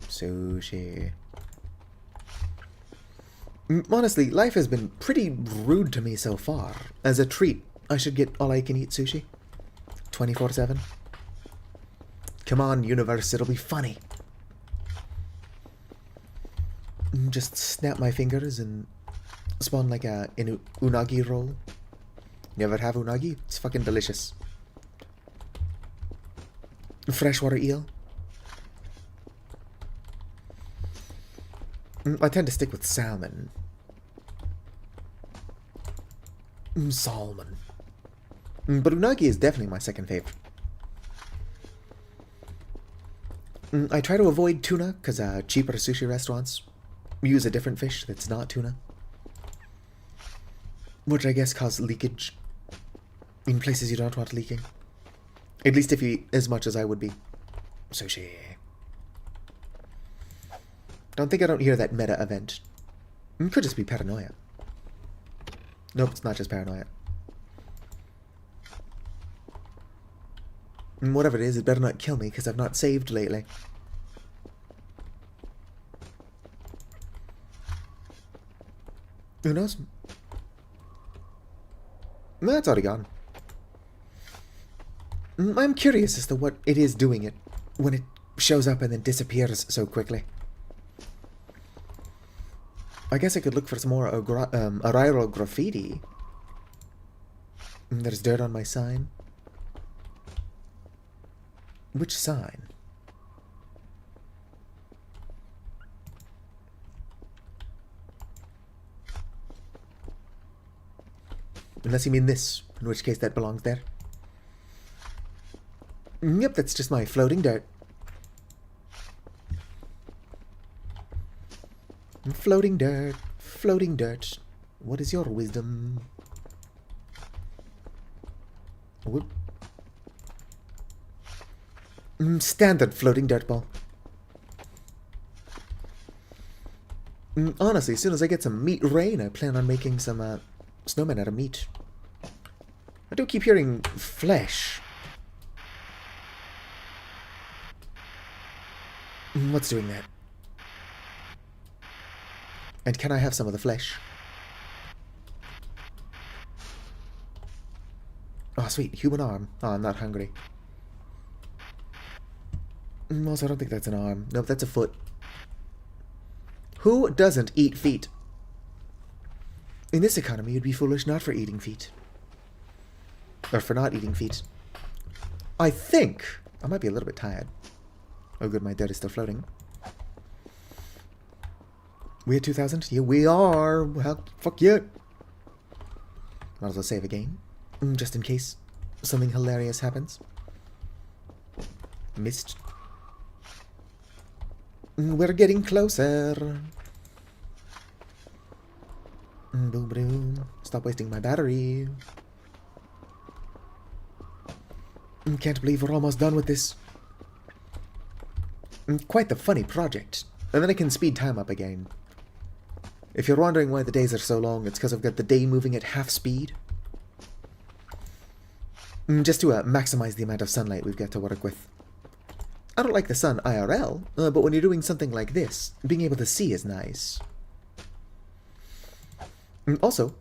Sushi. Honestly, life has been pretty rude to me so far. As a treat, I should get all-I-can-eat sushi. 24/7. Come on, universe, it'll be funny. Just snap my fingers and spawn like an unagi roll. You ever have unagi? It's fucking delicious. Freshwater eel. I tend to stick with salmon. Salmon. But unagi is definitely my second favorite. I try to avoid tuna because cheaper sushi restaurants use a different fish that's not tuna. Which I guess causes leakage in places you don't want leaking. At least if you eat as much as I would be. Sushi. Don't think I don't hear that meta event. It could just be paranoia. Nope, it's not just paranoia. Whatever it is, it better not kill me because I've not saved lately. Who knows? That's already gone. I'm curious as to what it is doing it when it shows up and then disappears so quickly. I guess I could look for some more Ariral graffiti. There's dirt on my sign. Which sign? Unless you mean this, in which case that belongs there. Yep, that's just my floating dirt. Floating dirt, floating dirt. What is your wisdom? Whoop. Standard floating dirt ball. Honestly, as soon as I get some meat rain, I plan on making some snowmen out of meat. I do keep hearing flesh. What's doing that? And can I have some of the flesh? Oh, sweet. Human arm. Oh, I'm not hungry. Also, I don't think that's an arm. Nope, that's a foot. Who doesn't eat feet? In this economy, you'd be foolish not for eating feet. Or for not eating feet. I think I might be a little bit tired. Oh good, my dirt is still floating. We at 2,000? Yeah, we are. Well, fuck yeah. Might as well save again. Just in case something hilarious happens. Missed. We're getting closer. Boom, boom. Stop wasting my battery. Can't believe we're almost done with this. Quite the funny project. And then I can speed time up again. If you're wondering why the days are so long, it's because I've got the day moving at half speed. Just to maximize the amount of sunlight we've got to work with. I don't like the sun IRL, but when you're doing something like this, being able to see is nice. Also,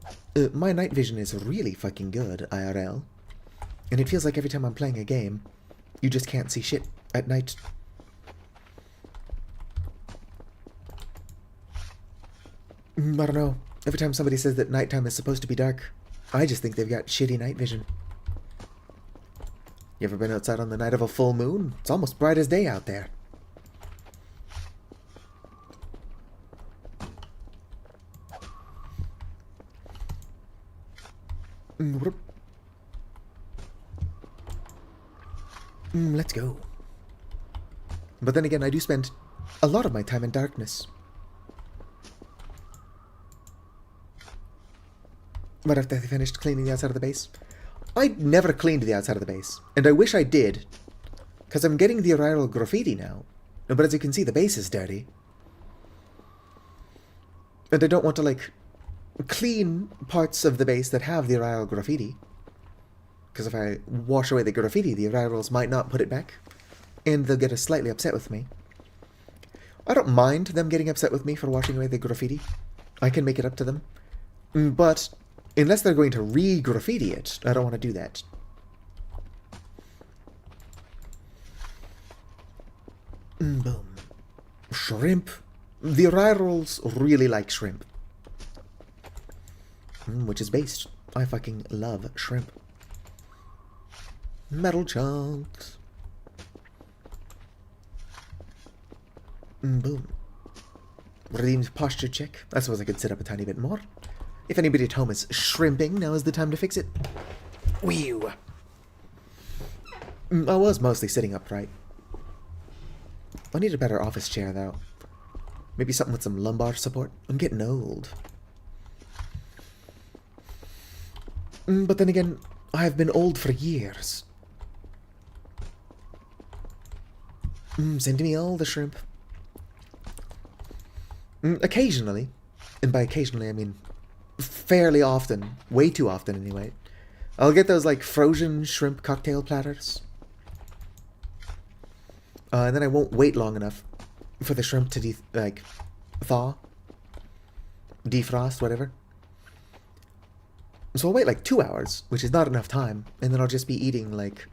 my night vision is really fucking good IRL. And it feels like every time I'm playing a game, you just can't see shit at night. I don't know. Every time somebody says that nighttime is supposed to be dark, I just think they've got shitty night vision. You ever been outside on the night of a full moon? It's almost bright as day out there. Let's go. But then again, I do spend a lot of my time in darkness. right after they finished cleaning the outside of the base. I never cleaned the outside of the base, and I wish I did, because I'm getting the arrival graffiti now. But as you can see, the base is dirty. And I don't want to, like, clean parts of the base that have the arrival graffiti. Because if I wash away the graffiti, the arrivals might not put it back, and they'll get slightly upset with me. I don't mind them getting upset with me for washing away the graffiti. I can make it up to them. But unless they're going to re-graffiti it, I don't want to do that. Boom. Shrimp. The arrivals really like shrimp. Which is based. I fucking love shrimp. Metal chunks. Boom. Redeemed posture check. I suppose I could sit up a tiny bit more. If anybody at home is shrimping, now is the time to fix it. Whew. I was mostly sitting upright. I need a better office chair, though. Maybe something with some lumbar support. I'm getting old. But then again, I've been old for years. Send me all the shrimp. Occasionally, and by occasionally I mean fairly often, way too often anyway, I'll get those like frozen shrimp cocktail platters. And then I won't wait long enough for the shrimp to thaw, defrost, whatever. So I'll wait like 2 hours, which is not enough time, and then I'll just be eating like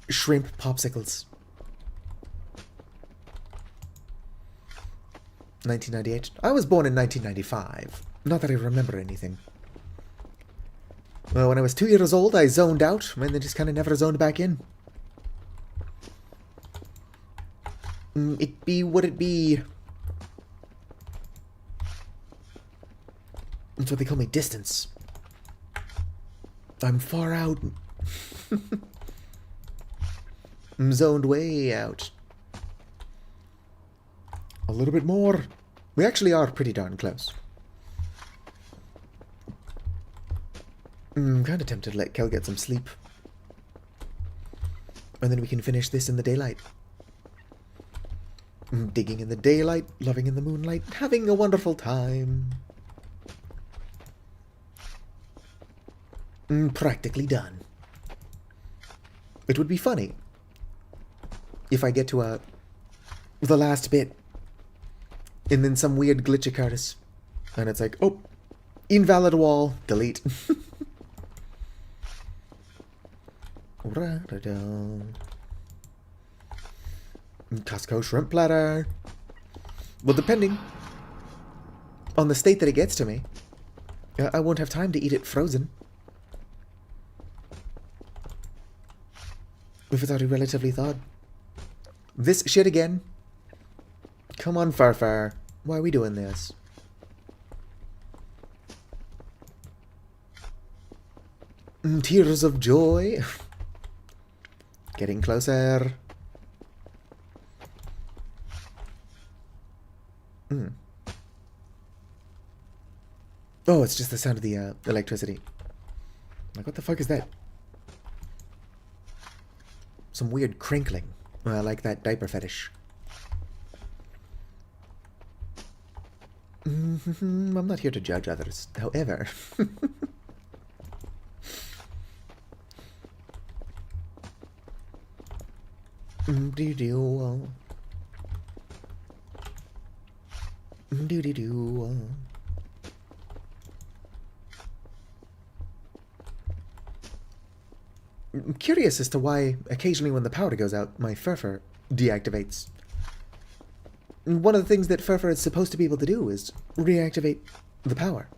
shrimp popsicles. 1998. I was born in 1995. Not that I remember anything. Well, when I was 2 years old, I zoned out, and then just kind of never zoned back in. It be what it be. That's what they call me, distance. I'm far out. I'm zoned way out. A little bit more. We actually are pretty darn close. I'm kind of tempted to let Kel get some sleep. And then we can finish this in the daylight. Digging in the daylight, loving in the moonlight, having a wonderful time. Practically done. It would be funny if I get to the last bit, and then some weird glitch occurs, and it's like, oh, invalid wall, delete. Costco shrimp platter. Well, depending on the state that it gets to me, I won't have time to eat it frozen. If it's already relatively thawed. This shit again? Come on, Farfar. Why are we doing this? Tears of joy. Getting closer. Oh, it's just the sound of the electricity. Like, what the fuck is that? Some weird crinkling. Like that diaper fetish. I'm not here to judge others, however. Do-do-do. Do-do-do. I'm curious as to why occasionally when the power goes out, my furfur deactivates. One of the things that furfur is supposed to be able to do is reactivate the power.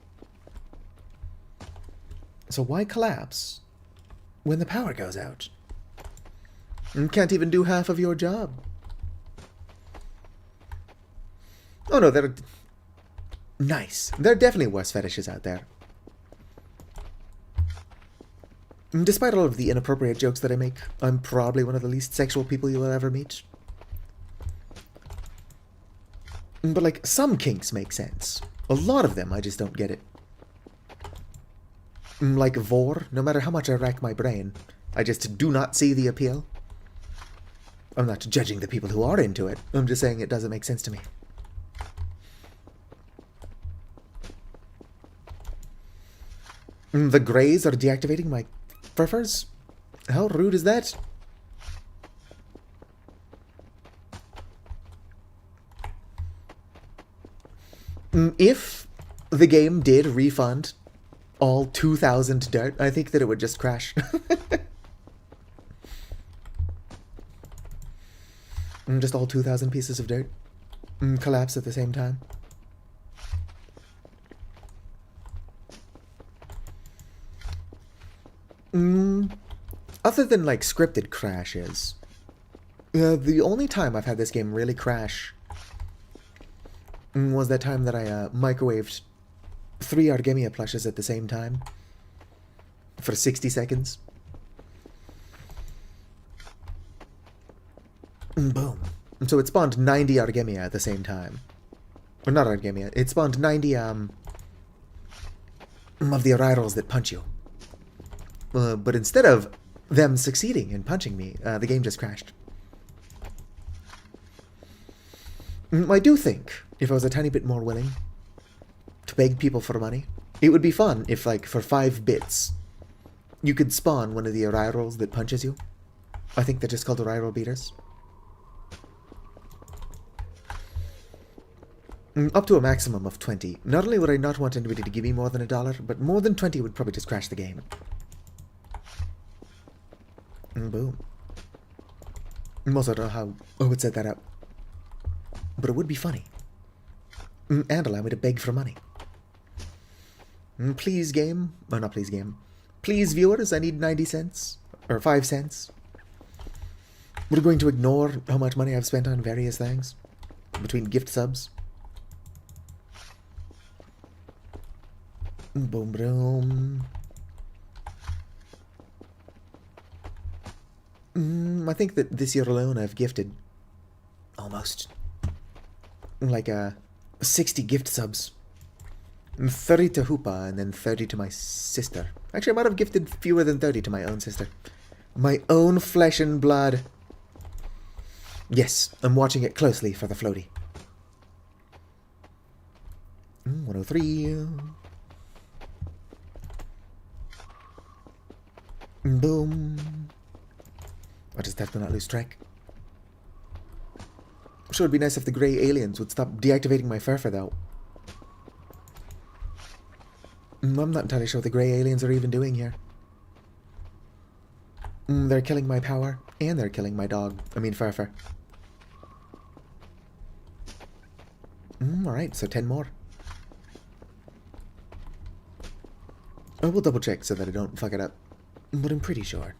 So why collapse when the power goes out? You can't even do half of your job. Oh no, they're nice. There are definitely worse fetishes out there. Despite all of the inappropriate jokes that I make, I'm probably one of the least sexual people you will ever meet. But like, some kinks make sense. A lot of them, I just don't get it. Like Vor, no matter how much I rack my brain, I just do not see the appeal. I'm not judging the people who are into it. I'm just saying it doesn't make sense to me. The Greys are deactivating my furfurs? How rude is that? If the game did refund all 2,000 dirt, I think that it would just crash. Just all 2,000 pieces of dirt collapse at the same time. Other than like scripted crashes, the only time I've had this game really crash was that time that I microwaved 3 Argemia plushes at the same time for 60 seconds. Boom. So it spawned 90 Argemia at the same time. Or not Argemia, it spawned 90 of the Arrivals that punch you. But instead of them succeeding in punching me, the game just crashed. I do think, if I was a tiny bit more willing to beg people for money, it would be fun if, like, for 5 bits, you could spawn one of the Arrivals that punches you. I think they're just called Arrival beaters. Up to a maximum of 20. Not only would I not want anybody to give me more than $1, but more than 20 would probably just crash the game. Boom. I also don't know how I would set that up. But it would be funny. And allow me to beg for money. Please, game. Oh, not please, game. Please, viewers, I need 90 cents. Or 5 cents. We're going to ignore how much money I've spent on various things. Between gift subs. Boom, boom. I think that this year alone I've gifted almost like 60 gift subs. 30 to Hoopa and then 30 to my sister. Actually, I might have gifted fewer than 30 to my own sister. My own flesh and blood. Yes, I'm watching it closely for the floaty. 103. Boom. I just have to not lose track. I'm sure it'd be nice if the grey aliens would stop deactivating my furfur, though. I'm not entirely sure what the grey aliens are even doing here. They're killing my power, and they're killing my dog. I mean furfur. Alright, so 10 more. I will double check so that I don't fuck it up. But I'm pretty sure.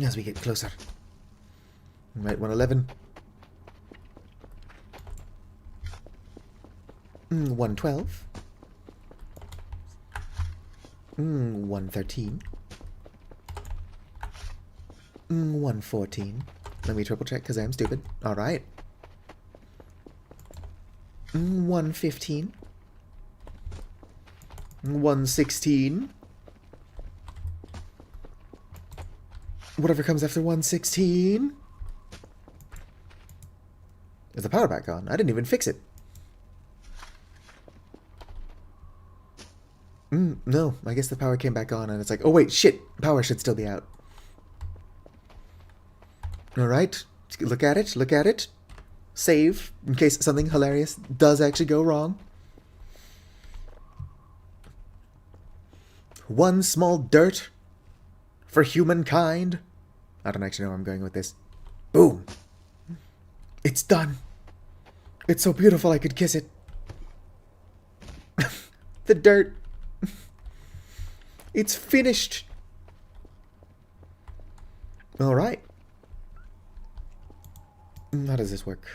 As we get closer. Right, 111. 112. 113. 114. Let me triple check because I am stupid. Alright. 115. 116. Whatever comes after 116. Is the power back on? I didn't even fix it. No, I guess the power came back on and it's like, oh wait, shit, power should still be out. Alright, look at it, look at it. Save, in case something hilarious does actually go wrong. One small dirt for humankind. I don't actually know where I'm going with this. Boom. It's done. It's so beautiful I could kiss it. The dirt. It's finished. Alright. How does this work?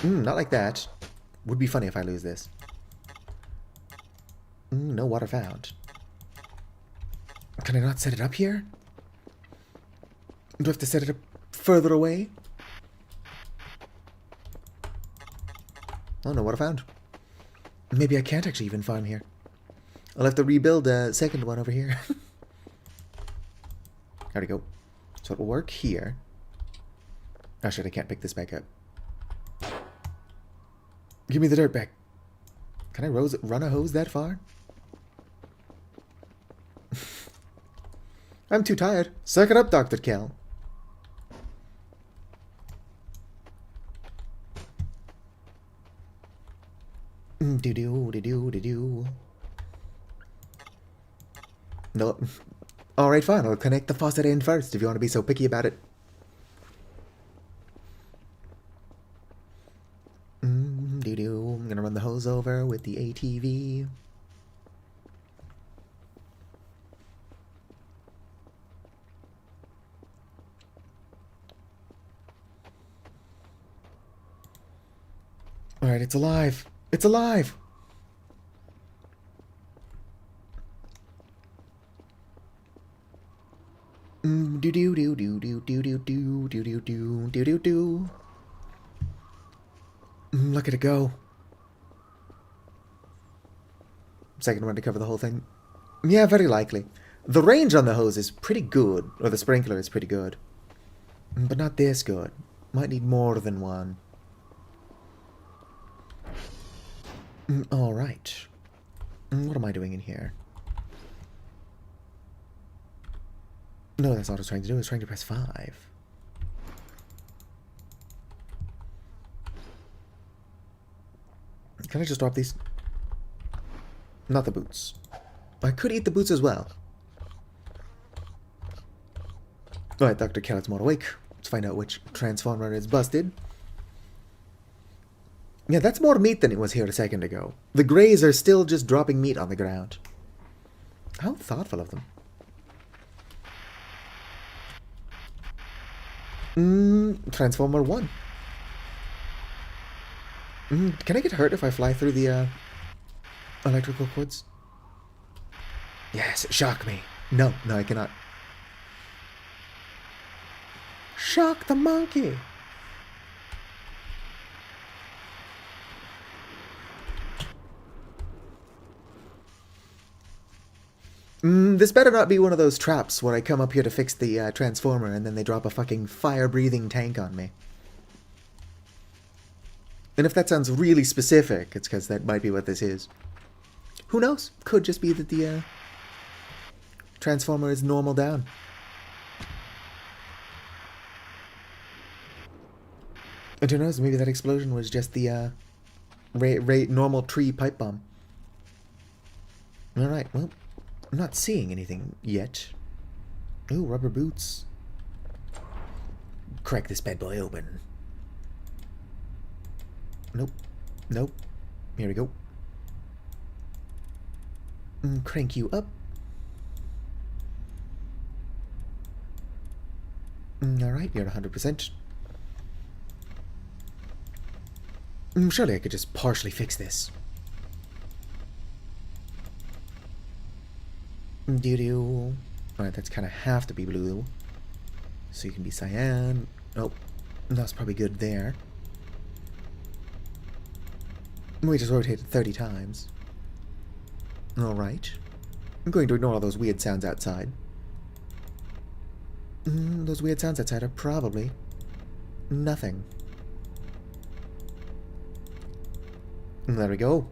Not like that. Would be funny if I lose this. No water found. Can I not set it up here? Do I have to set it up further away? Oh no, what I found. Maybe I can't actually even farm here. I'll have to rebuild a second one over here. There we go. So it'll work here. Oh shit, I can't pick this back up. Give me the dirt back. Can I run a hose that far? I'm too tired. Suck it up, Dr. Kel. Do-do-do-do-do-do. No. Alright, fine. I'll connect the faucet in first if you want to be so picky about it. Do-do. I'm gonna run the hose over with the ATV. Alright, it's alive. It's alive! Do-do-do-do-do-do-do-do-do-do-do-do-do. Look at it go. Second one to cover the whole thing. Yeah, very likely. The range on the hose is pretty good, or the sprinkler is pretty good. But not this good. Might need more than one. Alright. What am I doing in here? No, that's not what I was trying to do. I was trying to press 5. Can I just drop these? Not the boots. I could eat the boots as well. Alright, Dr. Kellett's more awake. Let's find out which transformer is busted. Yeah, that's more meat than it was here a second ago. The Greys are still just dropping meat on the ground. How thoughtful of them. Transformer 1. Can I get hurt if I fly through the electrical cords? Yes, shock me. No, I cannot. Shock the monkey. This better not be one of those traps where I come up here to fix the transformer and then they drop a fucking fire-breathing tank on me. And if that sounds really specific, it's because that might be what this is. Who knows? Could just be that the transformer is normal down. And who knows? Maybe that explosion was just the normal tree pipe bomb. Alright, well, I'm not seeing anything yet. Ooh, rubber boots. Crack this bad boy open. Nope. Nope. Here we go. Crank you up. Alright, you're at 100%. Surely I could just partially fix this. Doo-doo. Alright, that's kind of have to be blue. So you can be cyan. Oh, that's probably good there. We just rotated 30 times. Alright. I'm going to ignore all those weird sounds outside. Those weird sounds outside are probably nothing. There we go.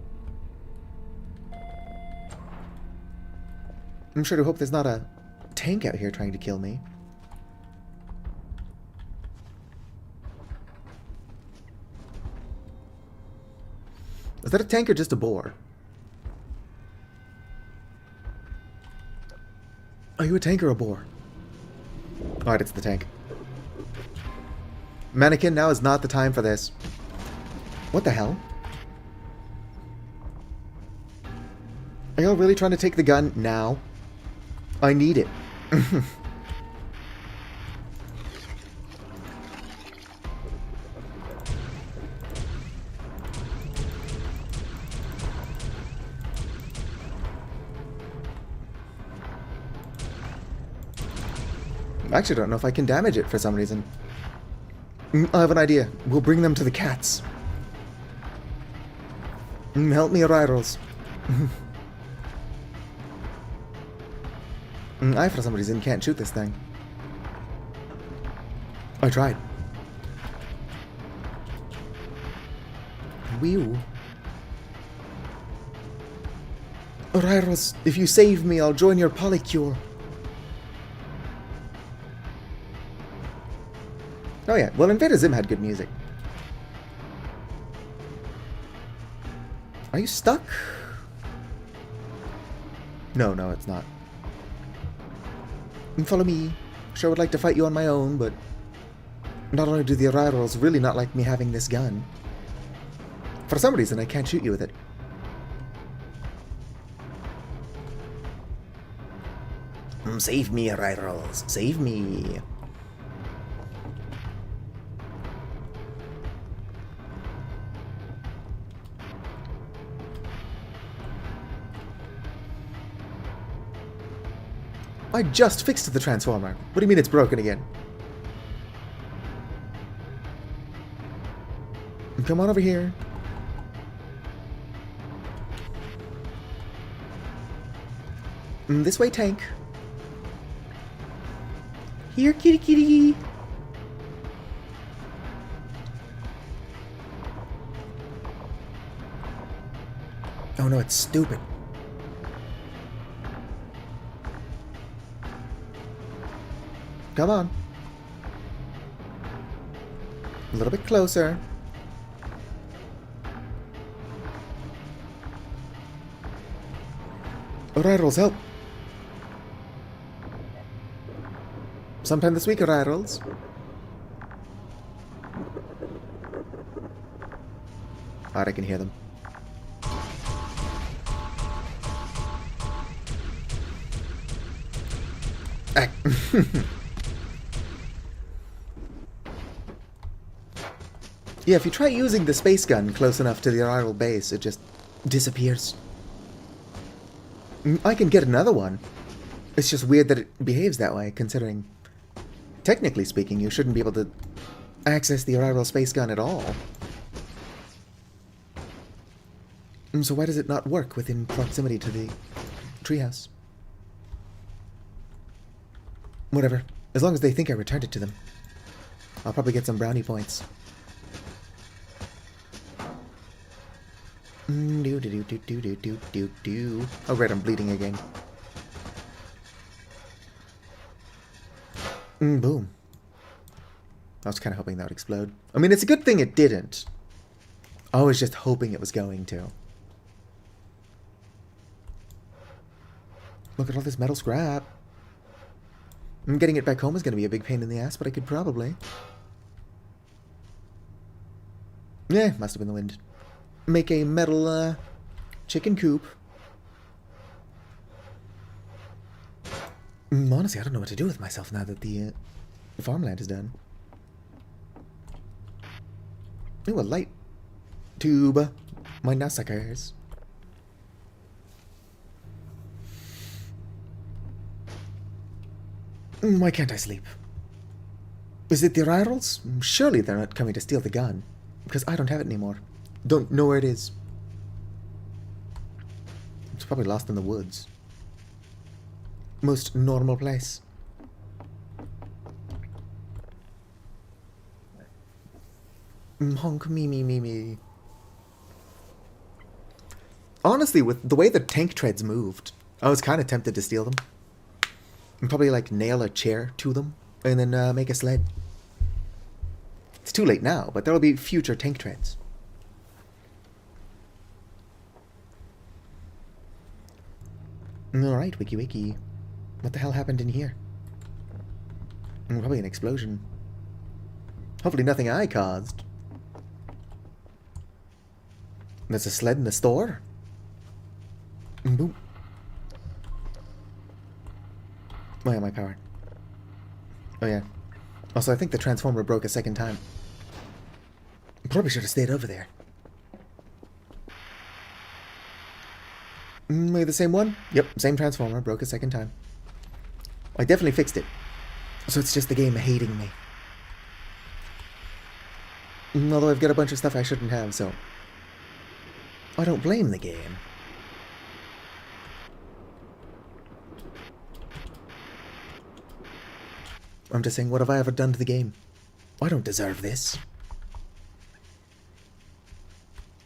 I'm sure to hope there's not a tank out here trying to kill me. Is that a tank or just a boar? Are you a tank or a boar? Alright, it's the tank. Mannequin, now is not the time for this. What the hell? Are y'all really trying to take the gun now? I need it. I actually don't know if I can damage it for some reason. I have an idea. We'll bring them to the cats. Help me, Ryrals. I, for some reason, can't shoot this thing. I tried. Whew. Ryrals, if you save me, I'll join your polycule. Oh yeah, well, Invader Zim had good music. Are you stuck? No, it's not. Follow me. Sure would like to fight you on my own, but not only do the Ryrals really not like me having this gun, for some reason I can't shoot you with it. Save me, Ryrals. Save me. I just fixed the transformer. What do you mean it's broken again? Come on over here. This way, tank. Here, kitty kitty. Oh no, it's stupid. Come on. A little bit closer. Ryrals, help. Sometime this week, Ryrals. Alright, I can hear them. Yeah, if you try using the space gun close enough to the Ryral base, it just disappears. I can get another one. It's just weird that it behaves that way, considering, technically speaking, you shouldn't be able to access the Ryral space gun at all. So why does it not work within proximity to the treehouse? Whatever. As long as they think I returned it to them. I'll probably get some brownie points. Oh, right, I'm bleeding again. Boom. I was kind of hoping that would explode. I mean, it's a good thing it didn't. I was just hoping it was going to. Look at all this metal scrap. Getting it back home is going to be a big pain in the ass, but I could probably... Yeah, must have been the wind. Make a metal chicken coop. Honestly, I don't know what to do with myself now that the farmland is done. Ooh, a light tube. My nutsuckers. Why can't I sleep? Is it the Ryrals? Surely they're not coming to steal the gun, because I don't have it anymore. Don't know where it is. It's probably lost in the woods. Most normal place. Honk me me me me. Honestly, with the way the tank treads moved, I was kind of tempted to steal them. And probably like nail a chair to them and then make a sled. It's too late now, but there will be future tank treads. Alright, wiki wiki. What the hell happened in here? Probably an explosion. Hopefully nothing I caused. There's a sled in the store? Boom. Oh yeah, my power. Oh yeah. Also, I think the transformer broke a second time. Probably should have stayed over there. Maybe the same one? Yep, same transformer, broke a second time. I definitely fixed it. So it's just the game hating me. Although I've got a bunch of stuff I shouldn't have, so... I don't blame the game. I'm just saying, what have I ever done to the game? I don't deserve this.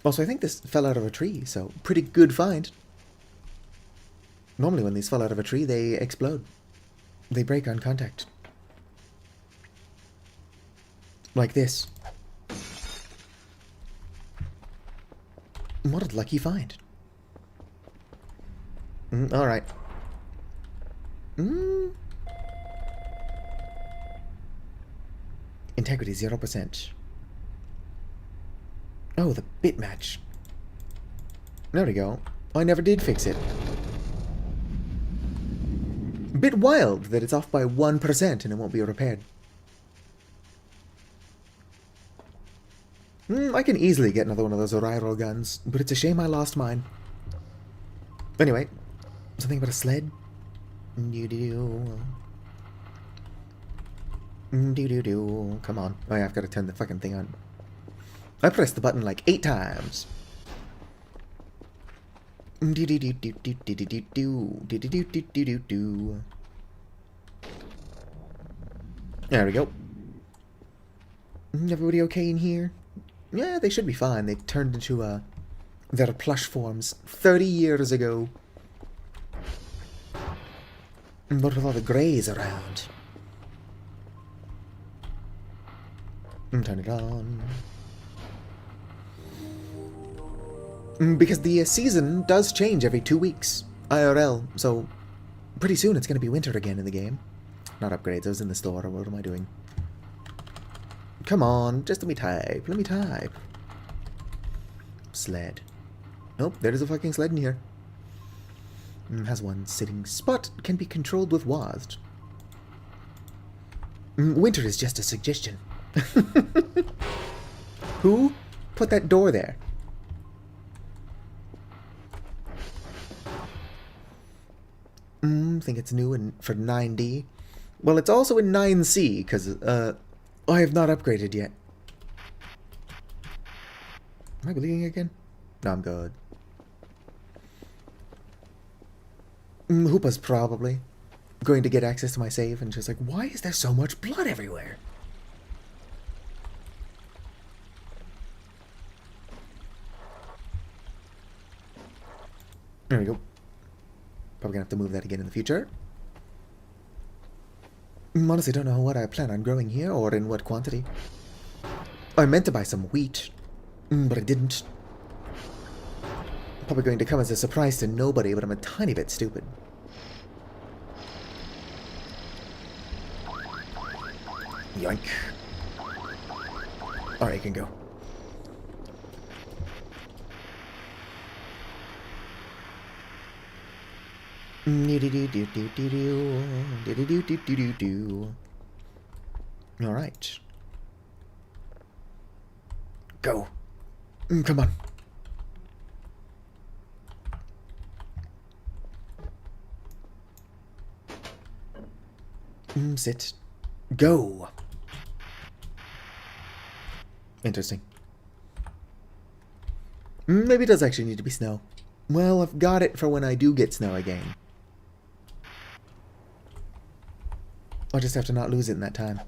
Also, I think this fell out of a tree, so pretty good find. Normally when these fall out of a tree, they explode. They break on contact. Like this. What a lucky find. Alright. Integrity 0%. Oh, the bit match. There we go. I never did fix it. Bit wild that it's off by 1% and it won't be repaired. I can easily get another one of those Oriral guns, but it's a shame I lost mine. Anyway, something about a sled? Come on. Oh yeah, I've got to turn the fucking thing on. I pressed the button like 8 times. There we go. Everybody okay in here? Yeah, they should be fine. They turned into their plush forms 30 years ago. What with all the greys around? Turn it on. Because the season does change every 2 weeks, IRL, so pretty soon it's going to be winter again in the game. Not upgrades, I was in the store, what am I doing? Come on, just let me type. Sled. Nope, there's a fucking sled in here. Has one sitting spot, can be controlled with WASD. Winter is just a suggestion. Who put that door there? Think it's new for 9D. Well, it's also in 9C, because, I have not upgraded yet. Am I bleeding again? No, I'm good. Hoopa's probably going to get access to my save and just like, why is there so much blood everywhere? There we go. Probably gonna have to move that again in the future. Honestly, don't know what I plan on growing here or in what quantity. I meant to buy some wheat, but I didn't. Probably going to come as a surprise to nobody, but I'm a tiny bit stupid. Yoink. Alright, you can go. Alright. Go. Come on. Sit. Go. Interesting. Maybe it does actually need to be snow. Well, I've got it for when I do get snow again. I'll just have to not lose it in that time.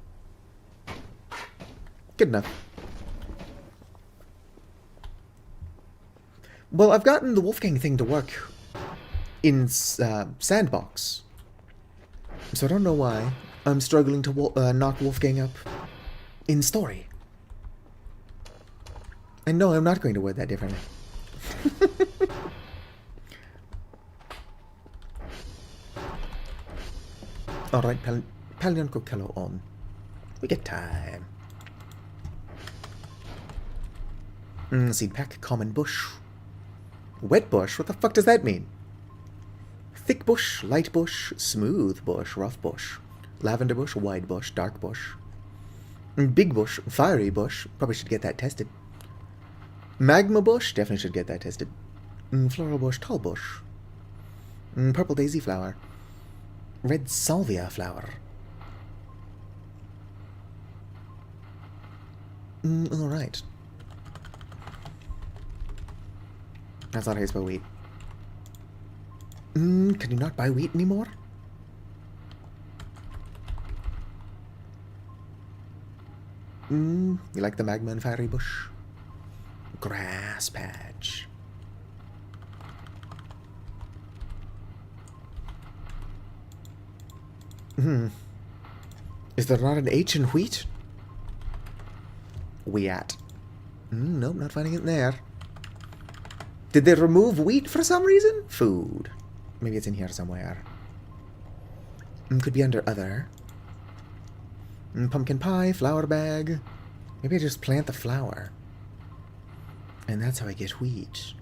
Good enough. Well, I've gotten the Wolfgang thing to work in Sandbox. So I don't know why I'm struggling to knock Wolfgang up in story. And no, I'm not going to word that differently. Alright, Palion Cokello on. We get time. Seed pack, common bush. Wet bush? What the fuck does that mean? Thick bush, light bush, smooth bush, rough bush. Lavender bush, wide bush, dark bush. Big bush, fiery bush. Probably should get that tested. Magma bush, definitely should get that tested. Floral bush, tall bush. Purple daisy flower. Red salvia flower. Alright. That's not how you spell wheat. Can you not buy wheat anymore? You like the magma and fiery bush? Grass patch. Is there not an H in wheat? Wheat. Nope, not finding it there. Did they remove wheat for some reason? Food. Maybe it's in here somewhere. Could be under other. Pumpkin pie, flour bag. Maybe I just plant the flour. And that's how I get wheat.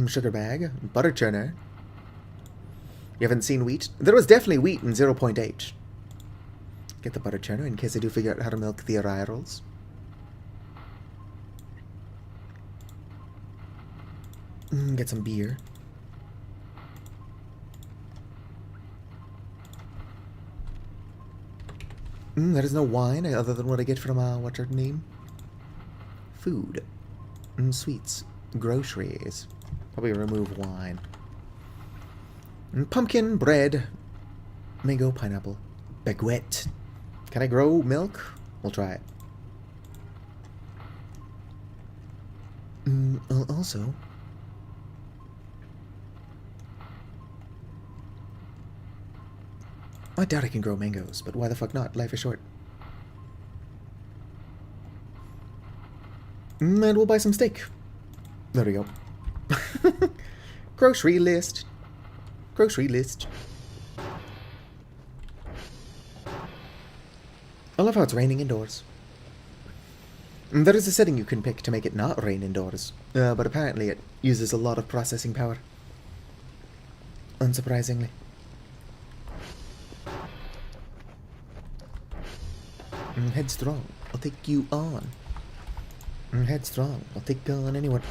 Sugar bag. Butter churner. You haven't seen wheat? There was definitely wheat in 0.8. Get the butter churner in case I do figure out how to milk the arrivals. Get some beer. There is no wine other than what I get from, what's her name? Food. Sweets. Groceries. Probably remove wine. Pumpkin, bread. Mango, pineapple. Baguette. Can I grow milk? We'll try it. Also... I doubt I can grow mangoes, but why the fuck not? Life is short. And we'll buy some steak. There we go. Grocery list. Grocery list. I love how it's raining indoors. There is a setting you can pick to make it not rain indoors, but apparently it uses a lot of processing power. Unsurprisingly. Headstrong, I'll take you on. Headstrong, I'll take on anyone.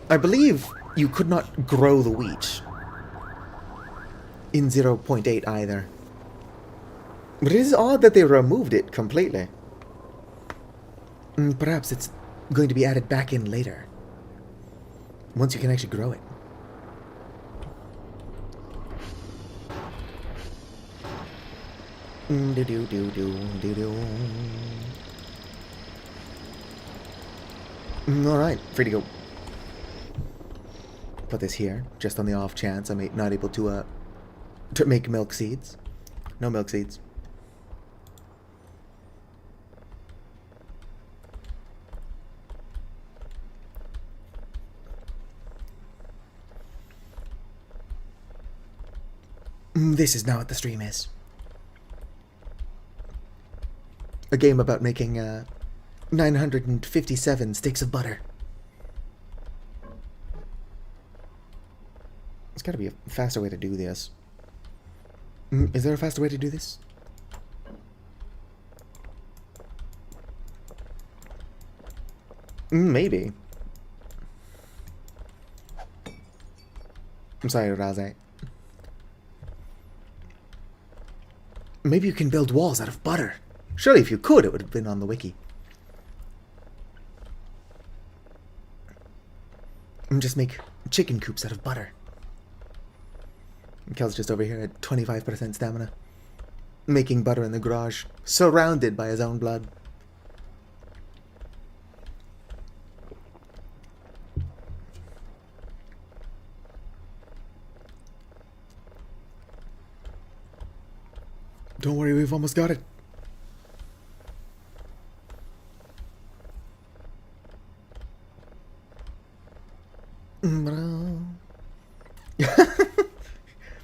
I believe you could not grow the wheat in 0.8 either. But it is odd that they removed it completely. Perhaps it's going to be added back in later. Once you can actually grow it. Alright, free to go. Put this here, just on the off chance I'm not able to make milk seeds. No milk seeds. This is not what the stream is. A game about making 957 sticks of butter. There's gotta be a faster way to do this. Is there a faster way to do this? Maybe. I'm sorry, Raze. Maybe you can build walls out of butter. Surely if you could, it would have been on the wiki. And just make chicken coops out of butter. Kel's just over here at 25% stamina. Making butter in the garage. Surrounded by his own blood. Don't worry, we've almost got it.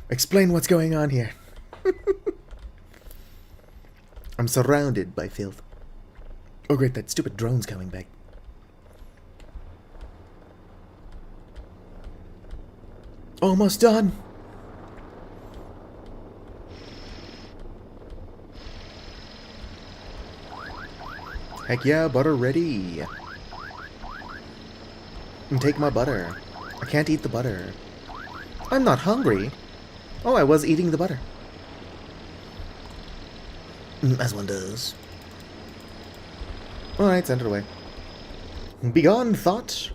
Explain what's going on here. I'm surrounded by filth. Oh great, that stupid drone's coming back. Almost done. Heck yeah, butter ready. And take my butter. I can't eat the butter. I'm not hungry. Oh, I was eating the butter. As one does. Alright, send it away. Begone, thought!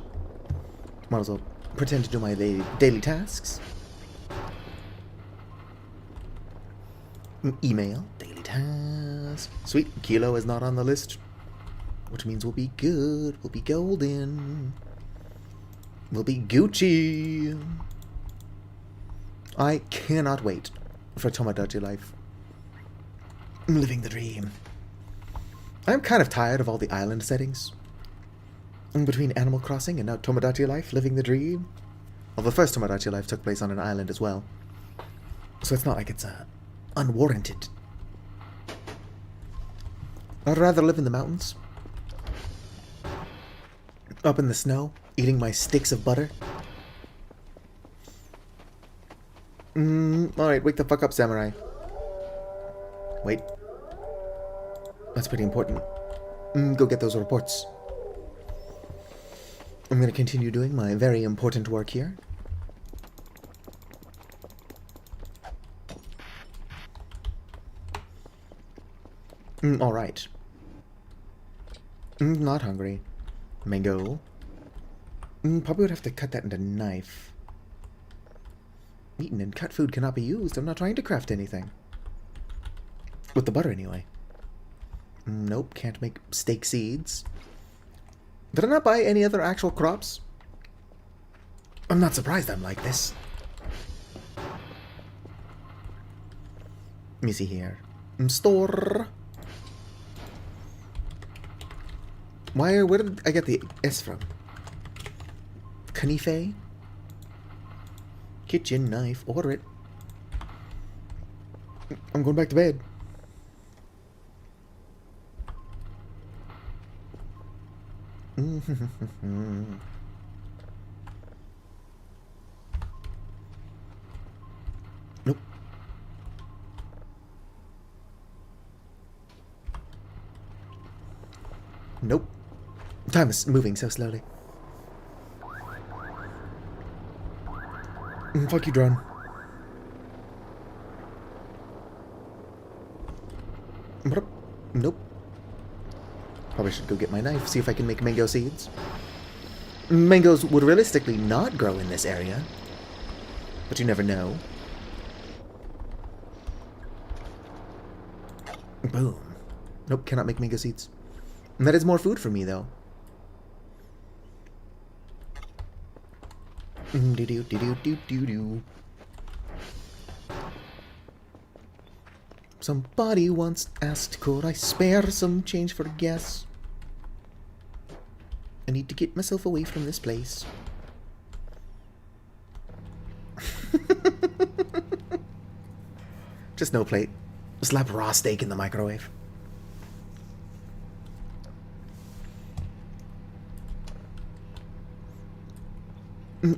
Might as well pretend to do my daily tasks. Email, daily tasks. Sweet, Kilo is not on the list. Which means we'll be good, we'll be golden. We'll be Gucci. I cannot wait for Tomodachi Life. I'm living the dream. I'm kind of tired of all the island settings. In between Animal Crossing and now Tomodachi Life, living the dream. Well, the first Tomodachi Life took place on an island as well. So it's not like it's unwarranted. I'd rather live in the mountains. Up in the snow, eating my sticks of butter. Alright, wake the fuck up, samurai. Wait. That's pretty important. Go get those reports. I'm gonna continue doing my very important work here. Alright. Not hungry. Mango. Probably would have to cut that into knife. Eaten and cut food cannot be used. I'm not trying to craft anything. With the butter, anyway. Nope, can't make steak seeds. Did I not buy any other actual crops? I'm not surprised I'm like this. Let me see here. Store. Where did I get the S from? Knife? Kitchen knife. Order it. I'm going back to bed. Nope. Nope. Time is moving so slowly. Fuck you, drone. Nope. Probably should go get my knife, see if I can make mango seeds. Mangoes would realistically not grow in this area. But you never know. Boom. Nope, cannot make mango seeds. And that is more food for me, though. Somebody once asked, could I spare some change for gas? I need to get myself away from this place. Just no plate. Slap raw steak in the microwave.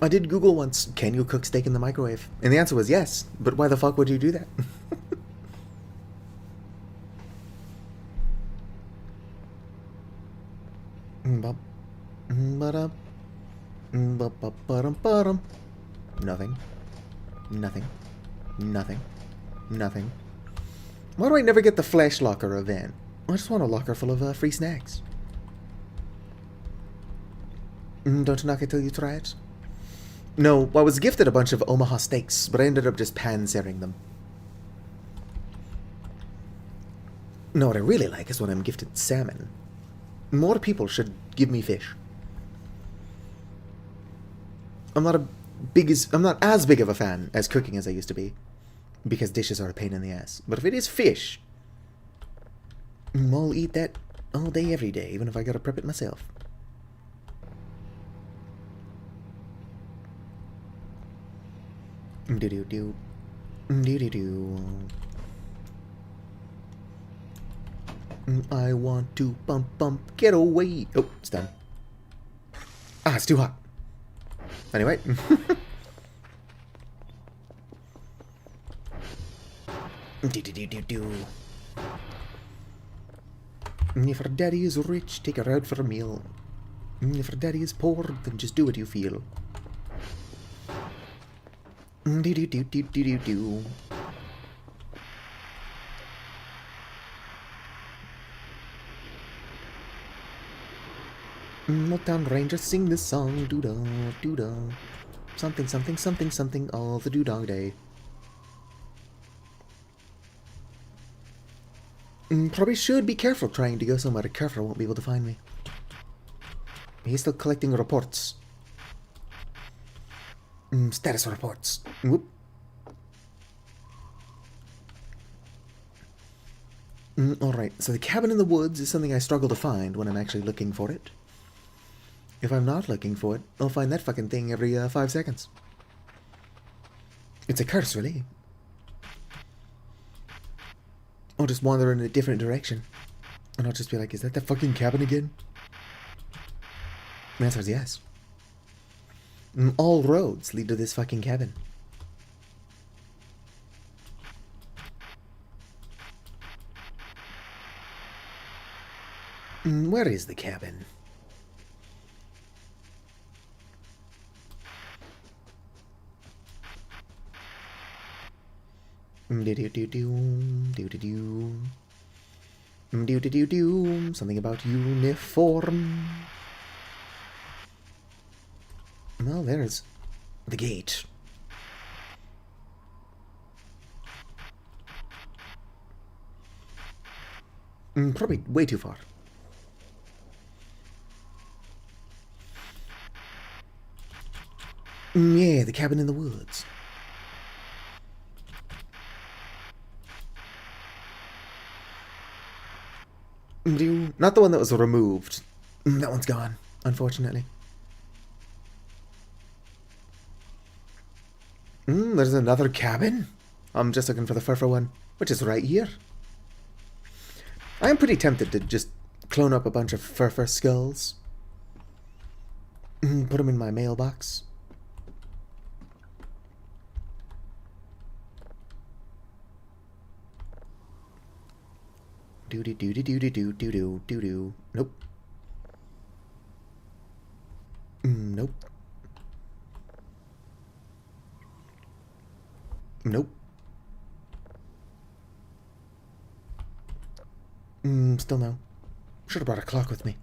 I did Google once, can you cook steak in the microwave? And the answer was yes, but why the fuck would you do that? Nothing. Nothing. Nothing. Nothing. Why do I never get the flash locker event? I just want a locker full of free snacks. Don't knock it till you try it. No, I was gifted a bunch of Omaha steaks, but I ended up just pan-searing them. No, what I really like is when I'm gifted salmon. More people should give me fish. I'm not as big of a fan as cooking as I used to be, because dishes are a pain in the ass. But if it is fish, I'll eat that all day, every day, even if I gotta prep it myself. Do-do-do. Do-do-do. I want to bump, get away. Oh, it's done. Ah, it's too hot. Anyway. Do-do-do-do-do. If her daddy is rich, take her out for a meal. If her daddy is poor, then just do what you feel. Do-do-do-do-do-do-do. Motown Rangers sing this song. Doo-da, doo-da. Something, something, something, something all the doo-dog day. Probably should be careful trying to go somewhere Kerfur won't be able to find me. He's still collecting reports. Status reports. Whoop. Alright, so the cabin in the woods is something I struggle to find when I'm actually looking for it. If I'm not looking for it, I'll find that fucking thing every 5 seconds. It's a curse, really. I'll just wander in a different direction. And I'll just be like, is that the fucking cabin again? The answer is yes. All roads lead to this fucking cabin. Where is the cabin? Something about uniform. Well, there's the gate. Probably way too far. Yeah, the cabin in the woods. Not the one that was removed. That one's gone, unfortunately. There's another cabin? I'm just looking for the furfur one, which is right here. I am pretty tempted to just clone up a bunch of furfur skulls. Put them in my mailbox. Do-do-do-do-do-do-do-do-do. Nope. Nope. Nope. Still no. Should have brought a clock with me.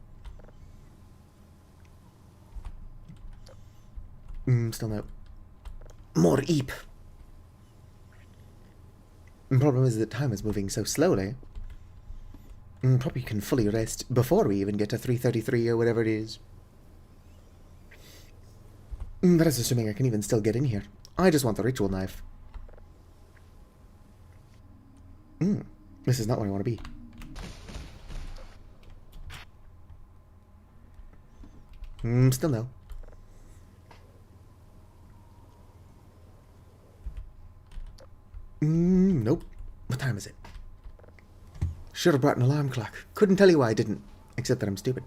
Still no. More eep. The problem is that time is moving so slowly. Probably can fully rest before we even get to 3:33 or whatever it is. That is assuming I can even still get in here. I just want the ritual knife. This is not where I want to be. Still no. Nope. What time is it? Should have brought an alarm clock. Couldn't tell you why I didn't. Except that I'm stupid.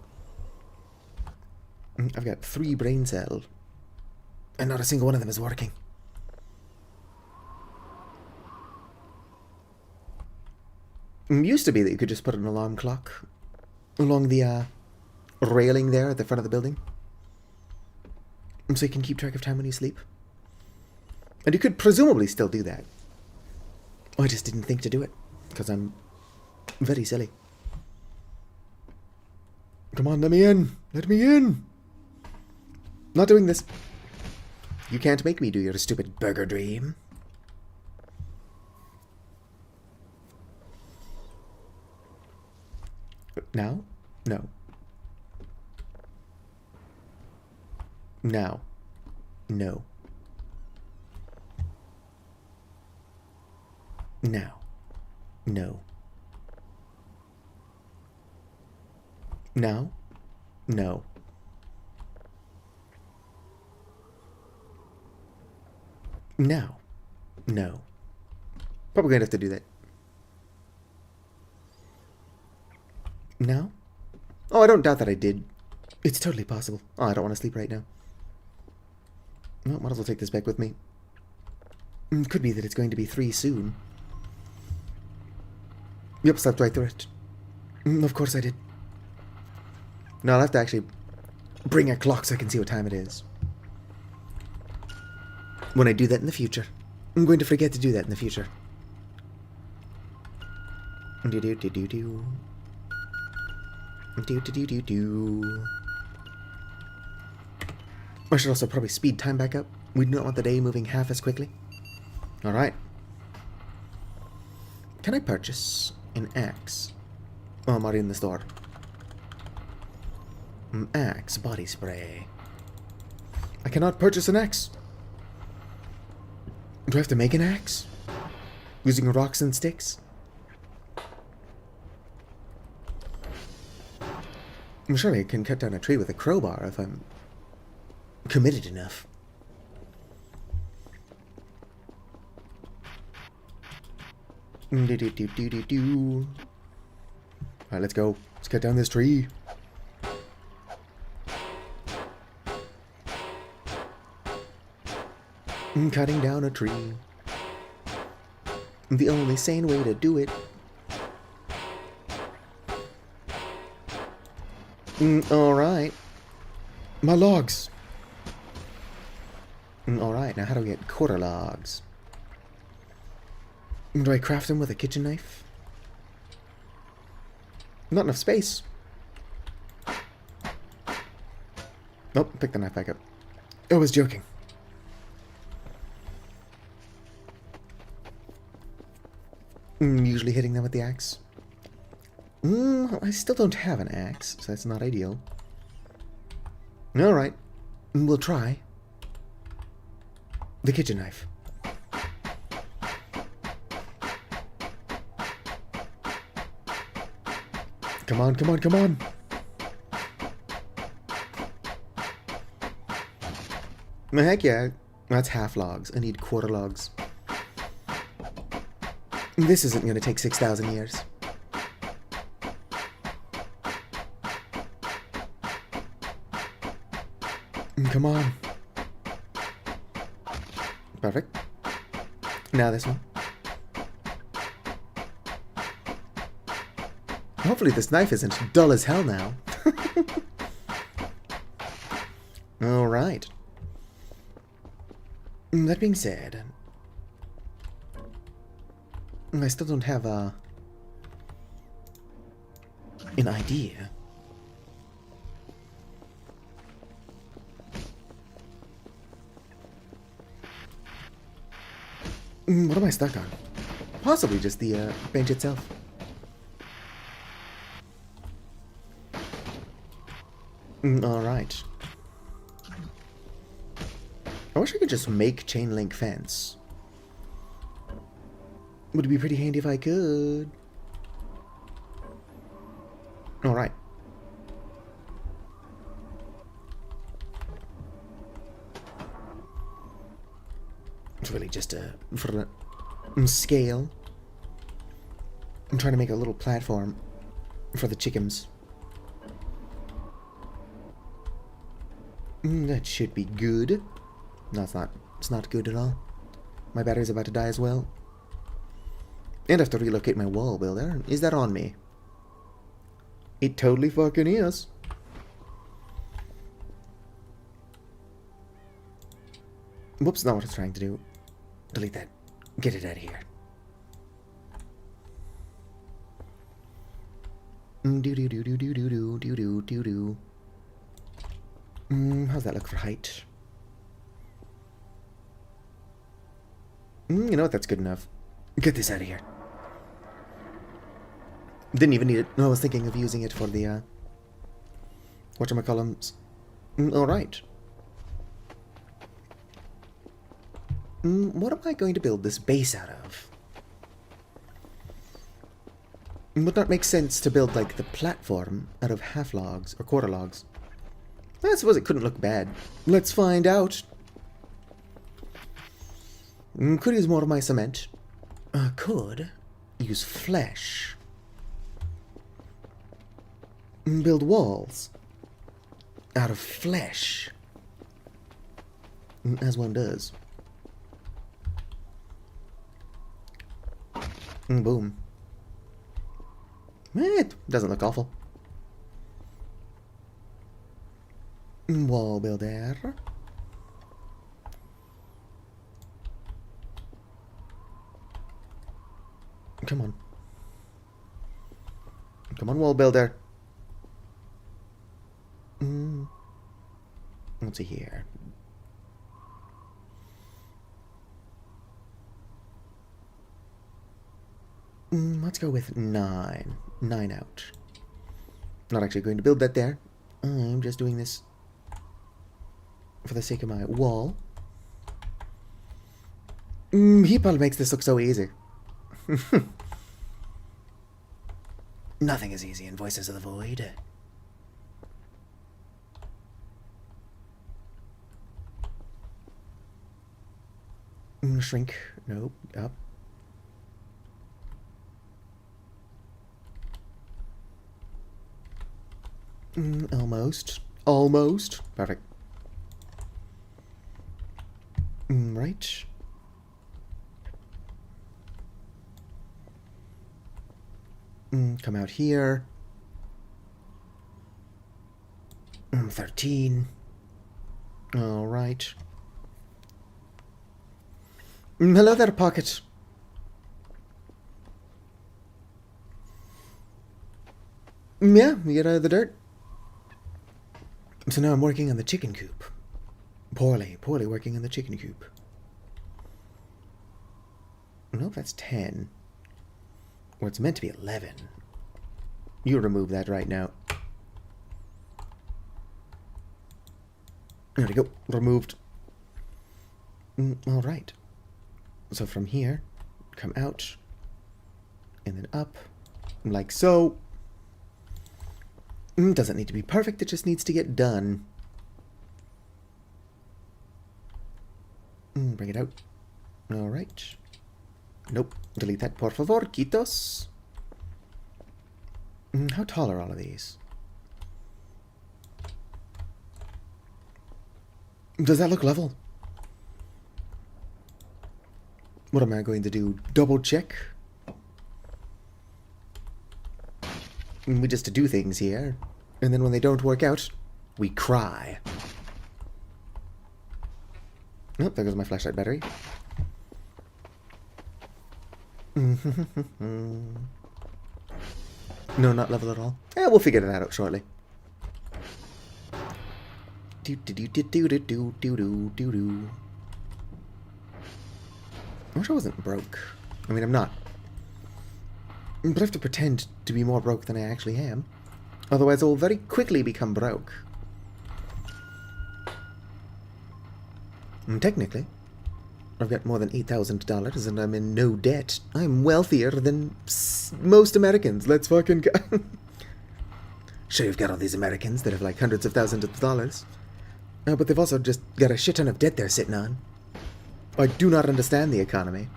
I've got 3 brain cells. And not a single one of them is working. Used to be that you could just put an alarm clock along the railing there at the front of the building. So you can keep track of time when you sleep. And you could presumably still do that. I just didn't think to do it. Because I'm very silly. Come on, let me in. Let me in. Not doing this. You can't make me do your stupid burger dream. Now? No. Now. No. Now. No. Now? No. Now? No. Probably gonna have to do that. Now? Oh, I don't doubt that I did. It's totally possible. Oh, I don't want to sleep right now. Well, might as well take this back with me. Could be that it's going to be 3 soon. Yep, slept right through it. Of course I did. Now I'll have to actually bring a clock so I can see what time it is. When I do that in the future. I'm going to forget to do that in the future. Do-do-do-do-do. Do-do-do-do-do. I should also probably speed time back up. We do not want the day moving half as quickly. Alright. Can I purchase an axe? Oh, I'm already in the store. Axe, body spray. I cannot purchase an axe. Do I have to make an axe? Using rocks and sticks? Surely I can cut down a tree with a crowbar if I'm committed enough. Do-do-do-do-do-do. Alright, let's go. Let's cut down this tree. Cutting down a tree. The only sane way to do it. Alright. My logs. Alright, now how do we get quarter logs? Do I craft them with a kitchen knife? Not enough space. Nope, pick the knife back up. I was joking. Usually hitting them with the axe. I still don't have an axe, so that's not ideal. Alright, we'll try. The kitchen knife. Come on, come on, come on! Heck yeah, that's half logs. I need quarter logs. This isn't going to take 6,000 years. Come on. Perfect. Now this one. Hopefully this knife isn't dull as hell now. Alright. That being said, I still don't have an idea. What am I stuck on? Possibly just the bench itself. Alright. I wish I could just make chain link fence. Would be pretty handy if I could. Alright. It's really just for scale. I'm trying to make a little platform for the chickens. That should be good. No, it's not. It's not good at all. My battery's about to die as well. And I have to relocate my wall builder. Is that on me? It totally fucking is. Whoops, not what I was trying to do. Delete that. Get it out of here. Do-do-do-do-do-do-do-do-do-do. How's that look for height? You know what? That's good enough. Get this out of here. Didn't even need it. No, I was thinking of using it for the, whatchamacallums. Alright. What am I going to build this base out of? Would not make sense to build, like, the platform out of half logs or quarter logs. I suppose it couldn't look bad. Let's find out. Could use more of my cement. Could use flesh. Build walls out of flesh. As one does. Boom. It doesn't look awful. Wall builder. Come on. Come on, wall builder. Let's see here. Let's go with 9. 9 out. Not actually going to build that there. I'm just doing this for the sake of my wall. He probably makes this look so easy. Nothing is easy in Voices of the Void. Shrink. Nope. Up. Almost. Almost. Perfect. Right. Come out here. 13. All right. Hello there, Pocket. Yeah, we get out of the dirt. So now I'm working on the chicken coop. Poorly working on the chicken coop. Nope, that's 10. Or it's meant to be 11. You remove that right now. There we go. Removed. All right. So from here, come out, and then up, like so. Doesn't need to be perfect, it just needs to get done. Bring it out. All right. Nope. Delete that, por favor, quitos. How tall are all of these? Does that look level? What am I going to do? Double check? We just do things here. And then when they don't work out, we cry. Oh, there goes my flashlight battery. No, not level at all. Yeah, we'll figure that out shortly. I wish I wasn't broke. I mean, I'm not. But I have to pretend to be more broke than I actually am. Otherwise, I'll very quickly become broke. And technically, I've got more than $8,000 and I'm in no debt. I'm wealthier than most Americans. Let's fucking go. Sure, you've got all these Americans that have like hundreds of thousands of dollars. But they've also just got a shit ton of debt they're sitting on. I do not understand the economy.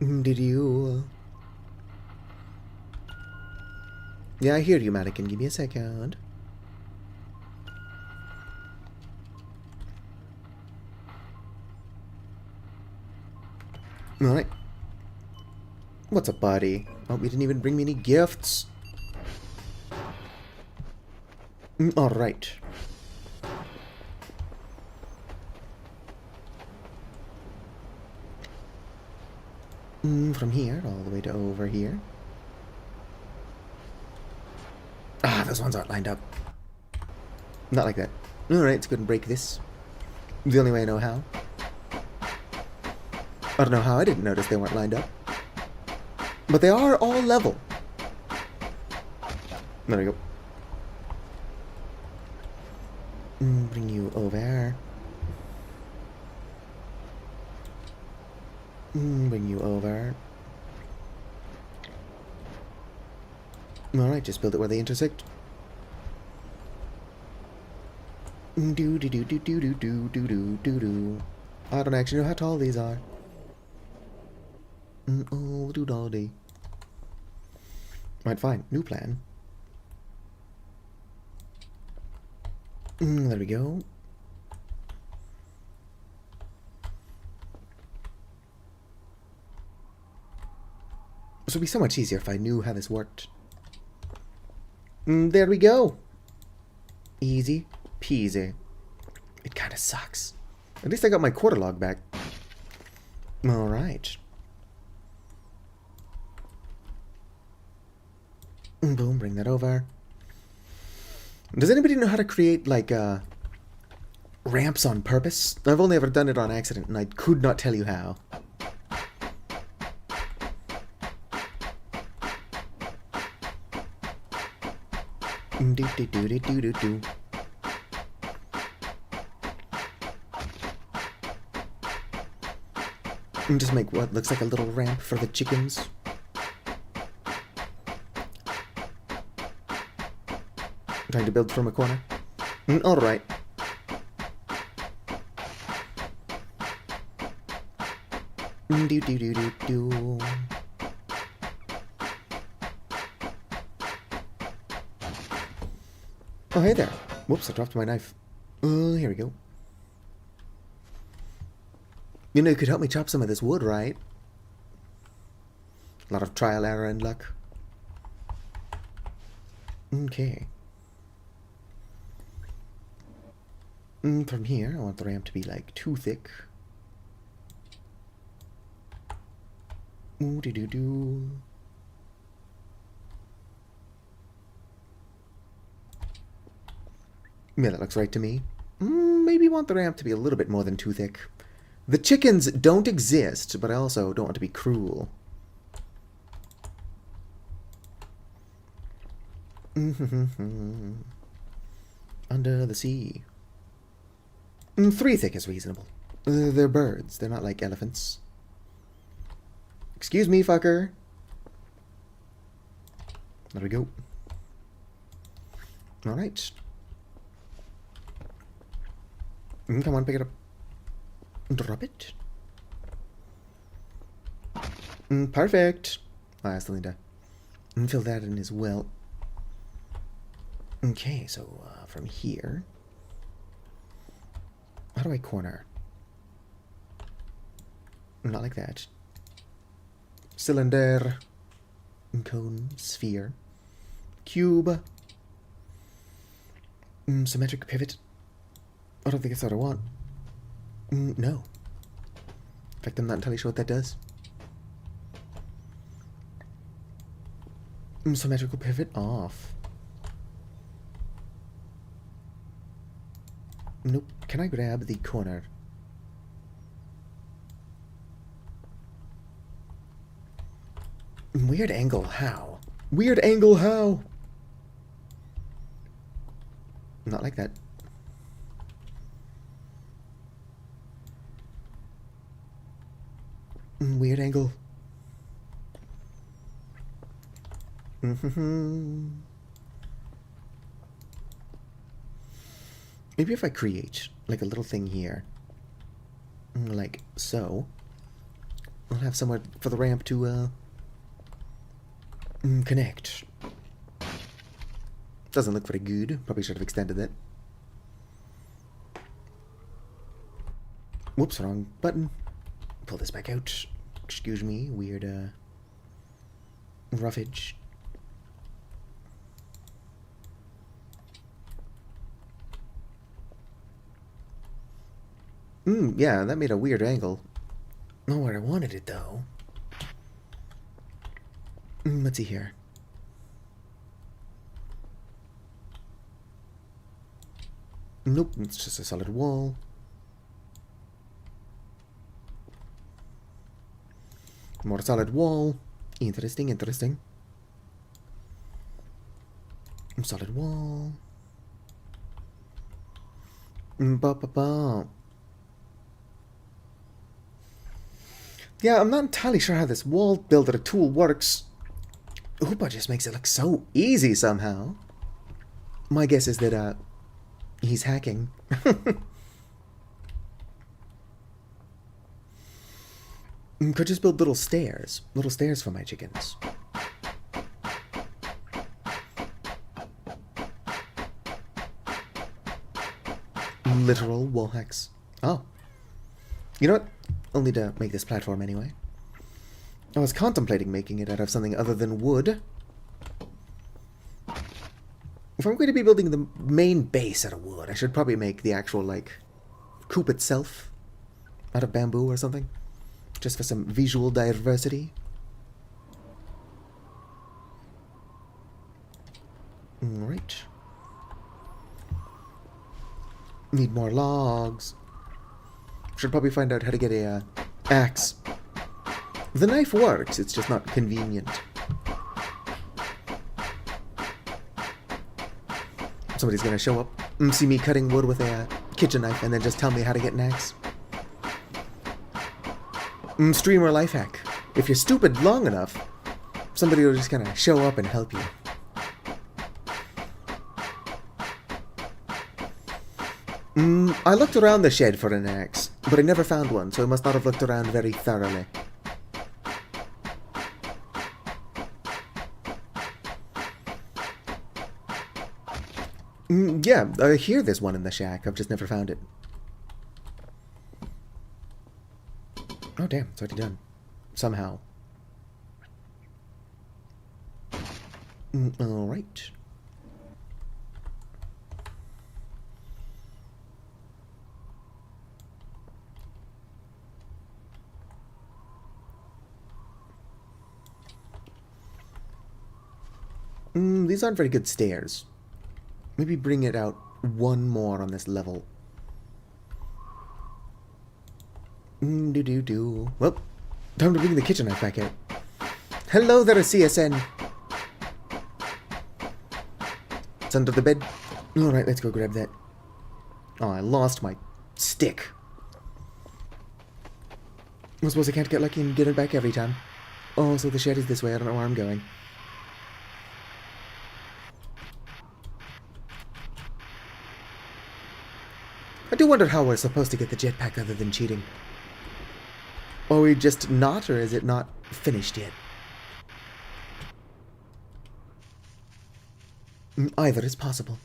Did you? Yeah, I hear you, mannequin. Give me a second. Alright. What's up, buddy? Oh, you didn't even bring me any gifts. Alright. From here, all the way to over here. Ah, those ones aren't lined up. Not like that. Alright, let's go and break this. The only way I know how. I don't know how I didn't notice they weren't lined up. But they are all level. There we go. Bring you over. Bring you over. Alright, just build it where they intersect. Do do do do do do do do do do do. I don't actually know how tall these are. Oh, doodaldy. Right, fine. New plan. There we go. This would be so much easier if I knew how this worked. There we go. Easy peasy. It kind of sucks. At least I got my quarter log back. Alright. Boom, bring that over. Does anybody know how to create, like, ramps on purpose? I've only ever done it on accident, and I could not tell you how. Do-do-do-do-do-do-do. And just make what looks like a little ramp for the chickens. Trying to build from a corner. Alright. Do-do-do-do-do. Oh, hey there. Whoops, I dropped my knife. Here we go. You know, you could help me chop some of this wood, right? A lot of trial, error, and luck. Okay. From here, I want the ramp to be, like, too thick. Ooh-doo-doo-doo. Yeah, that looks right to me. Maybe want the ramp to be a little bit more than too thick. The chickens don't exist, but I also don't want to be cruel. Under the sea. 3 thick is reasonable. They're birds. They're not like elephants. Excuse me, fucker. There we go. Alright. Come on, pick it up. Drop it. Perfect. I still need to fill that in as well. Okay, so from here, how do I corner? Not like that. Cylinder, cone, sphere, cube, symmetric pivot. I don't think it's what I want. No. In fact, I'm not entirely sure what that does. Symmetrical pivot off. Nope. Can I grab the corner? Weird angle, how? Weird angle, how? Not like that. Weird angle. Maybe if I create like a little thing here, like so, I'll have somewhere for the ramp to connect. Doesn't look very good. Probably should have extended it. Whoops, wrong button. Pull this back out. Excuse me, weird roughage. Yeah, that made a weird angle. Not where I wanted it, though. Let's see here. Nope, it's just a solid wall. More solid wall. Interesting, interesting. Solid wall. Ba-ba-ba. Yeah, I'm not entirely sure how this wall builder tool works. Hoopa just makes it look so easy somehow. My guess is that, he's hacking. Could just build little stairs for my chickens. Literal wall hacks. Oh. You know what? I'll need to make this platform anyway. I was contemplating making it out of something other than wood. If I'm going to be building the main base out of wood, I should probably make the actual, like, coop itself out of bamboo or something. Just for some visual diversity. Alright. Need more logs. Should probably find out how to get a axe. The knife works, it's just not convenient. Somebody's gonna show up and see me cutting wood with a kitchen knife and then just tell me how to get an axe. Streamer life hack. If you're stupid long enough, somebody will just kind of show up and help you. I looked around the shed for an axe, but I never found one, so I must not have looked around very thoroughly. Yeah, I hear there's one in the shack. I've just never found it. Oh, damn. It's already done. Somehow. Alright. These aren't very good stairs. Maybe bring it out one more on this level. Well, time to bring the kitchen knife back out. Hello there, CSN. It's under the bed. Alright, let's go grab that. Oh, I lost my stick. I suppose I can't get lucky and get it back every time. Oh, so the shed is this way. I don't know where I'm going. I do wonder how we're supposed to get the jetpack other than cheating. Are we just not, or is it not finished yet? Either is possible.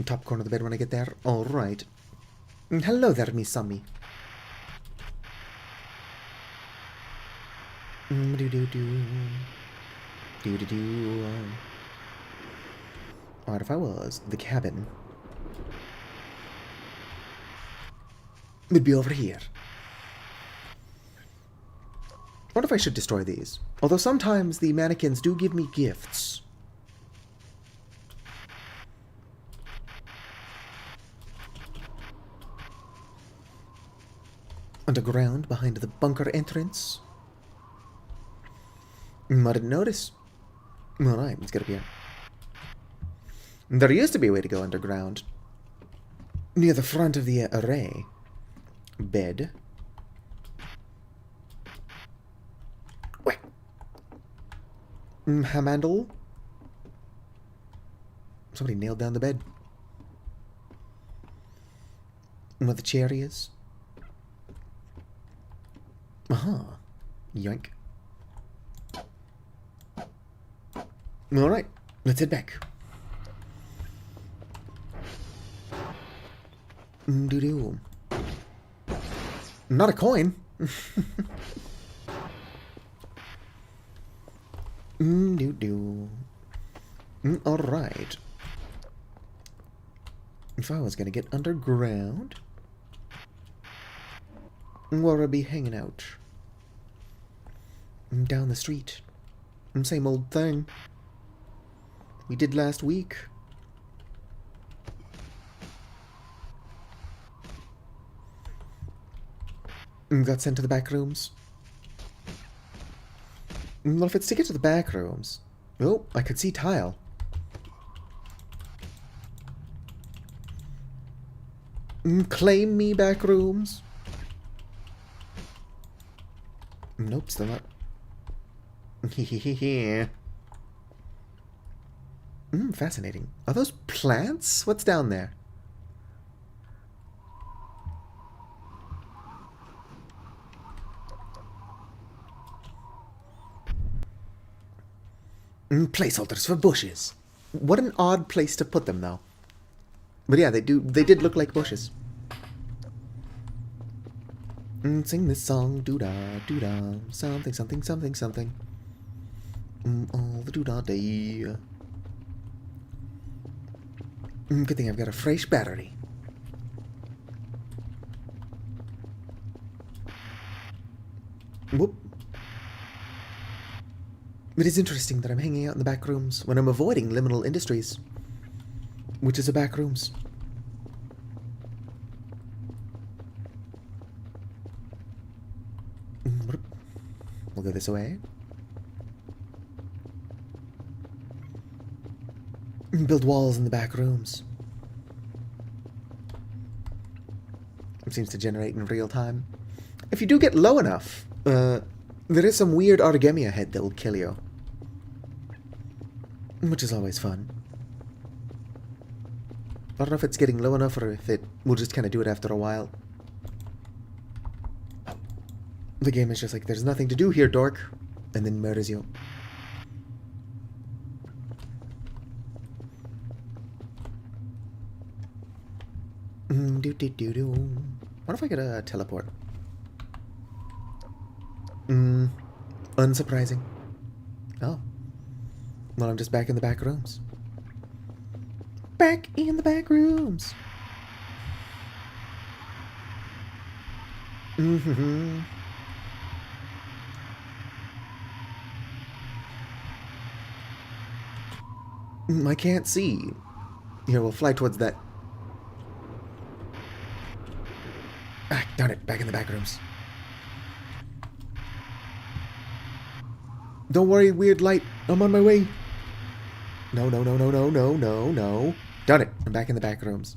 Top corner of the bed when I get there. Alright. Hello there, Miss Sammy. Alright, if I was the cabin, it'd be over here. What if I should destroy these? Although sometimes the mannequins do give me gifts. Underground, behind the bunker entrance. I didn't notice. Alright, let's get up here. There used to be a way to go underground. Near the front of the array. Bed. Wait. Hamandle. Somebody nailed down the bed. Where the chair is. Aha. Yoink. Alright, let's head back. Doo-doo. Not a coin. Doo-doo. Alright. If I was gonna get underground, where would I be hanging out? Down the street. Same old thing we did last week. Got sent to the back rooms. Well, if it's to get to the back rooms... Oh, I could see tile. Claim me, back rooms. Nope, still not. Fascinating. Are those plants? What's down there? Placeholders for bushes. What an odd place to put them, though. But yeah, they did look like bushes. Sing this song, doo-da, doo-da, something, something, something, something. All the doo-da day. Good thing I've got a fresh battery. Whoop. It is interesting that I'm hanging out in the back rooms when I'm avoiding liminal industries. which is the back rooms. We'll go this way. Build walls in the back rooms. It seems to generate in real time. If you do get low enough, there is some weird origami ahead that will kill you. Which is always fun. I don't know if it's getting low enough or if it will just kind of do it after a while. The game is just like, there's nothing to do here, dork. And then murders you. What if I could teleport? Unsurprising. Oh. Well, I'm just back in the back rooms. Back in the back rooms. I can't see. Here, we'll fly towards that. Ah, darn it, back in the back rooms. Don't worry, weird light. I'm on my way. No. Darn it, I'm back in the back rooms.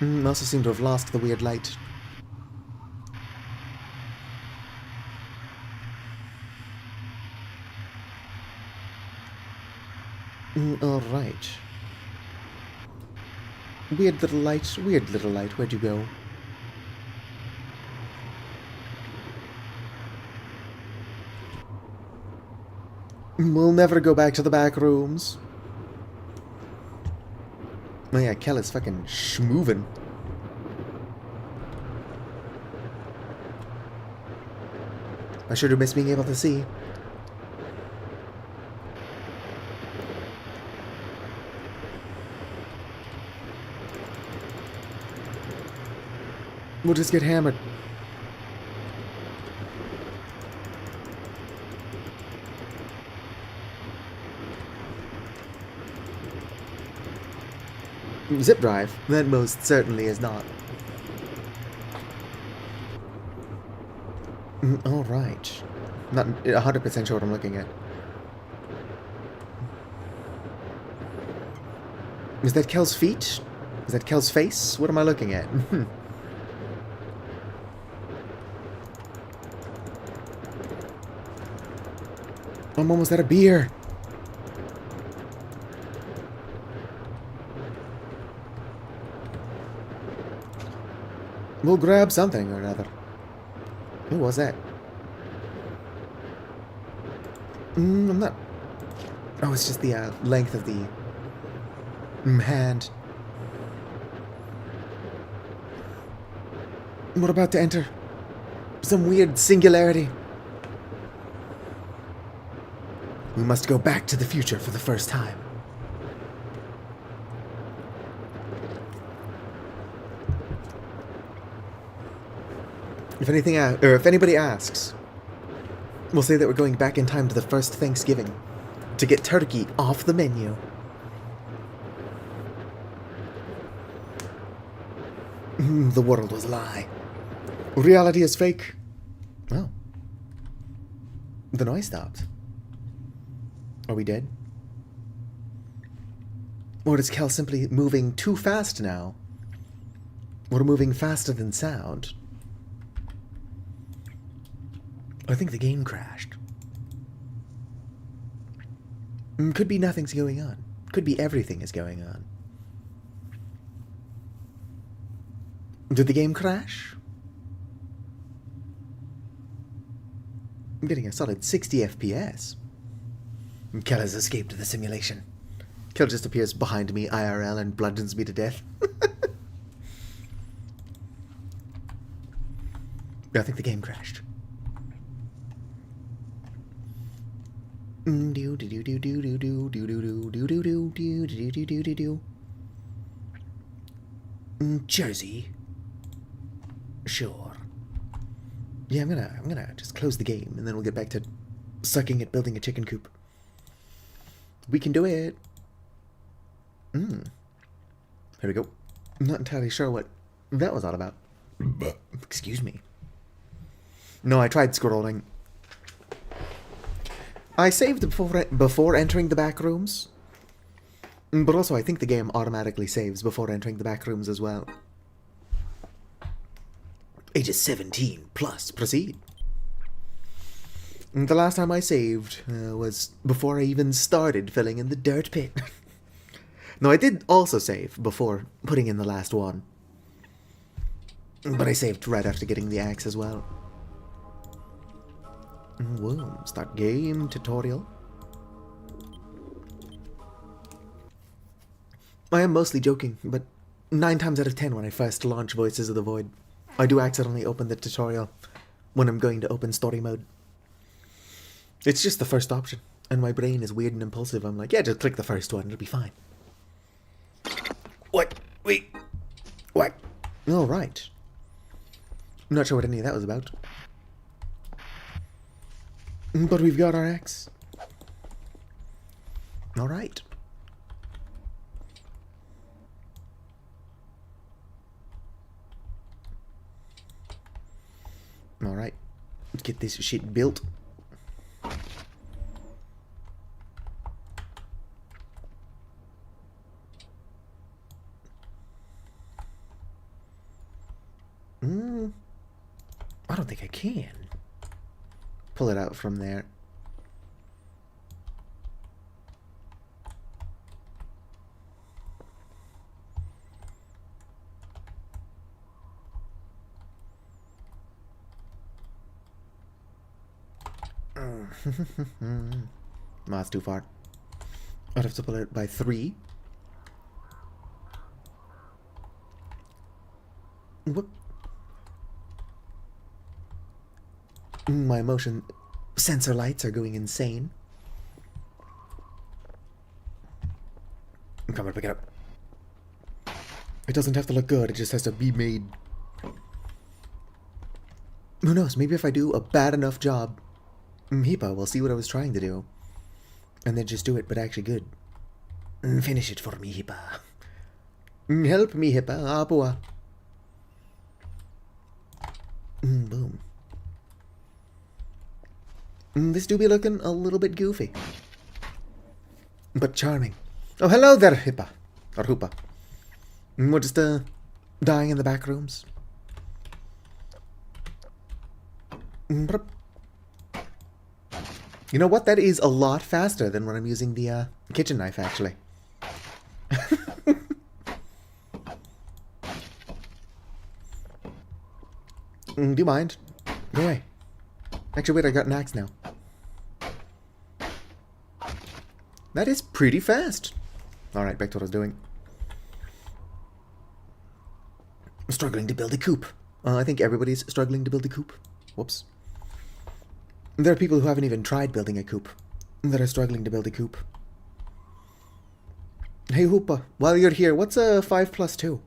Also seem to have lost the weird light. Alright. Weird little light, where'd you go? We'll never go back to the back rooms. Oh yeah, Kel is fucking schmoovin'. I sure do miss being able to see. We'll just get hammered. Zip drive? That most certainly is not. Alright. Not 100% sure what I'm looking at. Is that Kel's feet? Is that Kel's face? What am I looking at? I'm almost out of beer. We'll grab something or another. Who was that? I'm not... Oh, it's just the length of the hand. We're about to enter some weird singularity. We must go back to the future for the first time. If anybody asks, we'll say that we're going back in time to the first Thanksgiving to get turkey off the menu. The world was a lie. Reality is fake. Oh. The noise stopped. Are we dead? Or is Kel simply moving too fast now? We're moving faster than sound. I think the game crashed. Could be nothing's going on. Could be everything is going on. Did the game crash? I'm getting a solid 60 FPS. Kel has escaped the simulation. Kel just appears behind me IRL and bludgeons me to death. I think the game crashed. Jersey. Sure. Yeah, I'm gonna just close the game and then we'll get back to sucking at building a chicken coop. We can do it. Here we go. I'm not entirely sure what that was all about. Excuse me. No, I tried scrolling. I saved before entering the back rooms. But also, I think the game automatically saves before entering the back rooms as well. Ages 17 plus. Proceed. The last time I saved was before I even started filling in the dirt pit. No, I did also save before putting in the last one. But I saved right after getting the axe as well. Whoa, start game tutorial. I am mostly joking, but 9 times out of 10 when I first launch Voices of the Void, I do accidentally open the tutorial when I'm going to open story mode. It's just the first option, and my brain is weird and impulsive. I'm like, yeah, just click the first one, it'll be fine. What? Wait. What? Alright. I'm not sure what any of that was about. But we've got our axe. Alright. Alright. Let's get this shit built. I don't think I can pull it out from there. No, that's too far. I'd have to pull it by 3. Whoop. My motion sensor lights are going insane. Come on, pick it up. It doesn't have to look good, it just has to be made. Who knows, maybe if I do a bad enough job, Hippa will see what I was trying to do. And then just do it, but actually good. Finish it for me, Hippa. Help me, Hippa. Apua. Boom. This do be looking a little bit goofy. But charming. Oh, hello there, Hippa. Or Hoopa. We're just, dying in the back rooms. You know what? That is a lot faster than when I'm using the, kitchen knife, actually. Do you mind? Go away. Actually, wait, I got an axe now. That is pretty fast. Alright, back to what I was doing. I'm struggling to build a coop. I think everybody's struggling to build a coop. Whoops. There are people who haven't even tried building a coop that are struggling to build a coop. Hey, Hoopa, while you're here, what's a 5 plus 2?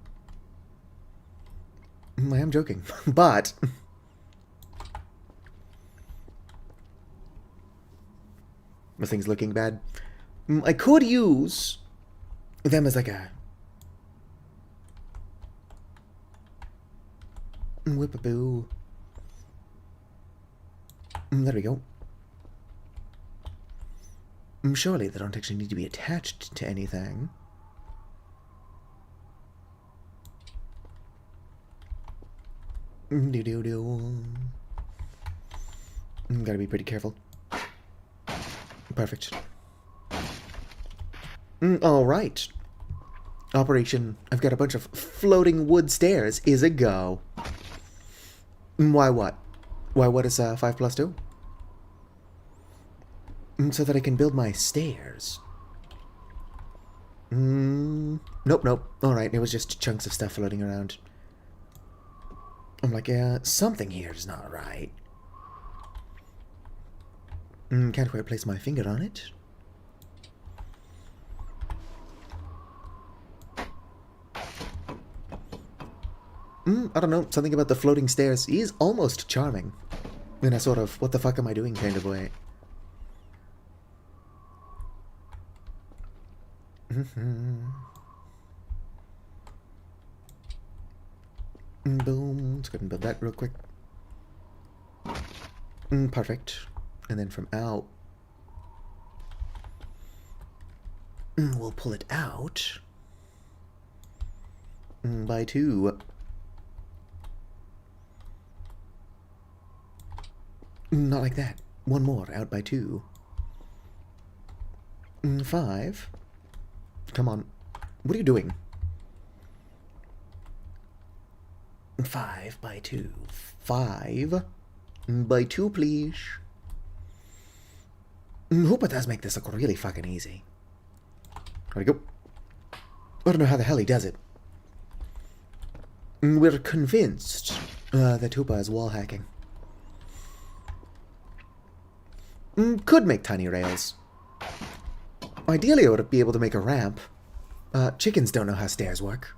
I am joking, but... this thing's looking bad. I could use them as like a... whip-a-boo. There we go. Surely they don't actually need to be attached to anything. Do-do-do. Gotta be pretty careful. Perfect. Alright. Operation, I've got a bunch of floating wood stairs, is a go. Why what? Why what is 5 plus 2? So that I can build my stairs. Nope, nope. Alright, it was just chunks of stuff floating around. I'm like, yeah, something here is not right. Can't quite place my finger on it. I don't know, something about the floating stairs is almost charming. In a sort of, what the fuck am I doing kind of way. Boom. Let's go ahead and build that real quick. Perfect. And then from out, we'll pull it out by 2. Not like that. 1 more out by 2. 5. Come on. What are you doing? 5 by 2. 5 by 2, please. Hope it does make this look really fucking easy. There we go. I don't know how the hell he does it. We're convinced that Hoopa is wall hacking. Could make tiny rails. Ideally, I would be able to make a ramp. Chickens don't know how stairs work.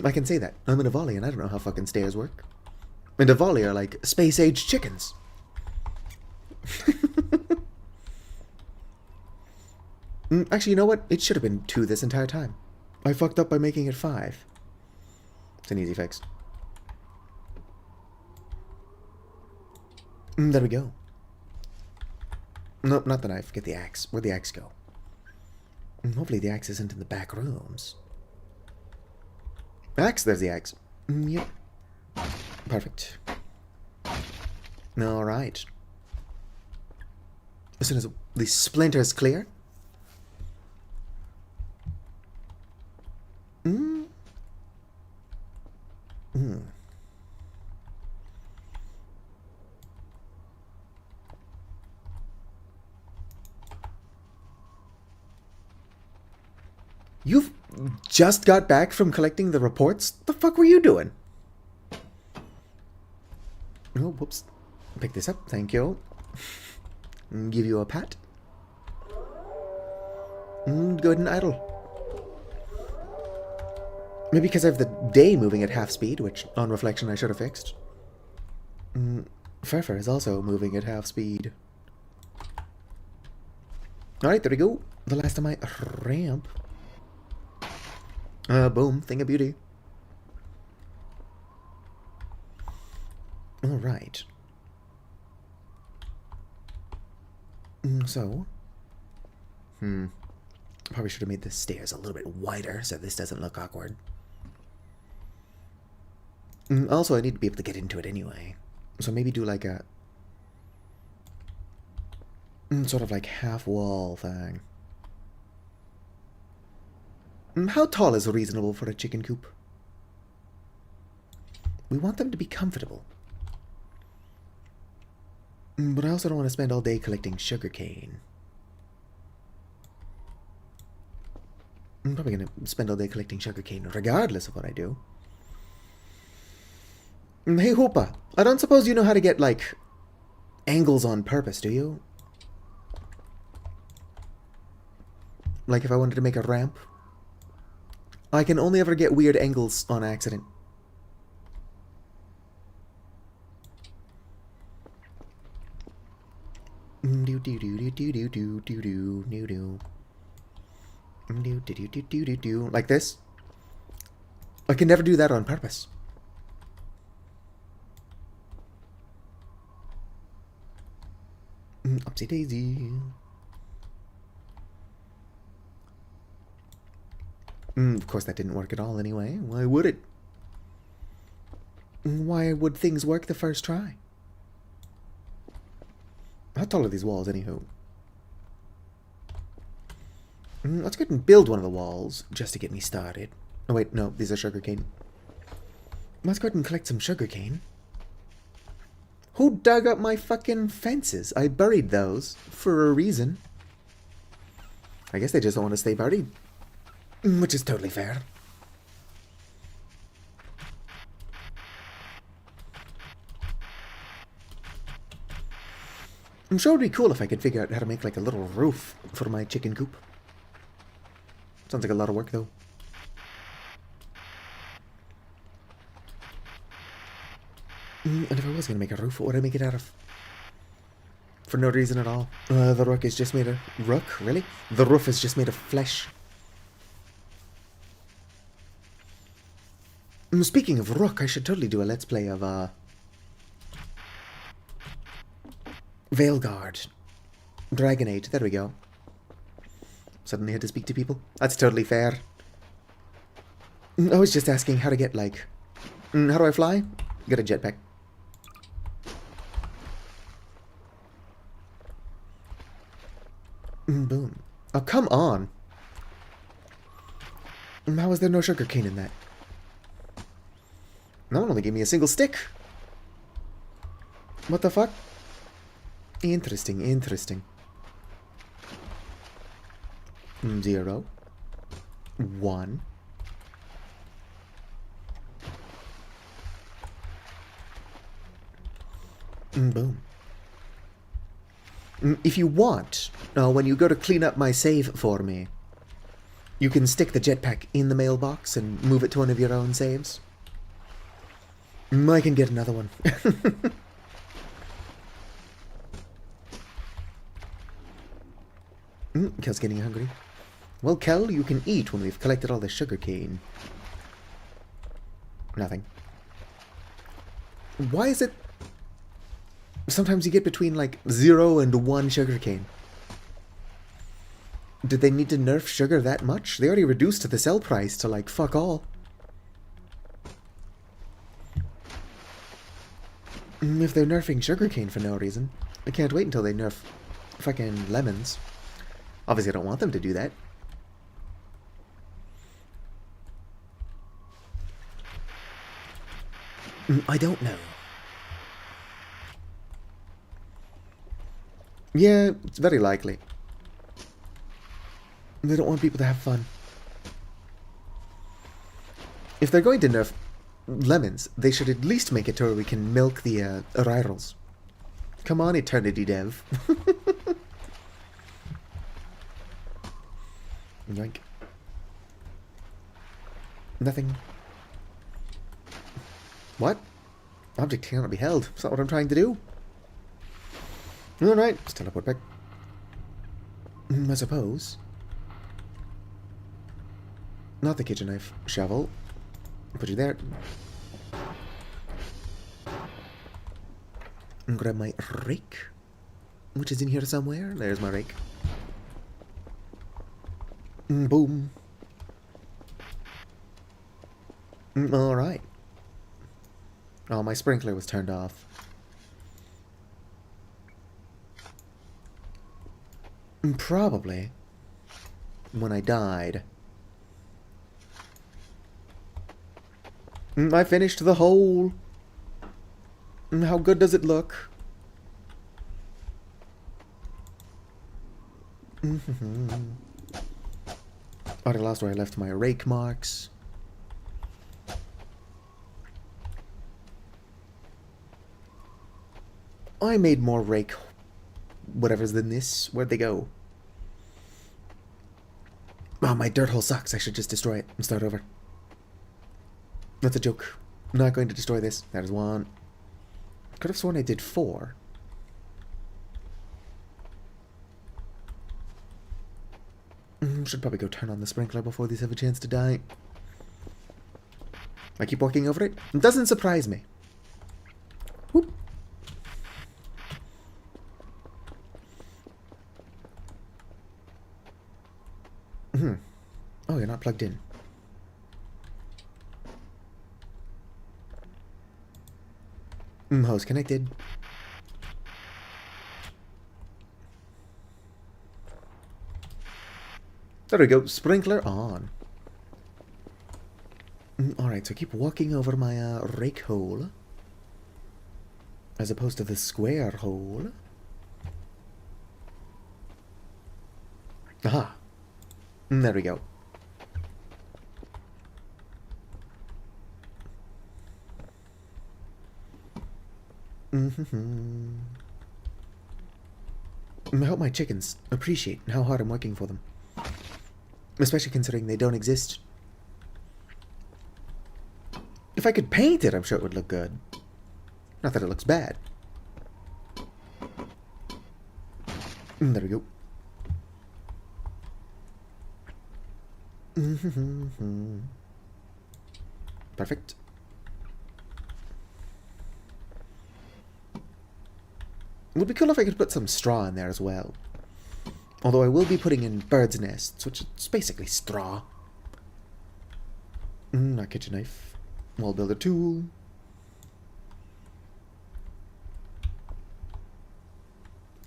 I can say that. I'm in a volley and I don't know how fucking stairs work. And a volley are like space-age chickens. Actually, you know what? It should have been 2 this entire time. I fucked up by making it 5. It's an easy fix. There we go. Nope, not the knife. Get the axe. Where'd the axe go? Hopefully the axe isn't in the back rooms. Axe? There's the axe. Yep. Perfect. Alright. As soon as the splinters clear. You've just got back from collecting the reports? The fuck were you doing? Oh, whoops. Pick this up, thank you. Give you a pat. Go ahead and idle. Maybe because I have the day moving at half speed, which, on reflection, I should have fixed. Furfur is also moving at half speed. Alright, there we go. The last of my ramp. Boom. Thing of beauty. Alright. So. Probably should have made the stairs a little bit wider so this doesn't look awkward. Also, I need to be able to get into it anyway. So maybe do like a... sort of like half wall thing. How tall is reasonable for a chicken coop? We want them to be comfortable. But I also don't want to spend all day collecting sugarcane. I'm probably going to spend all day collecting sugarcane regardless of what I do. Hey, Hoopa, I don't suppose you know how to get, like, angles on purpose, do you? Like if I wanted to make a ramp? I can only ever get weird angles on accident. Like this? I can never do that on purpose. Upsy daisy. Of course that didn't work at all anyway. Why would it? Why would things work the first try? How tall are these walls, anywho? Let's go ahead and build one of the walls, just to get me started. Oh wait, no, these are sugarcane. Let's go ahead and collect some sugarcane. Who dug up my fucking fences? I buried those, for a reason. I guess they just don't want to stay buried. Which is totally fair. I'm sure it'd be cool if I could figure out how to make like a little roof for my chicken coop. Sounds like a lot of work though. And if I was going to make a roof, what would I make it out of? For no reason at all. The rook is just made of... Rook? Really? The roof is just made of flesh. Speaking of Rook, I should totally do a Let's Play of, Veilguard. Dragonade. There we go. Suddenly had to speak to people. That's totally fair. I was just asking how to get, like... how do I fly? Get a jetpack. Boom. Oh, come on. How is there no sugar cane in that? No one only gave me a single stick. What the fuck? Interesting, interesting. 0 1 boom. If you want, when you go to clean up my save for me, you can stick the jetpack in the mailbox and move it to one of your own saves. I can get another one. Kel's getting hungry. Well, Kel, you can eat when we've collected all the sugar cane. Nothing. Why is it... Sometimes you get between, like, 0 and 1 sugar cane. Did they need to nerf sugar that much? They already reduced the sell price to, like, fuck all. If they're nerfing sugarcane for no reason, I can't wait until they nerf fucking lemons. Obviously, I don't want them to do that. I don't know. Yeah, it's very likely. They don't want people to have fun. If they're going to nerf lemons, they should at least make it to where we can milk the arrivals. Come on, Eternity Dev. Yoink. Nothing. What? Object cannot be held. Is that what I'm trying to do? Alright, let's teleport back. I suppose. Not the kitchen knife. Shovel. Put you there. And grab my rake, which is in here somewhere. There's my rake. Boom. Alright. Oh, my sprinkler was turned off. Probably when I died. I finished the hole. How good does it look? Already lost where I left my rake marks. I made more rake whatever's than this. Where'd they go? Oh, my dirt hole sucks. I should just destroy it and start over. That's a joke. I'm not going to destroy this. That is one. Could have sworn I did 4. Should probably go turn on the sprinkler before these have a chance to die. I keep walking over it. It doesn't surprise me. Whoop. Oh, you're not plugged in. Hose connected. There we go. Sprinkler on. Alright, so keep walking over my rake hole. As opposed to the square hole. Aha. There we go. I hope my chickens appreciate how hard I'm working for them. Especially considering they don't exist. If I could paint it, I'm sure it would look good. Not that it looks bad. There we go. Perfect. It would be cool if I could put some straw in there as well. Although I will be putting in birds' nests, which is basically straw. A kitchen knife. Wall builder tool.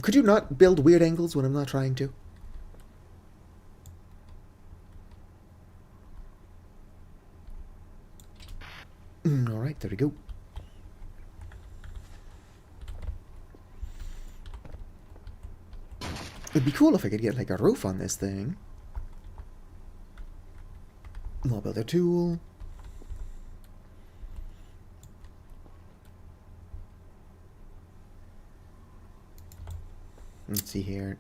Could you not build weird angles when I'm not trying to? Alright, there we go. It'd be cool if I could get like a roof on this thing. Wall builder tool. Let's see here.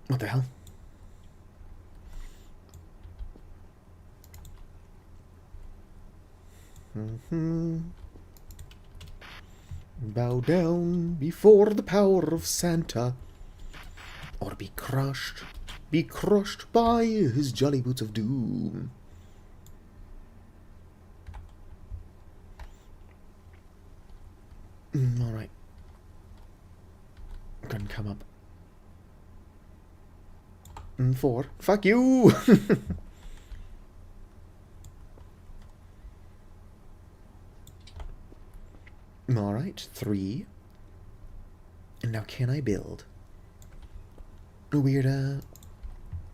What the hell? Bow down before the power of Santa, or be crushed by his jolly boots of doom. Alright. Couldn't come up. 4. Fuck you! Alright, 3. And now can I build a weird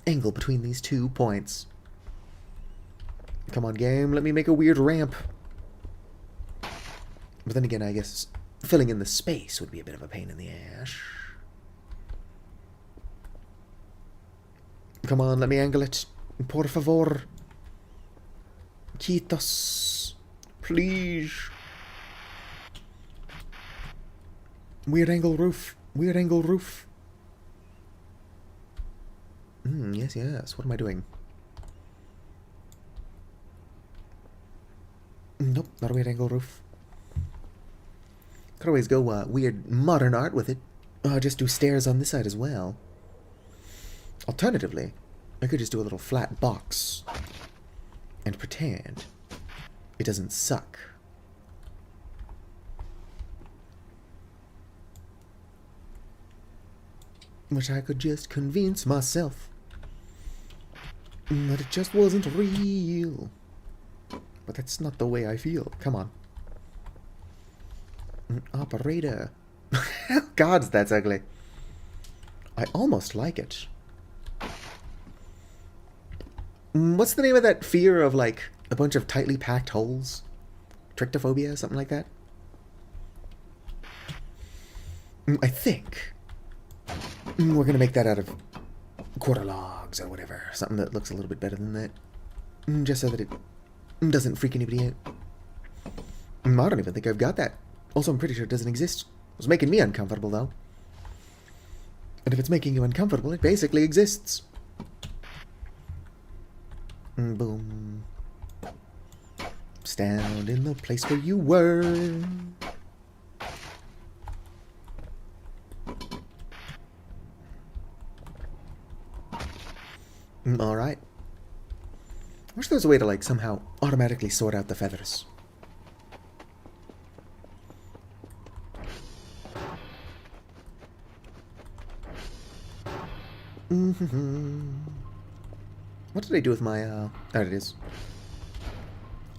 angle between these 2 points? Come on, game, let me make a weird ramp. But then again, I guess filling in the space would be a bit of a pain in the ass. Come on, let me angle it. Por favor. Quitos. Please. Weird angle roof. Weird angle roof. Yes, yes. What am I doing? Nope, not a weird angle roof. Could always go weird modern art with it. Just do stairs on this side as well. Alternatively, I could just do a little flat box and pretend it doesn't suck. Which I could just convince myself that it just wasn't real. But that's not the way I feel. Come on. Operator. God, that's ugly. I almost like it. What's the name of that fear of, like, a bunch of tightly packed holes? Trichtophobia, something like that? I think we're gonna make that out of quarter logs or whatever. Something that looks a little bit better than that. Just so that it doesn't freak anybody out. I don't even think I've got that. Also, I'm pretty sure it doesn't exist. It was making me uncomfortable, though. And if it's making you uncomfortable, it basically exists. Boom. Stand in the place where you were. Alright. I wish there was a way to, like, somehow automatically sort out the feathers. What did I do with my, there it is.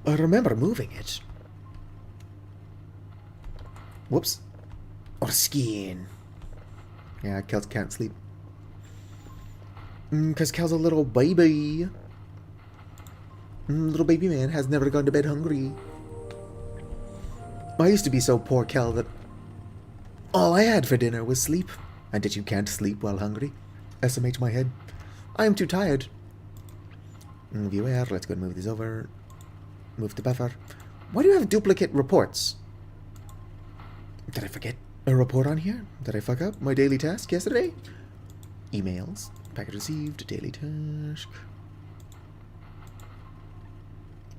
I remember moving it. Whoops. Or skin. Yeah, Kels can't sleep. Because Kel's a little baby. Little baby man has never gone to bed hungry. I used to be so poor, Kel, that all I had for dinner was sleep. And that you can't sleep while hungry. SMH my head. I am too tired. Viewer, let's go and move this over. Move to buffer. Why do you have duplicate reports? Did I forget a report on here? Did I fuck up my daily task yesterday? Emails. Package received. Daily task.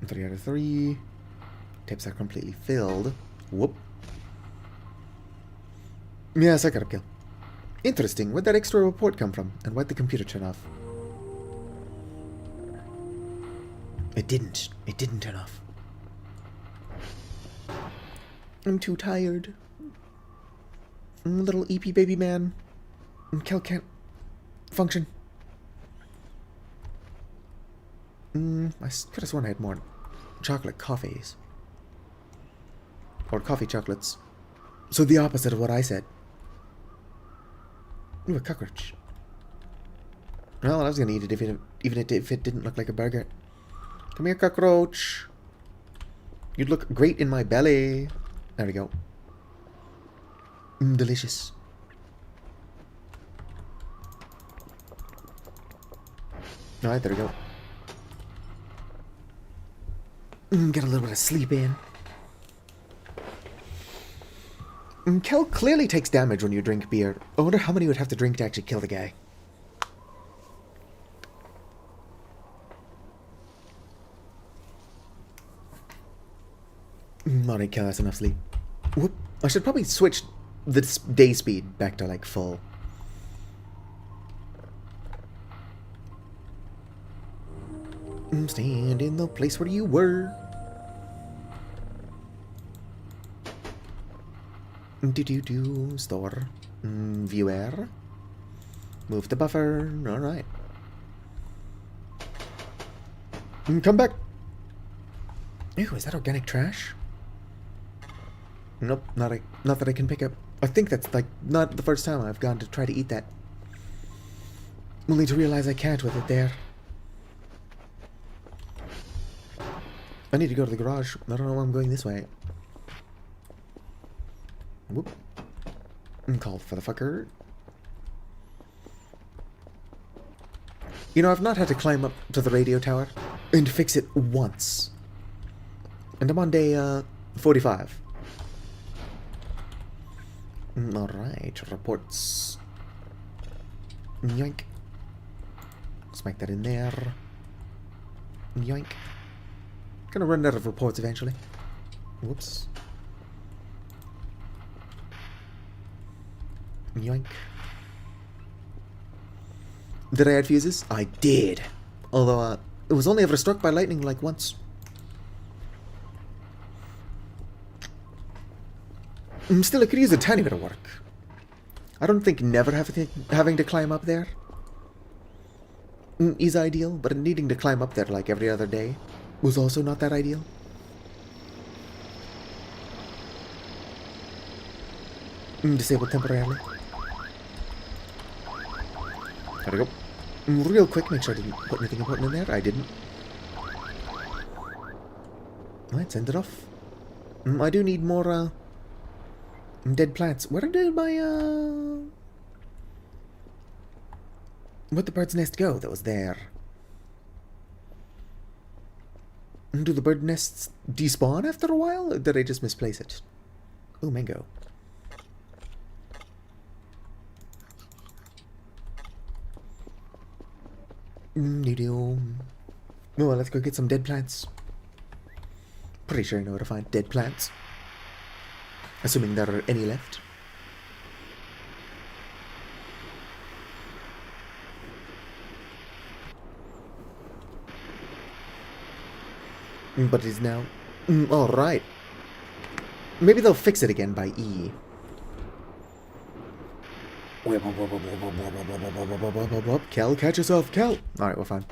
3 out of 3. Tapes are completely filled. Whoop. Yes, I got a kill. Interesting. Where'd that extra report come from? And why'd the computer turn off? It didn't. It didn't turn off. I'm too tired. Little EP baby man. Kel can't function. I could have sworn I had more chocolate coffees. Or coffee chocolates. So the opposite of what I said. Ooh, a cockroach. Well, I was gonna eat it even if it didn't look like a burger. Come here, cockroach. You'd look great in my belly. There we go. Delicious. Alright, there we go. Get a little bit of sleep in. Kel clearly takes damage when you drink beer. I wonder how many you would have to drink to actually kill the guy. Alright, Kel has enough sleep. Whoop. I should probably switch the day speed back to like full. Stand in the place where you were. Store. Viewer. Move the buffer. Alright. Come back. Ew, is that organic trash? Nope, not that I can pick up. I think that's like not the first time I've gone to try to eat that. Only to realize I can't with it there. I need to go to the garage. I don't know why I'm going this way. Whoop. Call for the fucker. You know, I've not had to climb up to the radio tower and fix it once. And I'm on day 45. Alright, reports. Yoink. Smack that in there. Yoink. Gonna run out of reports eventually. Whoops. Yoink. Did I add fuses? I did. Although, it was only ever struck by lightning like once. Still, I could use a tiny bit of work. I don't think never having to climb up there is ideal, but needing to climb up there like every other day was also not that ideal. Disabled temporarily. Gotta go. Real quick, make sure I didn't put anything important in there. I didn't. Let's end it off. I do need more, dead plants. Where did my, where'd the bird's nest go that was there? Do the bird nests despawn after a while, or did I just misplace it? Oh, mango. Well, let's go get some dead plants. Pretty sure I know where to find dead plants. Assuming there are any left. But it is now. Alright. Maybe they'll fix it again by E. Kel, catch yourself, Kel! Alright, we're fine.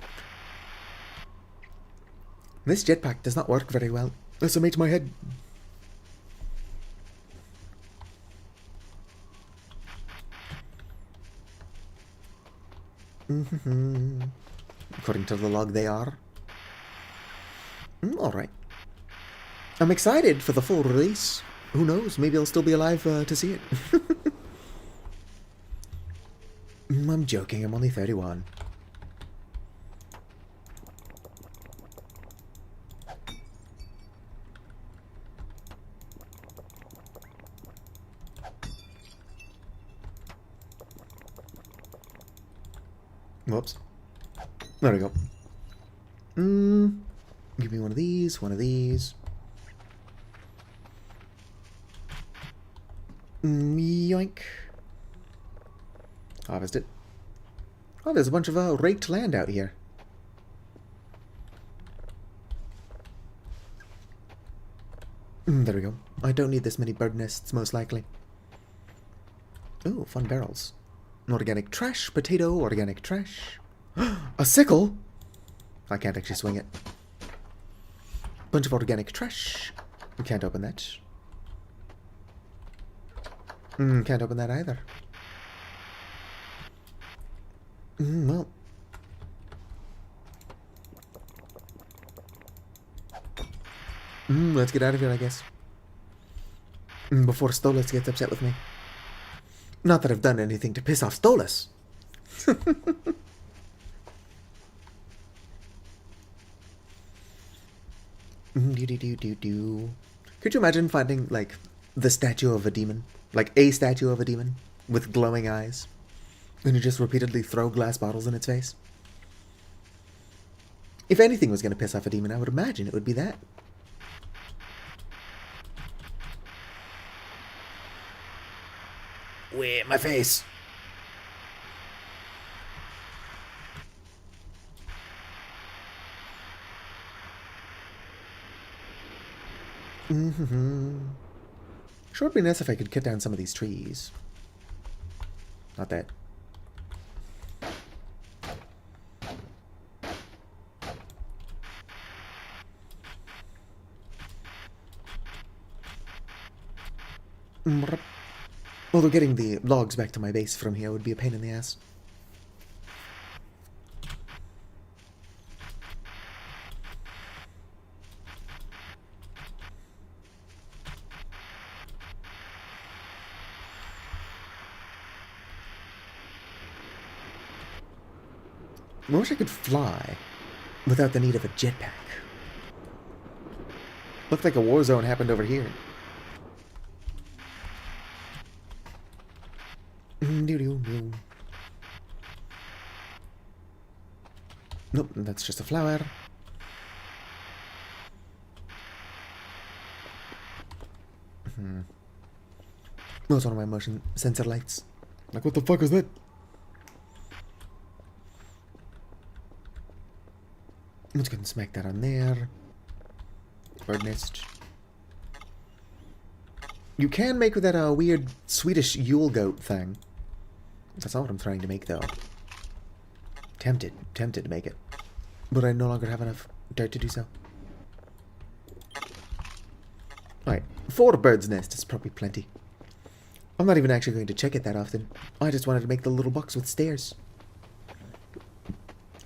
This jetpack does not work very well. SMH my head. According to the log, they are. Alright. I'm excited for the full release. Who knows? Maybe I'll still be alive to see it. I'm joking. I'm only 31. Whoops. There we go. Give me one of these, one of these. Yoink. Harvest it. Oh, there's a bunch of raked land out here. There we go. I don't need this many bird nests, most likely. Ooh, fun barrels. Organic trash, potato, organic trash. A sickle? I can't actually swing it. Bunch of organic trash. We can't open that. Can't open that either. Well. Let's get out of here, I guess. Before Stolas gets upset with me. Not that I've done anything to piss off Stolas. Could you imagine finding, like, the statue of a demon? Like, a statue of a demon with glowing eyes? And you just repeatedly throw glass bottles in its face? If anything was going to piss off a demon, I would imagine it would be that. Where my face? Sure would be nice if I could cut down some of these trees. Not that. Although getting the logs back to my base from here would be a pain in the ass. I wish I could fly without the need of a jetpack. Looked like a war zone happened over here. Nope, that's just a flower. That's one of my motion sensor lights. Like, what the fuck is that? Let's go and smack that on there. Bird nest. You can make that weird Swedish Yule goat thing. That's not what I'm trying to make, though. Tempted to make it. But I no longer have enough dirt to do so. Alright, 4 bird's nest is probably plenty. I'm not even actually going to check it that often. I just wanted to make the little box with stairs.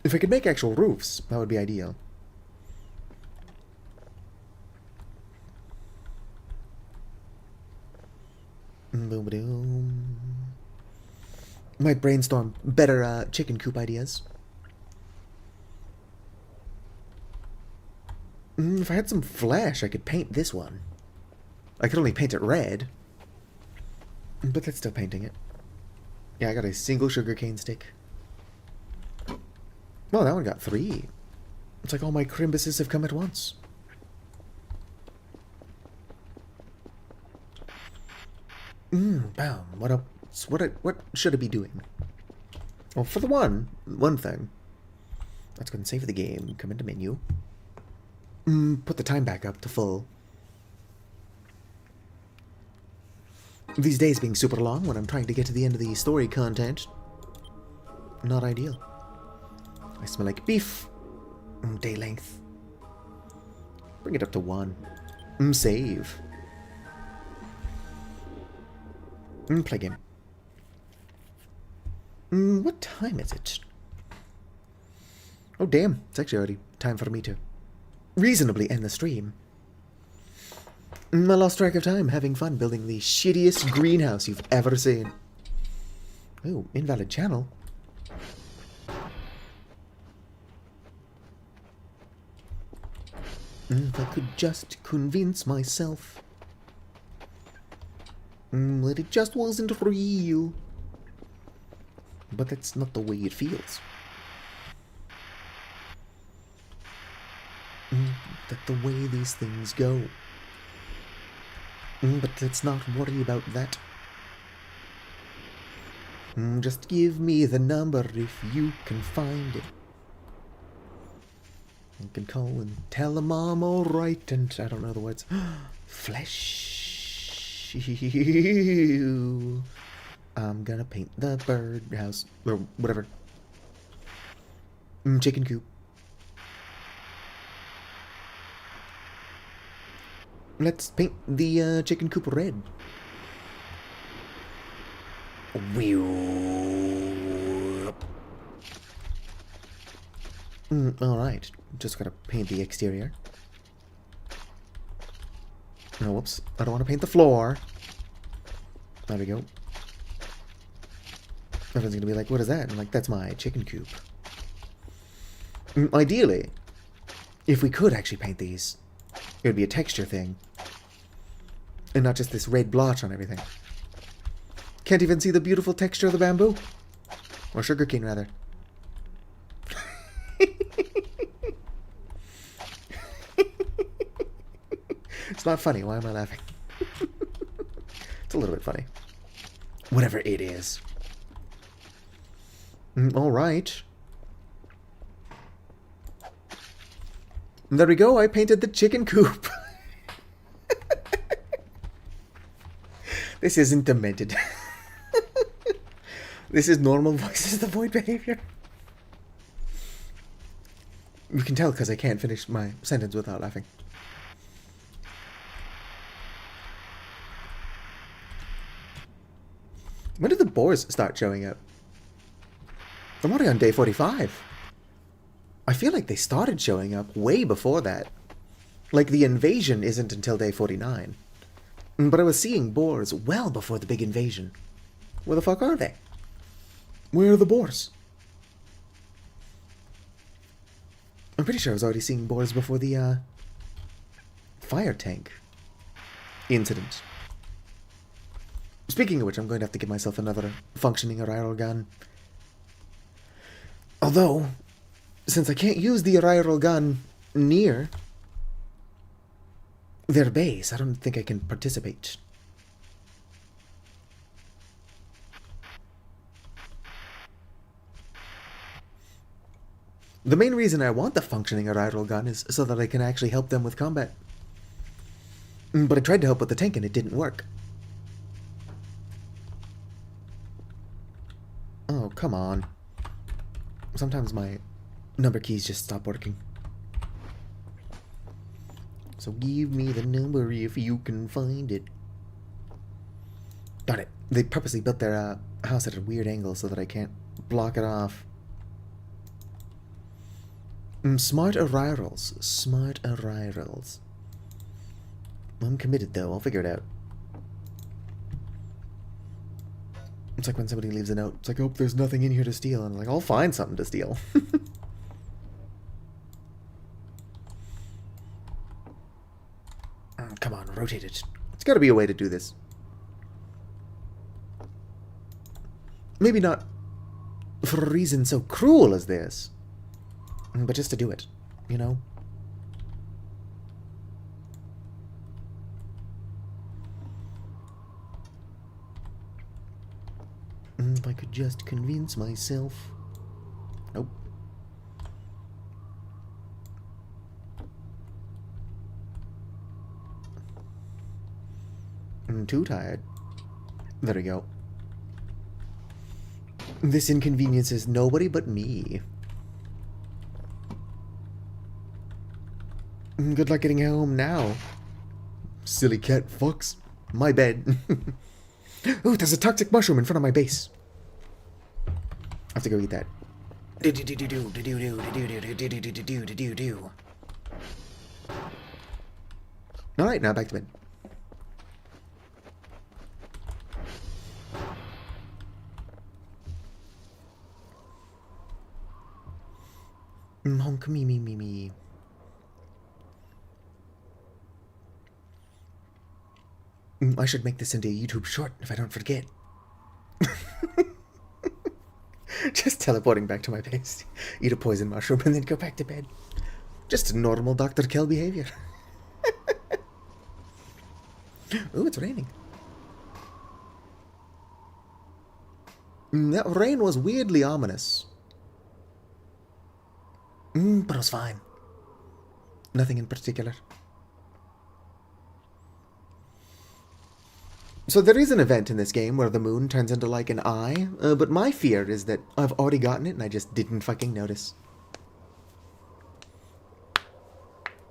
If I could make actual roofs, that would be ideal. Boom-a-doom. Might brainstorm better chicken coop ideas. If I had some flash, I could paint this one. I could only paint it red. But that's still painting it. Yeah, I got a single sugarcane stick. Well, that one got 3. It's like all my crimbuses have come at once. Bam. What should I be doing? Well, for the one thing. Let's go and save the game. Come into menu. Put the time back up to full. These days being super long when I'm trying to get to the end of the story content. Not ideal. I smell like beef. Day length. Bring it up to 1. Save. Play game. What time is it? Oh damn, it's actually already time for me to reasonably end the stream. I lost track of time having fun building the shittiest greenhouse you've ever seen. Oh, invalid channel. If I could just convince myself that it just wasn't real. But that's not the way it feels. That the way these things go. But let's not worry about that. Just give me the number if you can find it. You can call and tell them I'm alright, and I don't know the words. Flesh. I'm gonna paint the birdhouse or whatever. Chicken coop. Let's paint the chicken coop red. Alright, just gotta paint the exterior. Oh, whoops. I don't want to paint the floor. There we go. Everyone's gonna be like, what is that? I'm like, that's my chicken coop. Ideally, if we could actually paint these, it would be a texture thing. And not just this red blotch on everything. Can't even see the beautiful texture of the bamboo. Or sugarcane, rather. It's not funny. Why am I laughing? It's a little bit funny. Whatever it is. Alright. There we go. I painted the chicken coop. This isn't demented. This is normal voices of the void behavior. You can tell because I can't finish my sentence without laughing. When did the boars start showing up? I'm already on day 45. I feel like they started showing up way before that. Like the invasion isn't until day 49. But I was seeing boars well before the big invasion. Where the fuck are they? Where are the boars? I'm pretty sure I was already seeing boars before the fire tank incident. Speaking of which, I'm going to have to give myself another functioning arrow gun. Although, since I can't use the arrow gun near their base, I don't think I can participate. The main reason I want the functioning arrow gun is so that I can actually help them with combat. But I tried to help with the tank and it didn't work. Oh, come on. Sometimes my number keys just stop working. So give me the number if you can find it. Got it. They purposely built their house at a weird angle so that I can't block it off. Smart arrivals. Smart arrivals. I'm committed though. I'll figure it out. It's like when somebody leaves a note. It's like, oh, there's nothing in here to steal. And I'm like, I'll find something to steal. Come on, rotate it. It's got to be a way to do this. Maybe not for a reason so cruel as this. But just to do it, you know? If I could just convince myself. Nope. I'm too tired. There we go. This inconveniences nobody but me. Good luck getting home now. Silly cat fucks. My bed. Ooh, there's a toxic mushroom in front of my base. I have to go eat that. Alright, now back to bed. Honk me. I should make this into a YouTube short if I don't forget. Just teleporting back to my base, eat a poison mushroom, and then go back to bed. Just normal Dr. Kell behavior. Ooh, it's raining. That rain was weirdly ominous. But it was fine. Nothing in particular. So there is an event in this game where the moon turns into like an eye, but my fear is that I've already gotten it and I just didn't fucking notice.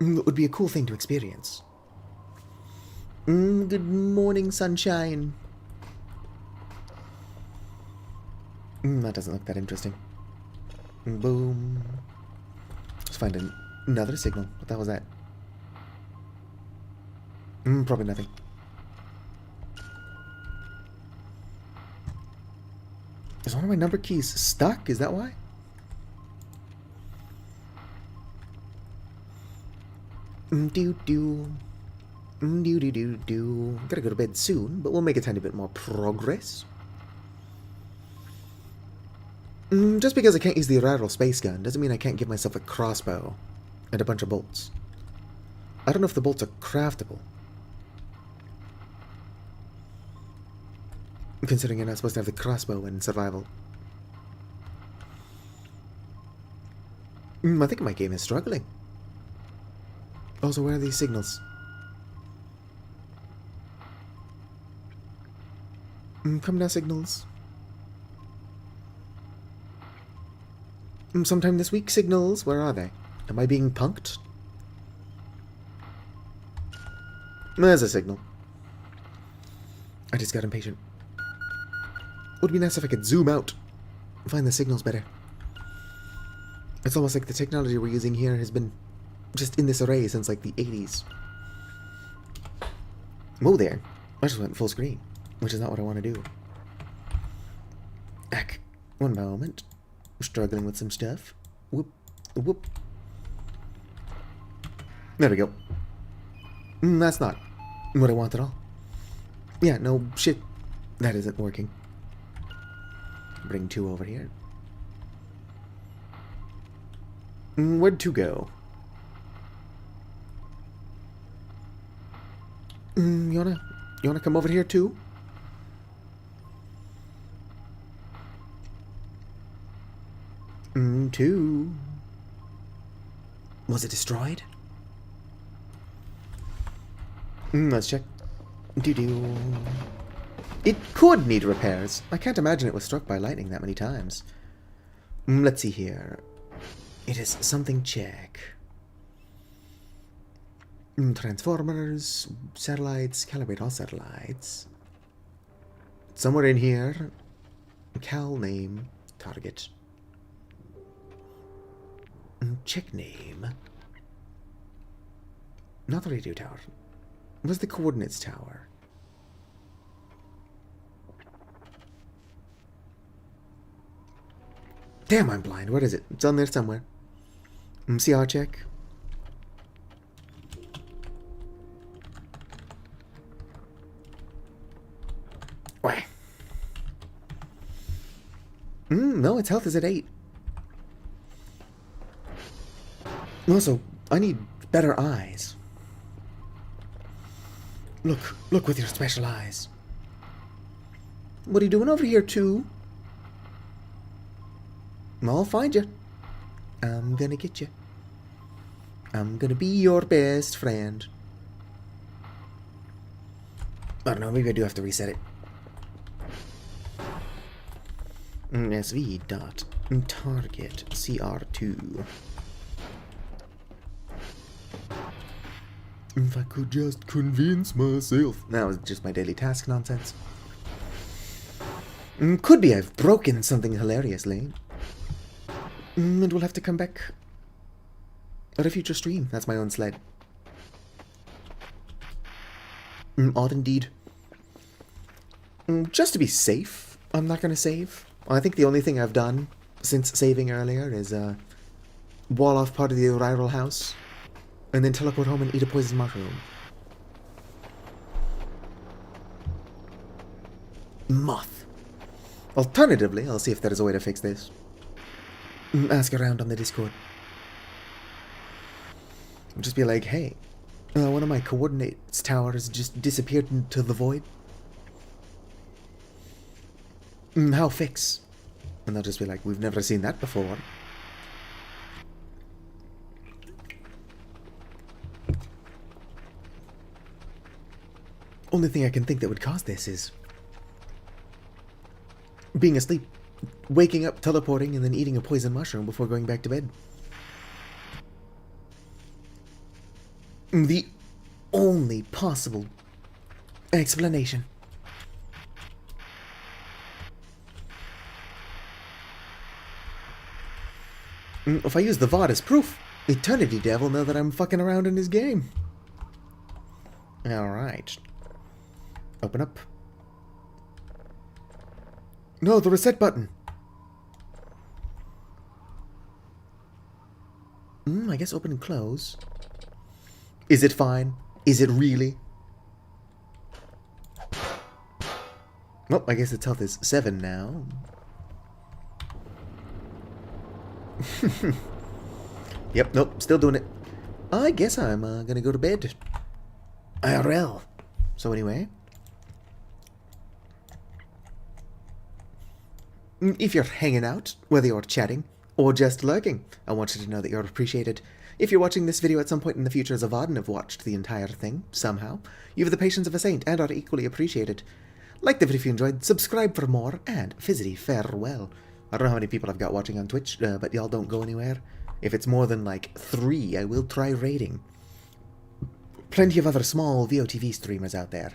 It would be a cool thing to experience. Good morning, sunshine. That doesn't look that interesting. Boom. Let's find another signal. What the hell was that? Probably nothing. Is one of my number keys stuck? Is that why? Do. Gotta go to bed soon, but we'll make a tiny bit more progress. Just because I can't use the Raro space gun doesn't mean I can't give myself a crossbow and a bunch of bolts. I don't know if the bolts are craftable, considering you're not supposed to have the crossbow in survival. I think my game is struggling. Also, where are these signals? Come now, signals. Sometime this week, signals. Where are they? Am I being punked? There's a signal. I just got impatient. Would be nice if I could zoom out and find the signals better. It's almost like the technology we're using here has been just in this array since like the 80s. Whoa there. I just went full screen, which is not what I want to do. Ack. One moment. Struggling with some stuff. Whoop. Whoop. There we go. That's not what I want at all. Yeah, no shit. That isn't working. Bring 2 over here. Where'd 2 go? You wanna come over here too? Two. Was it destroyed? Let's check. Doo-doo. It could need repairs. I can't imagine it was struck by lightning that many times. Let's see here. It is something check. Transformers, satellites, calibrate all satellites. Somewhere in here. Cal name, target. Check name. Not the radio tower. Where's the coordinates tower? Damn, I'm blind. What is it? It's on there somewhere. CR check. Why? No, its health is at 8. Also, I need better eyes. Look with your special eyes. What are you doing over here, too? I'll find you. I'm gonna get you. I'm gonna be your best friend. I don't know, maybe I do have to reset it. SV dot target CR2. If I could just convince myself. That was just my daily task nonsense. Could be I've broken something hilariously. And we'll have to come back at a future stream. That's my own sled. Odd indeed. Just to be safe, I'm not going to save. I think the only thing I've done since saving earlier is wall off part of the rival house and then teleport home and eat a poison mushroom. Moth. Alternatively, I'll see if there is a way to fix this. Ask around on the Discord. Just be like, hey, one of my coordinates towers just disappeared into the void. How fix? And they'll just be like, we've never seen that before. Only thing I can think that would cause this is being asleep, waking up, teleporting, and then eating a poison mushroom before going back to bed. The only possible explanation. If I use the VOD as proof, Eternity Devil know that I'm fucking around in his game. Alright. Open up. No, the reset button. I guess open and close. Is it fine? Is it really? Well, I guess its health is 7 now. Yep, nope, still doing it. I guess I'm gonna go to bed. IRL. So anyway, if you're hanging out, whether you're chatting or just lurking, I want you to know that you're appreciated. If you're watching this video at some point in the future as a VOD and have watched the entire thing, somehow, you have the patience of a saint and are equally appreciated. Like the video if you enjoyed, subscribe for more, and fizzity farewell. I don't know how many people I've got watching on Twitch, but y'all don't go anywhere. If it's more than like 3, I will try raiding. Plenty of other small VOTV streamers out there.